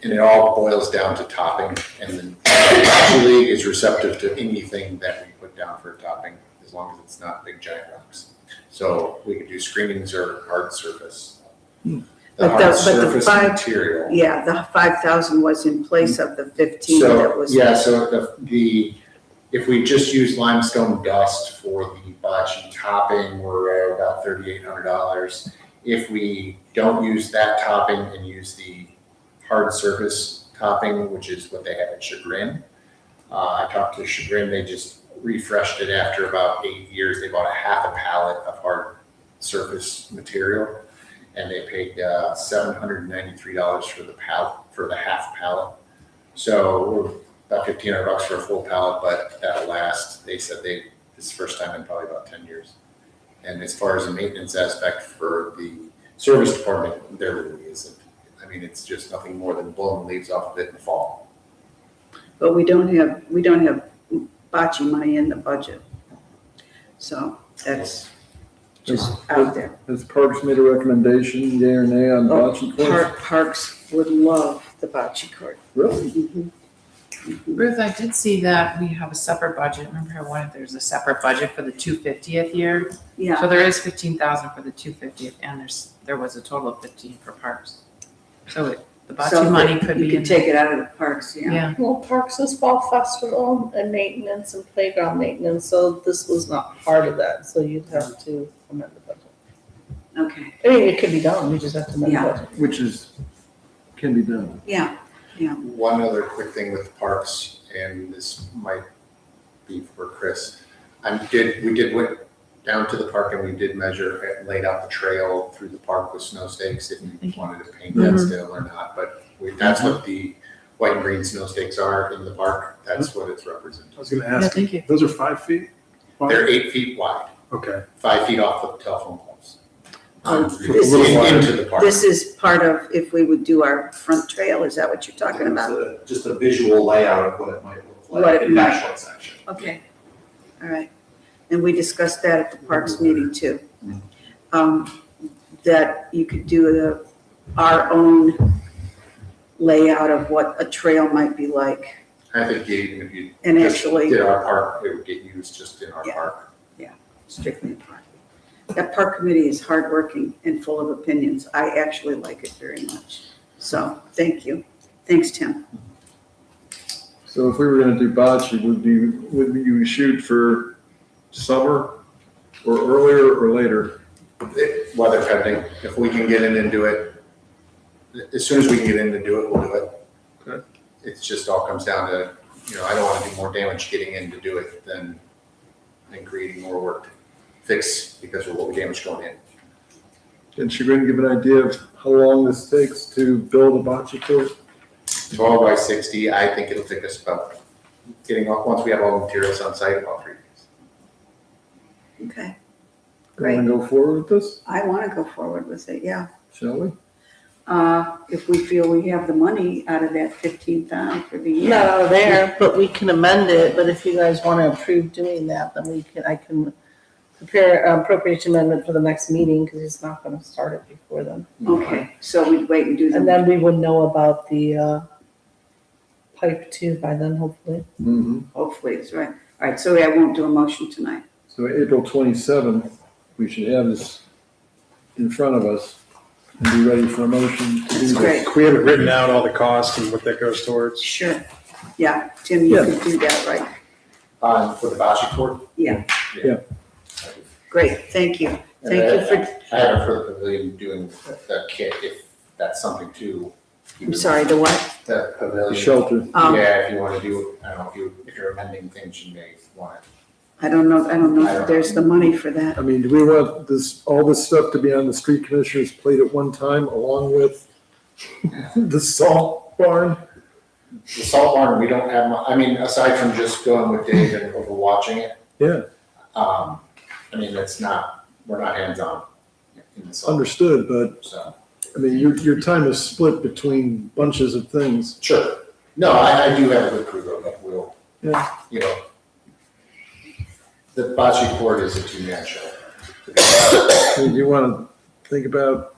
And it all boils down to topping, and then Bocce League is receptive to anything that we put down for a topping, as long as it's not big giant rocks. So we could do screenings or hard surface. The hard surface material. Yeah, the 5,000 was in place of the 15 So, that was. yeah, so if we just use limestone dust for the bocce topping, we're at about $3,800. If we don't use that topping and use the hard surface topping, which is what they have at Chagrin, I talked to Chagrin, they just refreshed it after about 8 years. They bought a half a pallet of hard surface material, and they paid $793 for the pallet, for the half pallet. So we're about $1,500 for a full pallet, but that last, they said this is the first time in probably about 10 years. And as far as the maintenance aspect for the service department, there really isn't. I mean, it's just nothing more than blowing leaves off of it in the fall. But we don't have bocce money in the budget. So that's just out there. Has Parks made a recommendation, yea or nay, on bocce courts? Parks would love the bocce court. Really? Mhm. Ruth, I did see that we have a separate budget. Remember how there's a separate budget for the 250th year? So Yeah, there is 15,000 for the 250th, and there was a total of 15 for parks. So the so bocce money could you be could in. take it out of the parks, yeah. Yeah, Well, Parks is Fall Festival and maintenance and playground maintenance, so this was not part of that, so you'd have to amend the budget. Okay, I mean, it could be done, you just have to amend the Yeah. budget. Which can be done. yeah, One other quick thing with parks, and this might be for Chris. We did went down to the park and we did measure and laid out the trail through the park with snow stakes if you wanted to paint that still or not. But that's what the white and green snow stakes are in the park. That's what it's representing. I was gonna yeah, ask, thank you. those are 5 feet? wide? They're 8 feet wide, Okay. 5 feet off the telephone poles. This is- Into the park. this is part of, if we would do our front trail, is that what you're talking about? Just a visual layout of what it might look What like it in that might- short section. Okay, all right. And we discussed that at the Parks meeting too. That you could do our own layout of what a trail might be like. I think even if you And just actually- did our park, it would get used just in our Yeah. park. Strictly a park. That park committee is hardworking and full of opinions. I actually like it very much. So, thank you. Thanks, Tim. So if we were gonna do bocce, would you shoot for summer or earlier or later? Weather pending, if we can get in and do it, as soon as we can get in and do it, we'll do it. Okay. It's just all comes down to, I don't wanna do more damage getting in to do it than creating more work to fix because of what we damaged going in. Can Chagrin give an idea of how long this takes to build a bocce court? 12 by 60, I think it'll take us about getting off, once we have all the materials on site, about 3 days. Okay. Want to go forward with this, I want to go forward with it, yeah. shall we? If we feel we have the money out of that 15,000 for the year. Not out of there, but we can amend it, but if you guys want to approve doing that, then I can prepare an appropriation amendment for the next meeting, because he's not gonna start it before then. Okay, so we'd wait and do And the, then we would know about the, pipe too by then, hopefully. Mm-hmm. hopefully it's right. All right, so I won't do a motion tonight. So April 27th, we should have this in front of us and be ready for a motion to do That's great. We have it written out, all the costs and what that goes towards. Sure. Yeah, Tim, you Yeah. could do that, right? For the bocce court? Yeah. Yeah. Great, thank you. Thank you for, I have her for the pavilion doing the kit, if that's something too. I'm sorry, the what? The pavilion. The shelter. Yeah, if you wanna do, I don't know, if you're amending things, you may want it. I don't know if there's the money for that. I mean, do we want all this stuff to be on the street commissioner's plate at one time along with the salt barn? The salt barn, we don't have, aside from just going with Dave and overwatching it. Yeah. It's not, we're not hands-on in the salt, Understood, but so. I mean, your time is split between bunches of things. Sure. No, I do have a good crew though, that will, Yeah. The bocce court is a two-man show. Do you want to think about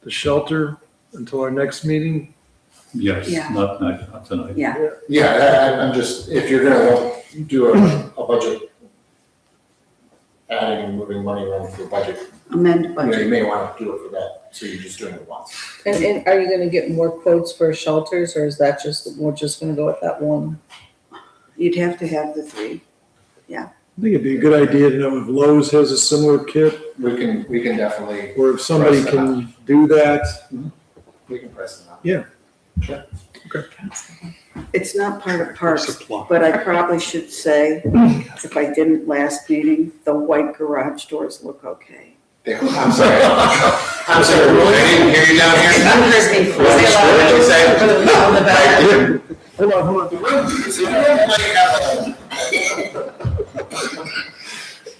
the shelter until our next meeting? Yes, Yeah. not tonight. Yeah, Yeah, I'm just, if you're gonna do a budget, adding and moving money around for the budget, amend you budget. may wanna do it for that, so you're just doing it once. And are you gonna get more quotes for shelters, or is that we're just gonna go with that one? You'd have to have the three. I think it'd be a good idea to know if Lowe's has a similar kit, We can definitely, or if somebody Price them can do that. we can price them out. Yeah. Sure. It's not part of parks, Supply. but I probably should say, if I didn't last meeting, the white garage doors look okay. I'm sorry. I'm sorry, I didn't hear you down here. You heard me. What did you say? Hold on.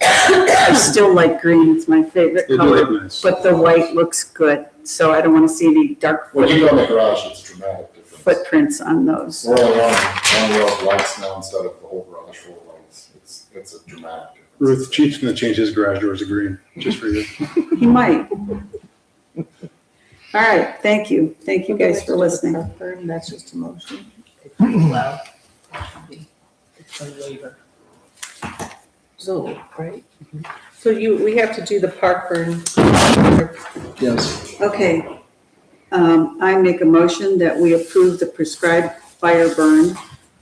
I still like green, it's my favorite They do color, look nice. but the white looks good, so I don't want to see any dark When you go in the garage, it's dramatic difference. footprints on those. We're only on one row of lights now instead of the whole garage full of lights. It's a dramatic difference. Ruth, Chief's gonna change his garage doors to green, just for you. He might. All right, thank you. Thank you guys for listening. Heartburn, that's just a motion. Well, it's a waiver. So, right? So we have to do the park burn. Yes. Okay. I make a motion that we approve the prescribed fire burn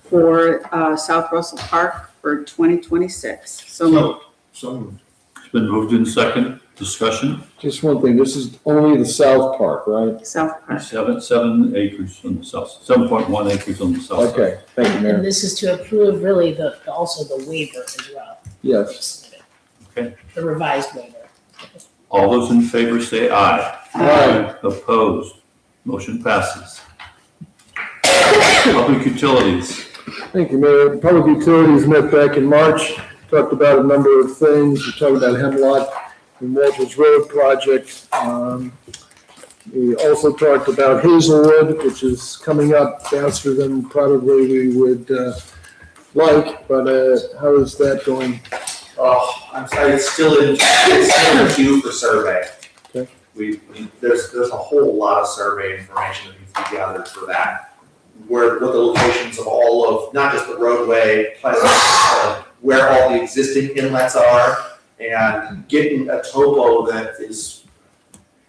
for South Russell Park for 2026. So moved. So, It's been moved in second, discussion, just one thing, this is only the South Park, right? South Park. 7 acres on the south, 7.1 acres on the south side. Okay, thank you, And Mayor. this is to approve really also the waiver as well. Yes. Okay. The revised waiver. All those in favor say aye. Aye. Opposed, motion passes. Public utilities, Thank you, Mayor. Public Utilities met back in March, talked about a number of things. We talked about Hemlock and Walters Road project. We also talked about Hazelwood, which is coming up faster than probably we would like, but how is that going? Oh, I'm sorry, it's still in the queue for survey. Okay. There's a whole lot of survey information that needs to be gathered for that. what the locations of all of, not just the roadway, but where all the existing inlets are, and getting a topo that is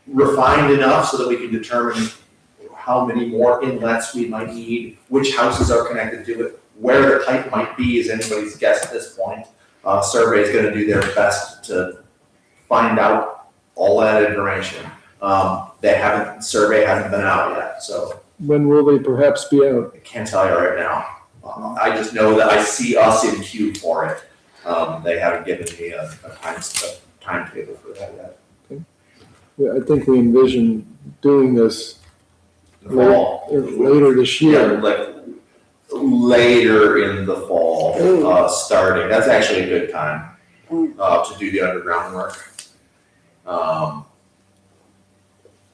refined enough so that we can determine how many more inlets we might need, which houses are connected to it, where the pipe might be is anybody's guess at this point. Survey is gonna do their best to find out all that information. Survey hasn't been out yet, so When will they perhaps be out? I can't tell you right now. I just know that I see us in queue for it. They haven't given me a timetable for that yet. Yeah, I think we envision doing this Fall. later this Yeah, year. like later in the fall, starting. That's actually a good time to do the underground work.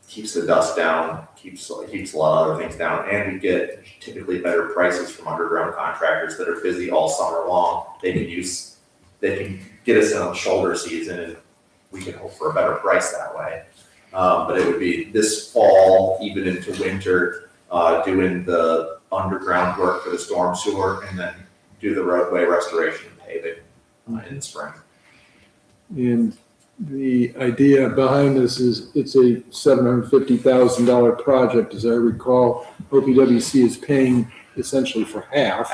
Keeps the dust down, keeps a lot of other things down, and we get typically better prices from underground contractors that are busy all summer long. They can get us in on shoulder season, and we can hope for a better price that way. But it would be this fall, even into winter, doing the underground work for the storm sewer, and then do the roadway restoration and paving in the spring. And the idea behind this is it's a $750,000 project, as I recall. OPWC is paying essentially for half.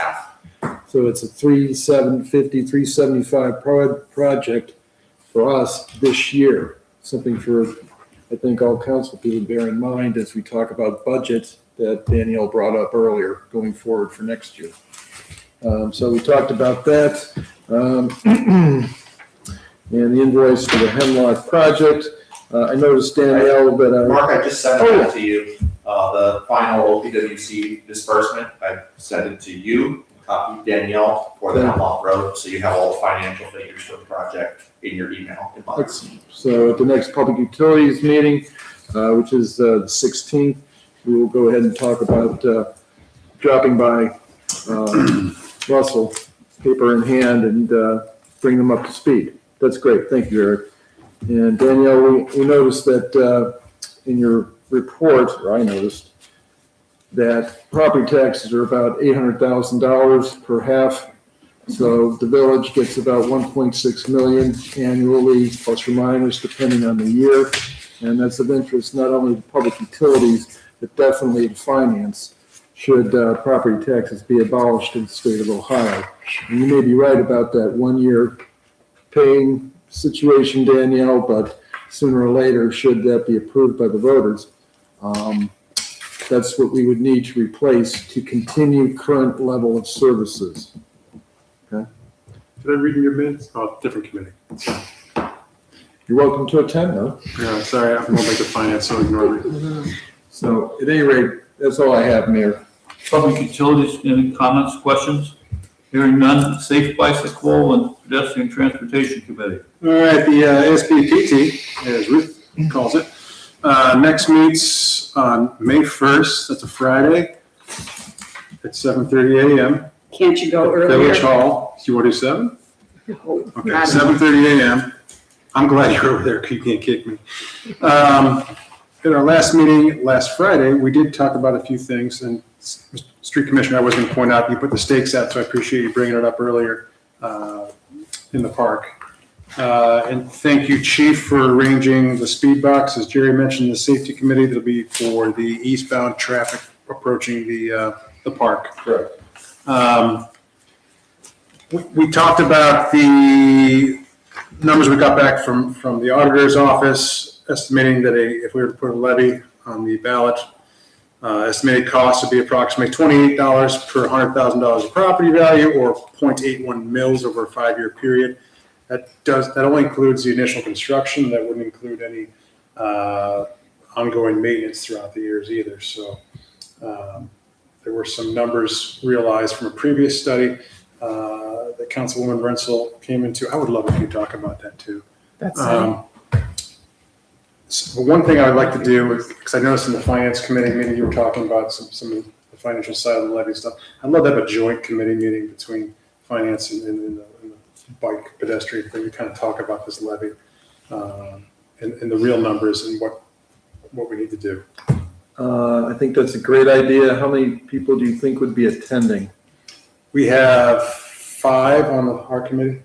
So it's a $375 project for us this year. Something for, I think, all council people to bear in mind as we talk about budgets that Danielle brought up earlier going forward for next year. So we talked about that. And the invoice for the Hemlock project. I noticed, Danielle, that Mark, I just sent that to you, the final OPWC disbursement. I sent it to you, copied Danielle for the Hemlock Road, so you have all the financial figures for the project in your email inbox. So at the next public utilities meeting, which is the 16th, we will go ahead and talk about dropping by Russell, paper in hand, and bring them up to speed. That's great. Thank you, Eric. And Danielle, we noticed that in your report, or I noticed, that property taxes are about $800,000 per half. So the village gets about 1.6 million annually, plus or minus, depending on the year. And that's of interest not only to public utilities, but definitely to finance, should property taxes be abolished in the state of Ohio. And you may be right about that 1 year paying situation, Danielle, but sooner or later, should that be approved by the voters, that's what we would need to replace to continue current level of services. Okay? Did I read in your minutes? Oh, different committee. You're welcome to attend, though. Yeah, sorry, I'm going to finance, so ignore me. So at any rate, that's all I have, Mayor. Public utilities, any comments, questions? Hearing none, Safe Bicycle and Pedestrian Transportation Committee. All right, the SBPT, as Ruth calls it, next meets on May 1st, that's a Friday, at 7:30 a.m. Can't you go earlier? Village Hall. Do you want to do 7? No, Okay, not 7:30 a.m. I'm glad you're over there, you can't kick me. At our last meeting last Friday, we did talk about a few things, and Street Commissioner, I was going to point out, you put the stakes out, so I appreciate you bringing it up earlier in the park. And thank you, Chief, for arranging the speed box. As Jerry mentioned, the safety committee, that'll be for the eastbound traffic approaching the park. Correct. We talked about the numbers we got back from the auditor's office, estimating that if we were to put a levy on the ballot, estimated cost would be approximately $28 per $100,000 of property value, or 0.81 mils over a 5-year period. That only includes the initial construction. That wouldn't include any ongoing maintenance throughout the years either. So there were some numbers realized from a previous study that Councilwoman Rensel came into. I would love if you talk about that too. That's So one thing I would like to do, because I noticed in the finance committee meeting, you were talking about some of the financial side of the levy stuff. I'd love to have a joint committee meeting between finance and the bike pedestrian thing to kind of talk about this levy and the real numbers and what we need to do. I think that's a great idea. How many people do you think would be attending? We have 5 on our committee,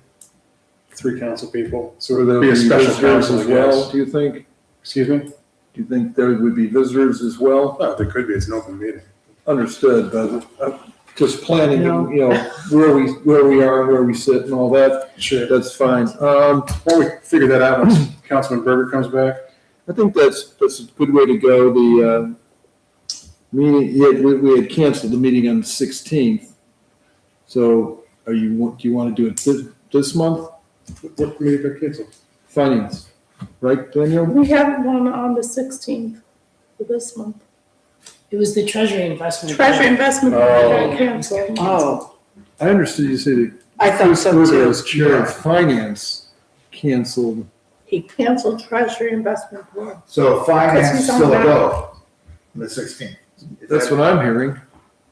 3 council people, so Would it there would be a special visitors council, as I well, guess. do you think? Excuse me? Do you think there would be visitors as well? Oh, there could be, it's an open meeting. Understood, but just planning, No. where we are, where we sit and all that, Sure. that's fine. Why don't we figure that out once Councilman Berger comes back? I think that's a good way to go. The meeting, we had canceled the meeting on the 16th. So do you want to do it this month? What committee got canceled? Finance, right, Danielle? We have one on the 16th for this month. It was the Treasury Investment. Treasury investment Oh. got canceled. Oh, I understood you said I thought so Chris too. as chair of finance canceled. He canceled Treasury investment board. So finance Because he's on still that. go, the 16th. That's what I'm hearing.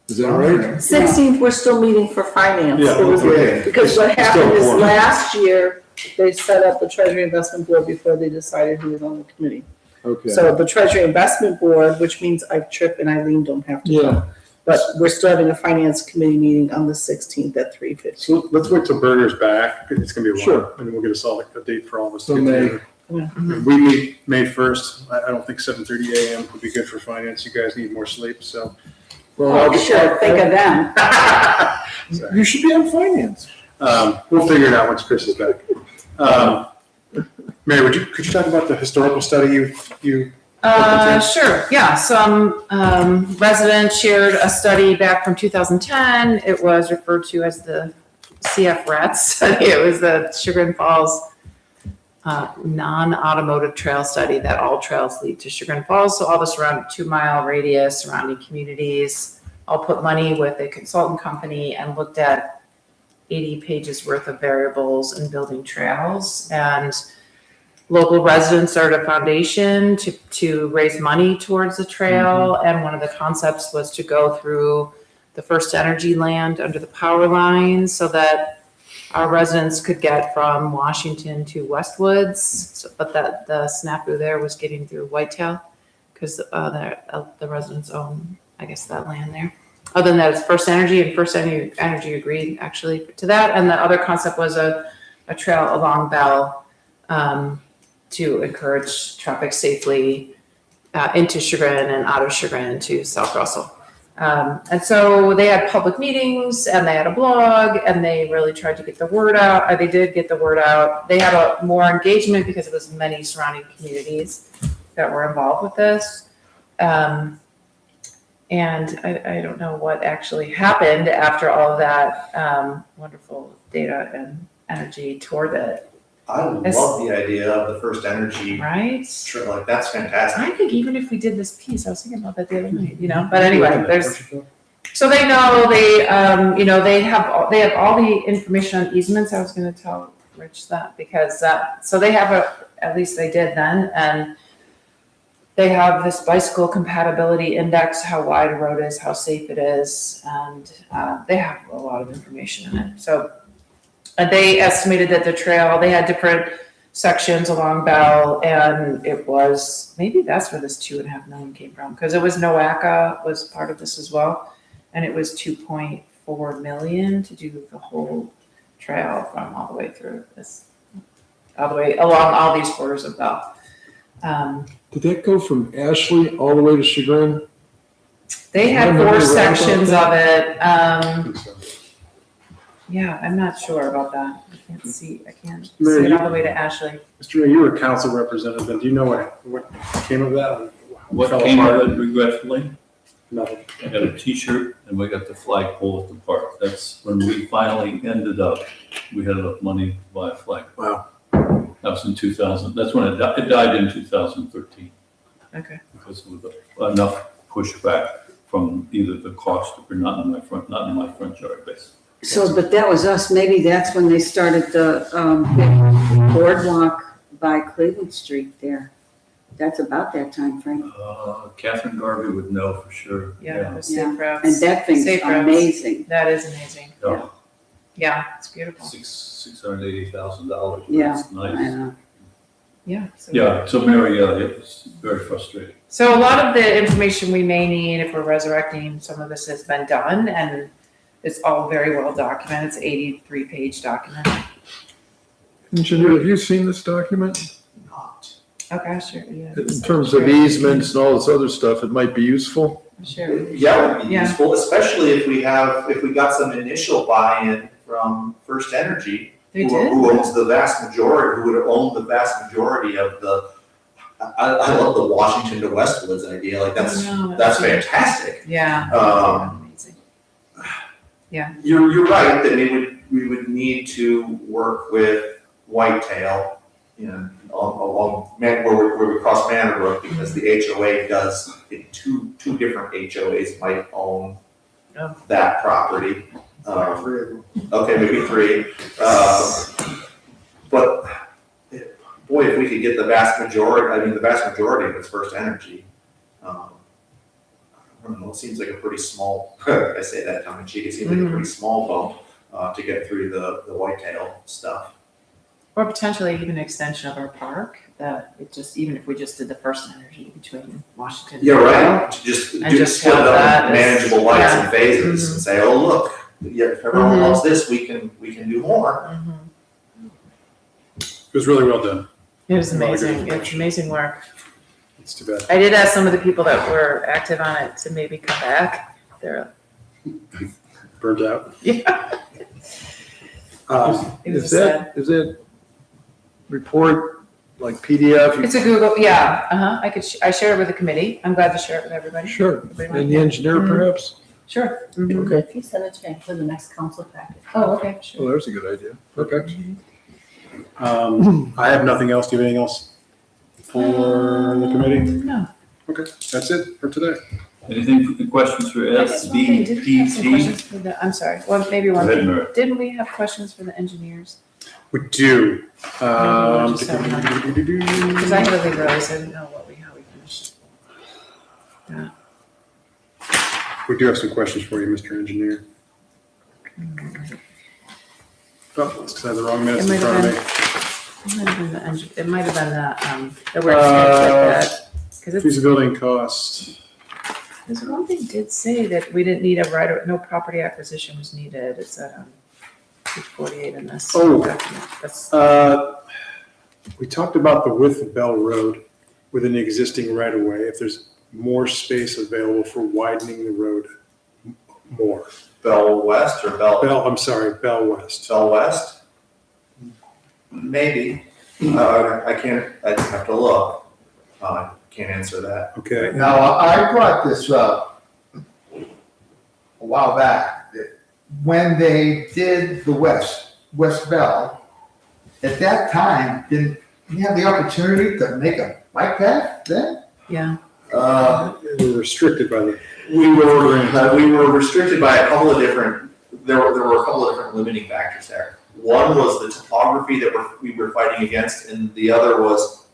Is that right? 16th, we're still meeting for finance. Yeah, It was- okay. Because what Still happened is quorum. last year, they set up the Treasury Investment Board before they decided who was on the committee. Okay. So the Treasury Investment Board, which means Trip and Eileen don't have to Yeah. go. But we're starting a finance committee meeting on the 16th at 3:50. So let's wait till Berger's back, it's gonna be a while. Sure. And then we'll get us all a date for all of us. to So get May. together. And we meet May 1st, I don't think 7:30 AM would be good for finance, you guys need more sleep, so. Well, Oh, sure, think of them. you should be on finance. We'll figure it out once Chris is back. Mary, could you talk about the historical study you? Sure, yeah, some residents shared a study back from 2010. It was referred to as the CF RATS study. It was the Chagrin Falls non-automotive trail study that all trails lead to Chagrin Falls. So all the surrounding 2-mile radius, surrounding communities, all put money with a consultant company and looked at 80 pages worth of variables in building trails. And local residents started a foundation to raise money towards the trail. And one of the concepts was to go through the First Energy land under the power lines so that our residents could get from Washington to Westwoods. So, but that the snafu there was getting through Whitetail because the residents own, I guess, that land there. Other than that, it's First Energy, and First Energy agreed actually to that. And the other concept was a trail along Bell to encourage traffic safely into Chagrin and out of Chagrin to South Russell. And so they had public meetings and they had a blog and they really tried to get the word out. They did get the word out. They had more engagement because it was many surrounding communities that were involved with this. And I don't know what actually happened after all of that wonderful data and energy toward it. I love the idea of the First Energy. Right? Sure, like, that's fantastic. I think even if we did this piece, I was thinking about that the other night, but anyway, so they know, they have all the information on easements. I was gonna tell Rich that because so they have at least they did then, and they have this bicycle compatibility index, how wide a road is, how safe it is, and they have a lot of information in it. So they estimated that the trail, they had different sections along Bell, and it was, maybe that's where this 2.5 million came from, because it was NOACA was part of this as well, and it was 2.4 million to do the whole trail from all the way through this, all the way along all these quarters of Bell. Did that go from Ashley all the way to Chagrin? They had Remember 4 right about sections that? of it. Yeah, I'm not sure about that. I can't see it all the way to Ashley. Mr. Ray, you were a council representative, then do you know what came of that? What fell came apart? of it regretfully? Nothing. I got a T-shirt and we got the flagpole at the park. That's when we finally ended up, we had enough money to buy a flag. Wow. That was in 2000, that's when it died in 2013. Okay. Because of enough pushback from either the cost or not in my front yard, basically. So, but that was us, maybe that's when they started the big boardwalk by Cleveland Street there. That's about that time frame. Catherine Garvey would know for sure. Yeah, it was Yeah. safe routes. And that thing's Safe routes. amazing. That is amazing. Yeah. Yeah, it's beautiful. $680,000. Yeah, It's I nice. know. Yeah. Yeah, so Mary, it was very frustrating. So a lot of the information we may need if we're resurrecting, some of this has been done and it's all very well documented. It's 83-page document. Engineer, have you seen this document? Not. Okay, sure, yeah. In terms of easements and all this other stuff, it might be useful. Sure. Yeah, it would be Yeah. useful, especially if we got some initial buy-in from First Energy, They who did? owns the vast majority, who would own the vast majority of the, I love the Washington to Westwoods idea, like that's fantastic. Yeah. Um, Yeah. You're right, that we would need to work with Whitetail, along where we cross Manor Brook, because the HOA does, two different HOAs might own Oh. that property. Okay, maybe three. But boy, if we could get the vast majority of it's First Energy. I don't know, it seems like a pretty small, I say that tongue in cheek, it seems like a pretty small bump to get through the whitetail stuff. Or potentially even an extension of our park, that it just, even if we just did the First Energy between Washington. Yeah, right, to just And just split have up that as- manageable lights yeah. and phases and say, oh, look, yeah, if everyone Mhm. loves this, we can do more. It was really well done. It was A lot of good amazing. It's information. amazing work. It's too bad. I did ask some of the people that were active on it to maybe come back. They're, Burnt out. yeah. It was Is that report like PDF? It's a Google, yeah, I share it with the committee. I'm glad to share it with everybody. Sure, Everybody and the engineer perhaps? Sure. Mhm. Okay, If you send it to me for the next council packet. Oh, okay, sure. well, there's a good idea. Okay. I have nothing else. Do you have anything else for the committee? No. Okay, that's it for today. Anything, questions for I guess one thing, didn't we have some SBPT? questions for the, I'm sorry, well, maybe one Go ahead, thing. Mary. Didn't we have questions for the engineers? We do. Because I had to leave early, so I didn't know how we finished. We do have some questions for you, Mr. Engineer. Oh, it's because I have the wrong minutes in front of me. It might have been the work schedule like that. Because it's, Feasibility and cost. there's one thing did say that we didn't need no property acquisition was needed. It's at page 48 in this Oh. document. That's, We talked about the width of Bell Road within the existing right of way, if there's more space available for widening the road more. Bell West or Bell I'm sorry, Bell West. Bell West? Maybe. I can't, I'd have to look. Can't answer that. Okay. Now, I brought this up a while back, that when they did the West Bell, at that time, didn't you have the opportunity to make a bike path then? yeah. We're restricted by the. We were restricted by a couple of different, there were a couple of different limiting factors there. One was the topography that we were fighting against, and the other was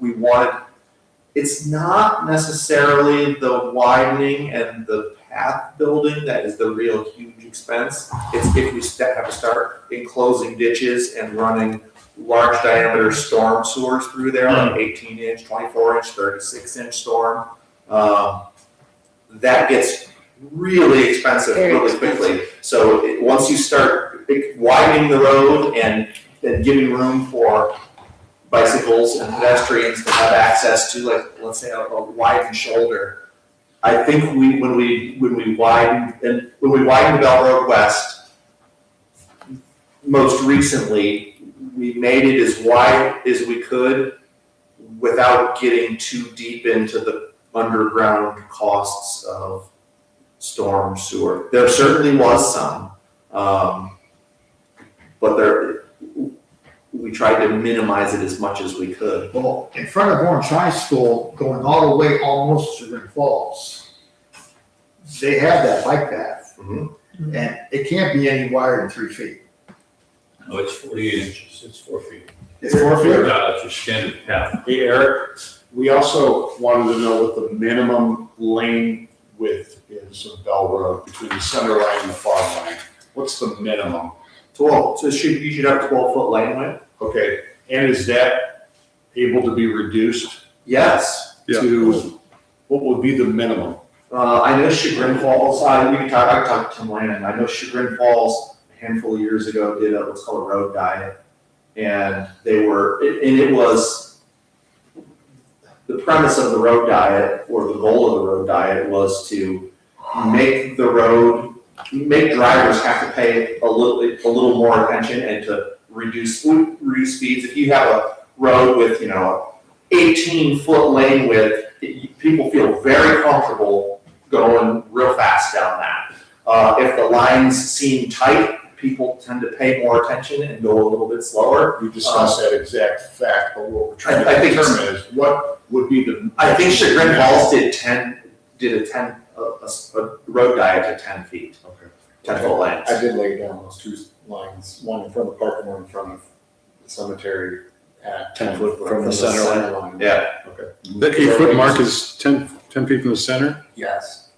it's not necessarily the widening and the path building that is the real huge expense. It's if we have to start enclosing ditches and running large diameter storm sewers through there, like 18-inch, 24-inch, 36-inch storm. That gets really expensive really quickly. So once you start widening the road and giving room for bicycles and pedestrians to have access to, like, let's say a widened shoulder, I think when we widened Bell Road West, most recently, we made it as wide as we could without getting too deep into the underground costs of storm sewer. There certainly was some, but we tried to minimize it as much as we could. Well, in front of Orange High School, going all the way almost to River Falls, they have that bike path. Mm-hmm. And it can't be any wider than 3 feet. No, it's 48 inches, it's 4 feet. It's 4 feet? Yeah, it's your standard path. Hey, Eric, we also wanted to know what the minimum lane width is of Bell Road between the center line and the far line. What's the minimum? 12, so you should have 12-foot lane width? Okay, and is that able to be reduced Yes. to What would be the minimum? I know Chagrin Falls, I can talk to Tim Lannon, I know Chagrin Falls a handful of years ago did what's called a road diet. And it was, the premise of the road diet, or the goal of the road diet, was to make drivers have to pay a little more attention and to reduce speeds. If you have a road with, 18-foot lane width, people feel very comfortable going real fast down that. If the lines seem tight, people tend to pay more attention and go a little bit slower. We discussed that exact fact, but what we're trying I to think determine is what would be the. I think Chagrin Falls did a road diet to 10 feet. Okay. 10-foot lanes. I did lay down those two lines, one in front of the park and one in front of the cemetery at 10 foot from the center line. Yeah. Okay. The 8-foot mark is 10 feet from the center? Yes.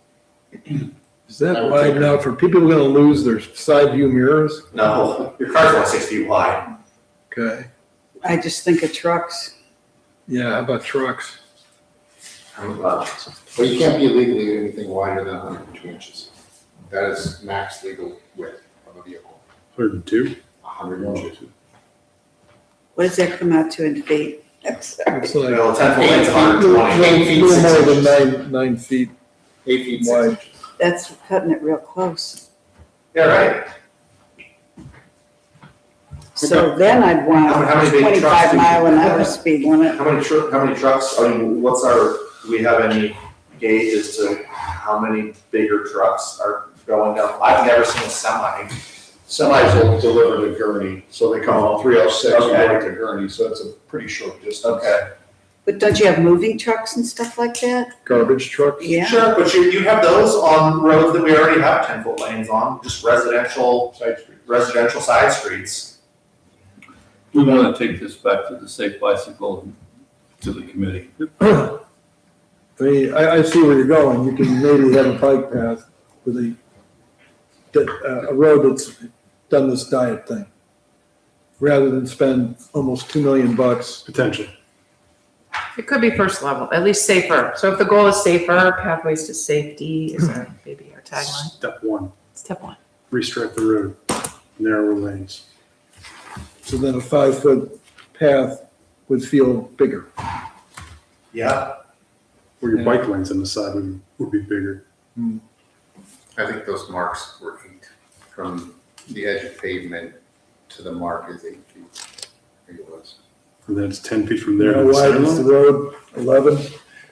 Is that wide enough for people who are gonna lose their side view mirrors? No, your car's only 6 feet wide. Okay, I just think of trucks. yeah, how about trucks? Well, you can't be illegally anything wider than 102 inches. That is max legal width of a vehicle, 102? 100 inches. What does that come out to in feet? It's like Well, 10-foot Eight lanes, feet. 120. 8 feet, a little 6 more inches. than 9 feet 8 feet wide. wide. That's cutting it real close. Yeah, right. So then I'd want How many big trucks 25 do we- mile an hour speed limit. How many trucks, do we have any gauge as to how many bigger trucks are going down? I've never seen a semi. Semis will deliver to Gurney, so they come on 306 and Okay. go right to Gurney, so it's a pretty short distance. Okay. But don't you have moving trucks and stuff like that? Garbage trucks? Yeah. Sure, but you have those on roads that we already have 10-foot lanes on, just residential side streets. We want to take this back to the safe bicycle and to the committee. I mean, I see where you're going. You can maybe have a bike path with a road that's done this diet thing, rather than spend almost $2 million. Potentially. It could be first level, at least safer. So if the goal is safer, pathways to safety is our, maybe our tagline. Step one, Step one. restrict the road, narrower lanes. So then a 5-foot path would feel bigger. Yeah. Or your bike lanes on the side would be bigger. I think those marks were 8. From the edge of pavement to the mark is 8 feet. I think it was. And then it's 10 feet from there to How the wide center is the line. road? 11?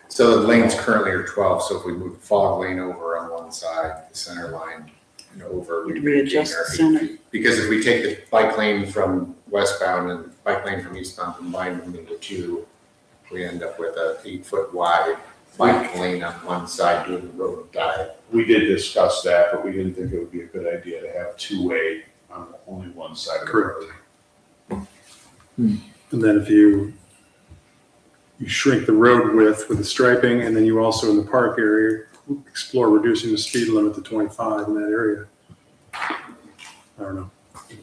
So the lanes currently are 12, so if we move the fog lane over on one side, the center line and over. You'd we'd readjust gain our the 8 center. feet. Because if we take the bike lane from westbound and bike lane from eastbound, combine them into 2, we end up with a 8-foot wide bike lane on one side doing the road diet. We did discuss that, but we didn't think it would be a good idea to have two-way on only one side of the road. And then if you shrink the road width with the striping, and then you also in the park area, explore reducing the speed limit to 25 in that area. I don't know.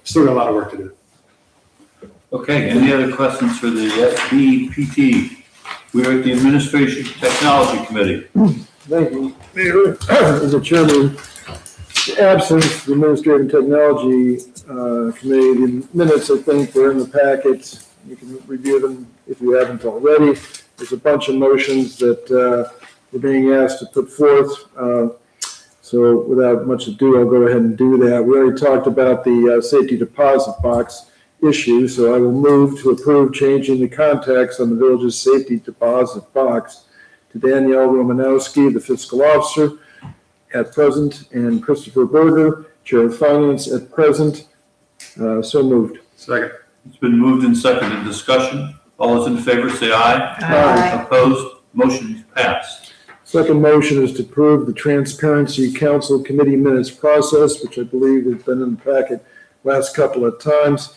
Still got a lot of work to do. Okay, any other questions for the SBPT? We are at the Administration Technology Committee. Thank you, Mayor. As a chairman, absence of the Administrative Technology Committee, the minutes, I think, were in the packets. You can review them if you haven't already. There's a bunch of motions that we're being asked to put forth. So without much ado, I'll go ahead and do that. We already talked about the safety deposit box issue, so I will move to approve changing the context on the village's safety deposit box to Danielle Romanowski, the fiscal officer at present, and Christopher Berger, chair of finance at present. So moved. Second. It's been moved and seconded. Discussion. All those in favor say aye. Aye. Opposed? Motion is passed. Second motion is to approve the Transparency Council Committee minutes process, which I believe has been in the packet last couple of times,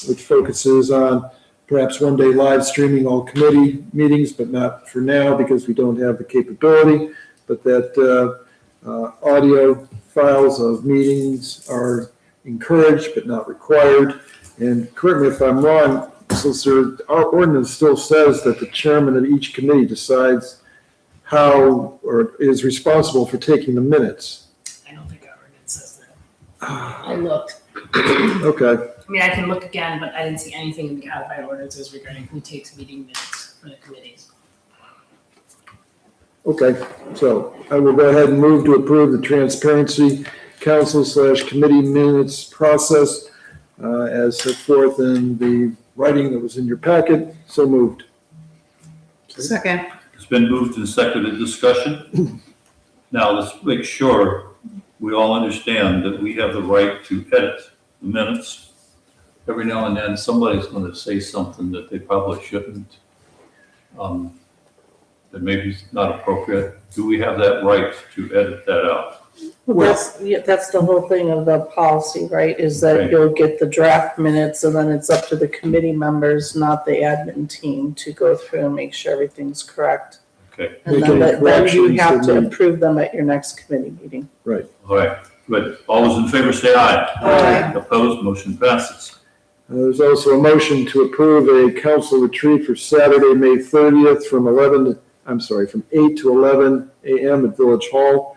which focuses on perhaps one day live streaming all committee meetings, but not for now because we don't have the capability, but that audio files of meetings are encouraged but not required. And correct me if I'm wrong, since our ordinance still says that the chairman of each committee decides how, or is responsible for taking the minutes. I don't think our ordinance says that. I looked. Okay, I mean, I can look again, but I didn't see anything in the codified ordinances regarding who takes meeting minutes for the committees. okay. So I will go ahead and move to approve the Transparency Council / committee minutes process as set forth in the writing that was in your packet. So moved. Second. It's been moved and seconded. Discussion. Now, let's make sure we all understand that we have the right to edit the minutes. Every now and then, somebody's going to say something that they probably shouldn't, that maybe is not appropriate. Do we have that right to edit that out? Well, that's the whole thing of the policy, right, is that Okay. you'll get the draft minutes and then it's up to the committee members, not the admin team, to go through and make sure everything's correct. Okay, And Make then any you corrections have that to need- approve them at your next committee meeting. Right. all right, good. All those in favor say aye. Aye. Opposed, motion passes. There's also a motion to approve a council retreat for Saturday, May 30th from 8 to 11 a.m. at Village Hall.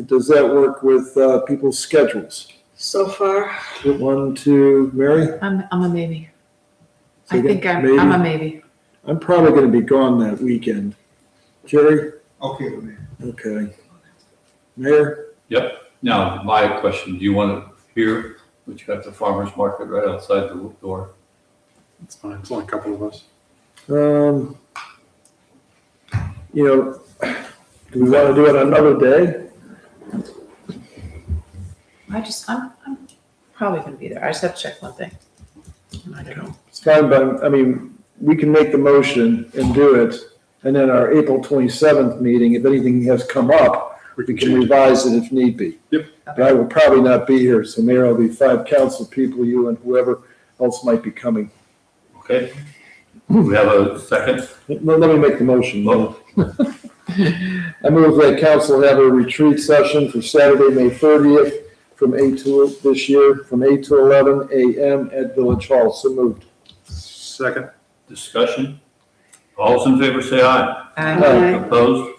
Does that work with people's schedules? So far, One, two, Mary? I'm a maybe. Say I again? think I'm Maybe? a maybe. I'm probably going to be gone that weekend. Jerry? Okay with me. Okay. Mayor? Yep. Now, my question, do you want to hear what you got the farmer's market right outside the door? It's fine, it's only a couple of us. You know, do we want to do it another day? I'm probably gonna be there. I just have to check one thing. I don't know. It's fine, but, I mean, we can make the motion and do it, and then our April 27th meeting, if anything has come up, we can revise it if need be. Yep. But I will probably not be here, so Mayor, I'll be 5 council people, you and whoever else might be coming. Okay. We have a second? Let me make the motion. I move that council have a retreat session for Saturday, May 30th, from 8 to, this year, from 8 to 11 a.m. at Village Hall. So moved. Second. Discussion? All those in favor say aye. Aye. Opposed?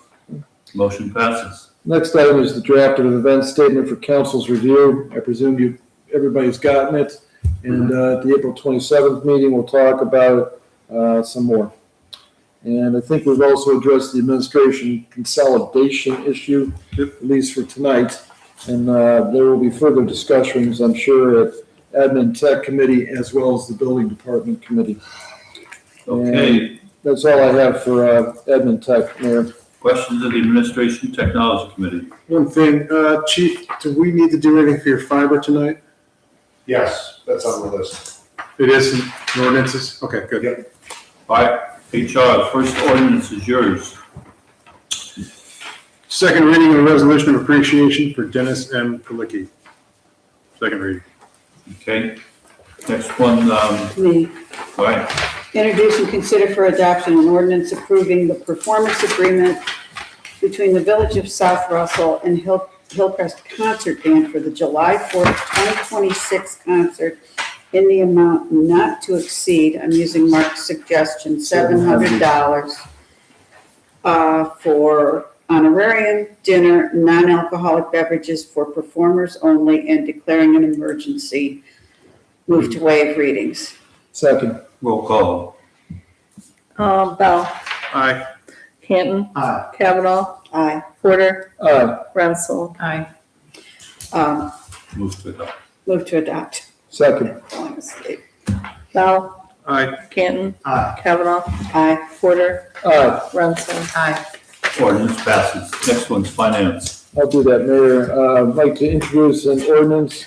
Motion passes. Next item is the draft of an event statement for council's review. I presume everybody's gotten it. And at the April 27th meeting, we'll talk about some more. And I think we've also addressed the administration consolidation issue, at least for tonight. And there will be further discussions, I'm sure, at Admin Tech Committee as well as the Building Department Committee. Okay. And that's all I have for Admin Tech, Mayor. Questions of the Administration Technology Committee? One thing, Chief, do we need to do anything for your fiber tonight? Yes, that's on the list. It is in ordinances? Okay, good. Yep. All right, HR, first ordinance is yours. Second reading of a resolution of appreciation for Dennis M. Kalicki. Second reading. Okay. Next one, we all right, introduce and consider for adoption an ordinance approving the performance agreement between the Village of South Russell and Hillcrest Concert Band for the July 4th, 2026 concert in the amount not to exceed, I'm using Mark's suggestion, $700 for honorarium, dinner, non-alcoholic beverages for performers only, and declaring an emergency. Move to waive readings. Second. roll call. Bell, Aye. Canton, Aye. Kavanaugh, Aye. Porter, Aye. Renzel. Aye. Move to adopt. Move to adopt. Second. Falling asleep. Bell, Aye. Canton, Aye. Kavanaugh, Aye. Porter, Aye. Renzel. Aye. Ordinance passes. Next one's finance. I'll do that, Mayor. I'd like to introduce an ordinance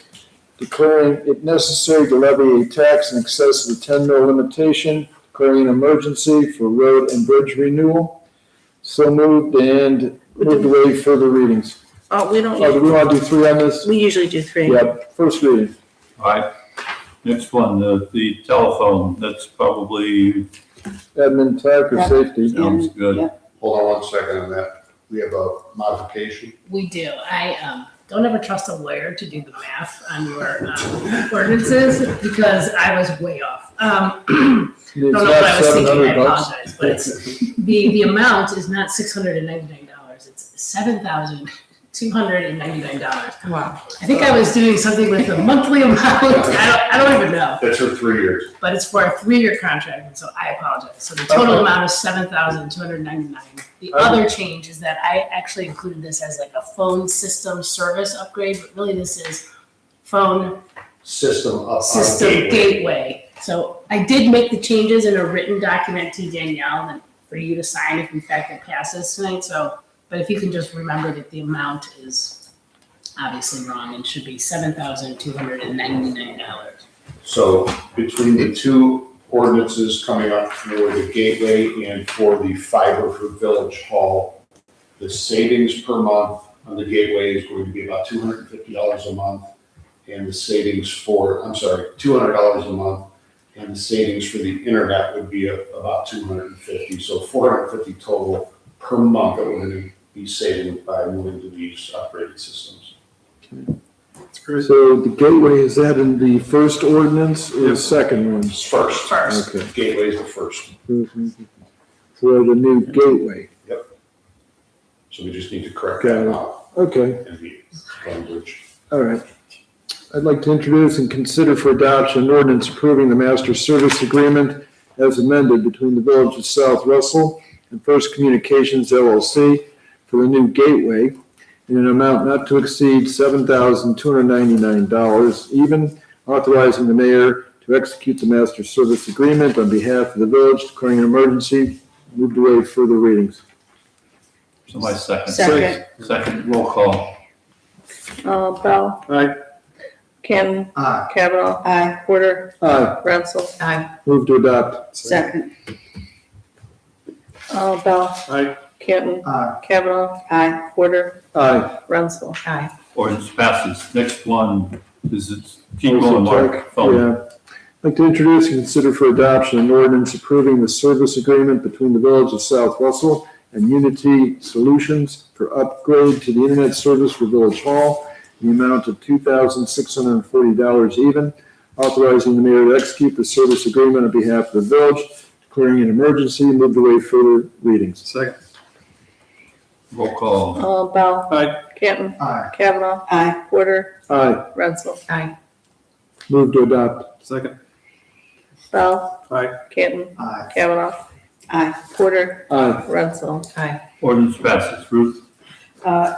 declaring it necessary to levy a tax in excess of the 10 mil limitation, declaring an emergency for road and bridge renewal. So moved and move to waive further readings. Oh, we don't, Do we want to do 3 on this? we usually do 3. Yep, first reading. All right. Next one, the telephone, that's probably, Admin tech or Yeah. safety? sounds good. Yeah. Hold on 1 second on that. We have a modification. We do. I don't ever trust a lawyer to do the math on your ordinances because I was way off. It's Don't know what I not was thinking, I $700. apologize, but it's, the amount is not $699. $7,299. Wow. I think I was doing something with the monthly amount. I don't even know. That's for 3 years. But it's for a 3-year contract, and so I apologize. So the total amount is $7,299. The other change is that I actually included this as like a phone system service upgrade, but really this is phone System gateway. So I did make the changes in a written document to Danielle and for you to sign if in fact it passes tonight. So, but if you can just remember that the amount is obviously wrong and should be $7,299. So between the two ordinances coming up for the gateway and for the fiber for Village Hall, the savings per month on the gateway is going to be about $250 a month. And the savings for, $200 a month. And the savings for the internet would be about $250. So $450 total per month that we're going to be saving by moving to these upgraded systems. That's great. So the gateway, is that in the first ordinance or the second one? First. Okay. Gateway is the first. For the new gateway. So we just need to correct Got that it. now. Okay, And the language. all right. I'd like to introduce and consider for adoption an ordinance approving the master service agreement as amended between the Village of South Russell and First Communications LLC for the new gateway in an amount not to exceed $7,299, even authorizing the mayor to execute the master service agreement on behalf of the village, declaring an emergency. Move to waive further readings. Somebody second. Second. Roll call. Bell. Aye. Canton. Aye. Kavanaugh. Aye. Porter. Aye. Renzel. Aye. Move to adopt. Second. Bell. Aye. Canton. Aye. Kavanaugh. Aye. Porter. Aye. Renzel. Aye. Ordinance passes. Next one is, keep going, Mark. Phone. Yeah. I'd like to introduce and consider for adoption an ordinance approving the service agreement between the Village of South Russell and Unity Solutions for upgrade to the internet service for Village Hall in the amount of $2,640 even, authorizing the mayor to execute the service agreement on behalf of the village, declaring an emergency. Move to waive further readings. Second. Roll call. Bell. Aye. Canton. Aye. Kavanaugh. Aye. Porter. Aye. Renzel. Aye. Move to adopt. Second. Bell. Aye. Canton. Aye. Kavanaugh. Aye. Porter. Aye. Renzel. Aye. Ordinance passes. Ruth?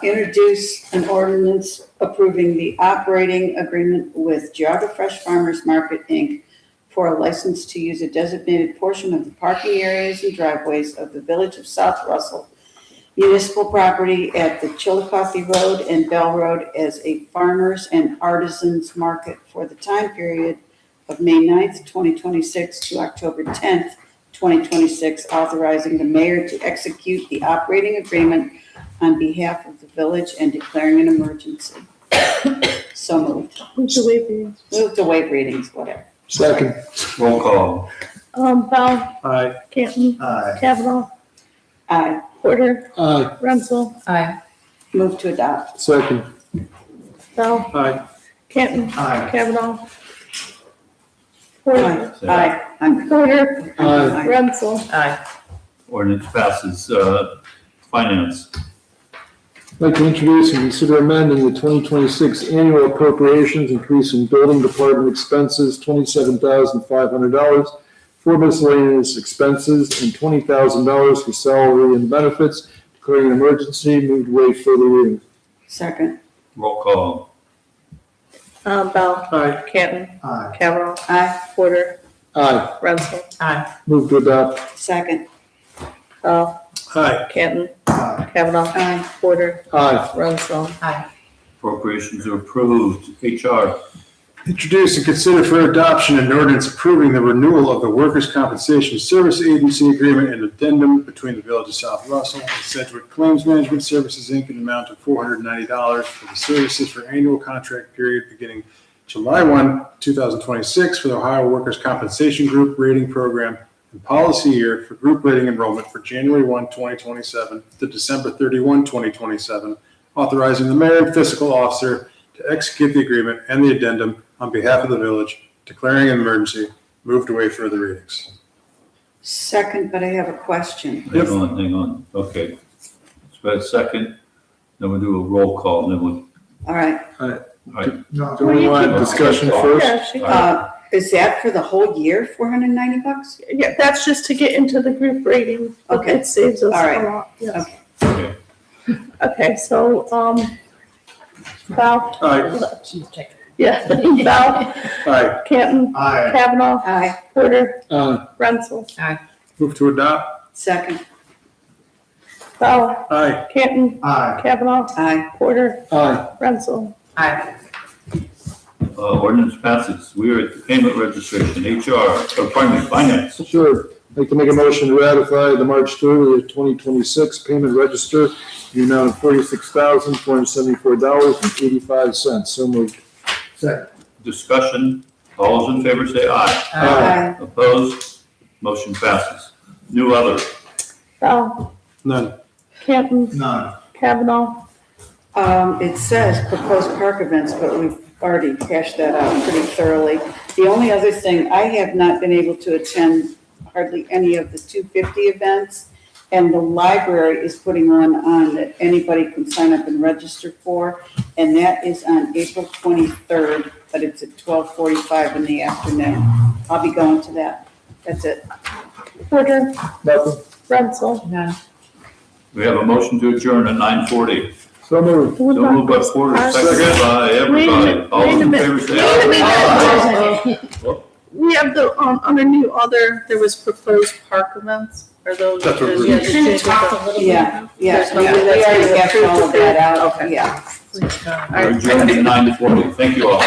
Introduce an ordinance approving the operating agreement with Geauga Fresh Farmers Market, Inc. for a license to use a designated portion of the parking areas and driveways of the Village of South Russell municipal property at the Chillicothe Road and Bell Road as a farmers and artisans market for the time period of May 9th, 2026 to October 10th, 2026, authorizing the mayor to execute the operating agreement on behalf of the village and declaring an emergency. So moved. Move to waive readings. Move to waive readings, whatever. Second. Roll call. Bell. Aye. Canton. Aye. Kavanaugh. Aye. Porter. Aye. Renzel. Aye. Move to adopt. Second. Bell. Aye. Canton. Aye. Kavanaugh. Porter. Aye. Aye. Porter. Aye. Renzel. Aye. Ordinance passes. Finance. I'd like to introduce and consider amending the 2026 annual appropriations, increasing building department expenses $27,500 for miscellaneous expenses and $20,000 for salary and benefits, declaring an emergency. Move to waive further readings. Second. Roll call. Bell. Aye. Canton. Aye. Kavanaugh. Aye. Porter. Aye. Renzel. Aye. Move to adopt. Second. Bell. Aye. Canton. Aye. Kavanaugh. Aye. Porter. Aye. Renzel. Aye. Appropriations are approved. HR. Introduce and consider for adoption an ordinance approving the renewal of the Workers' Compensation Service Agency Agreement and addendum between the Village of South Russell and Sedgwick Claims Management Services, Inc. in an amount of $490 for the services for annual contract period beginning July 1, 2026 for the Ohio Workers' Compensation Group Rating Program and policy year for group rating enrollment for January 1, 2027 to December 31, 2027, authorizing the mayor and fiscal officer to execute the agreement and the addendum on behalf of the village, declaring an emergency. Move to waive further readings. Second, but I have a question. Hang on. Okay. It's got a second. Then we'll do a roll call, and then we'll, All right. Do we want discussion first? Yeah, she- Is that for the whole year, $490? Yeah, that's just to get into the group rating. Okay. It saves us All right. a lot, yes. okay. Okay, so, Val? Aye. Yeah, Val, Aye. Canton, Aye. Kavanaugh, Aye. Porter, Aye. Renzel. Move to adopt? Second. Val, Aye. Canton, Aye. Kavanaugh, Aye. Porter, Aye. Renzel. Ordinance passes. We are at the payment registration, finance. Sure. I'd like to make a motion to ratify the March 30th, 2026 payment register, the amount of $46,474.85. So moved. Second. Discussion, all those in favor say aye. Aye. Opposed? Motion passes. New other, Val, None. Canton, None. Kavanaugh, It says proposed park events, but we've already hashed that out pretty thoroughly. The only other thing, I have not been able to attend hardly any of the 250 events, and the library is putting one on that anybody can sign up and register for, and that is on April 23rd, but it's at 12:45 in the afternoon. I'll be going to that. That's it. Porter, Nothing. Renzel. None. we have a motion to adjourn at 9:40. So moved. So moved by Porter, seconded by everybody. All those in favor say aye. We have the, under new other, there was proposed park events, are those? That's what we're- Yeah, You kind of talked a little bit. Yeah, yeah, There's no- we already hashed all of that out, yeah. We're adjourned at 9:40. Thank you all.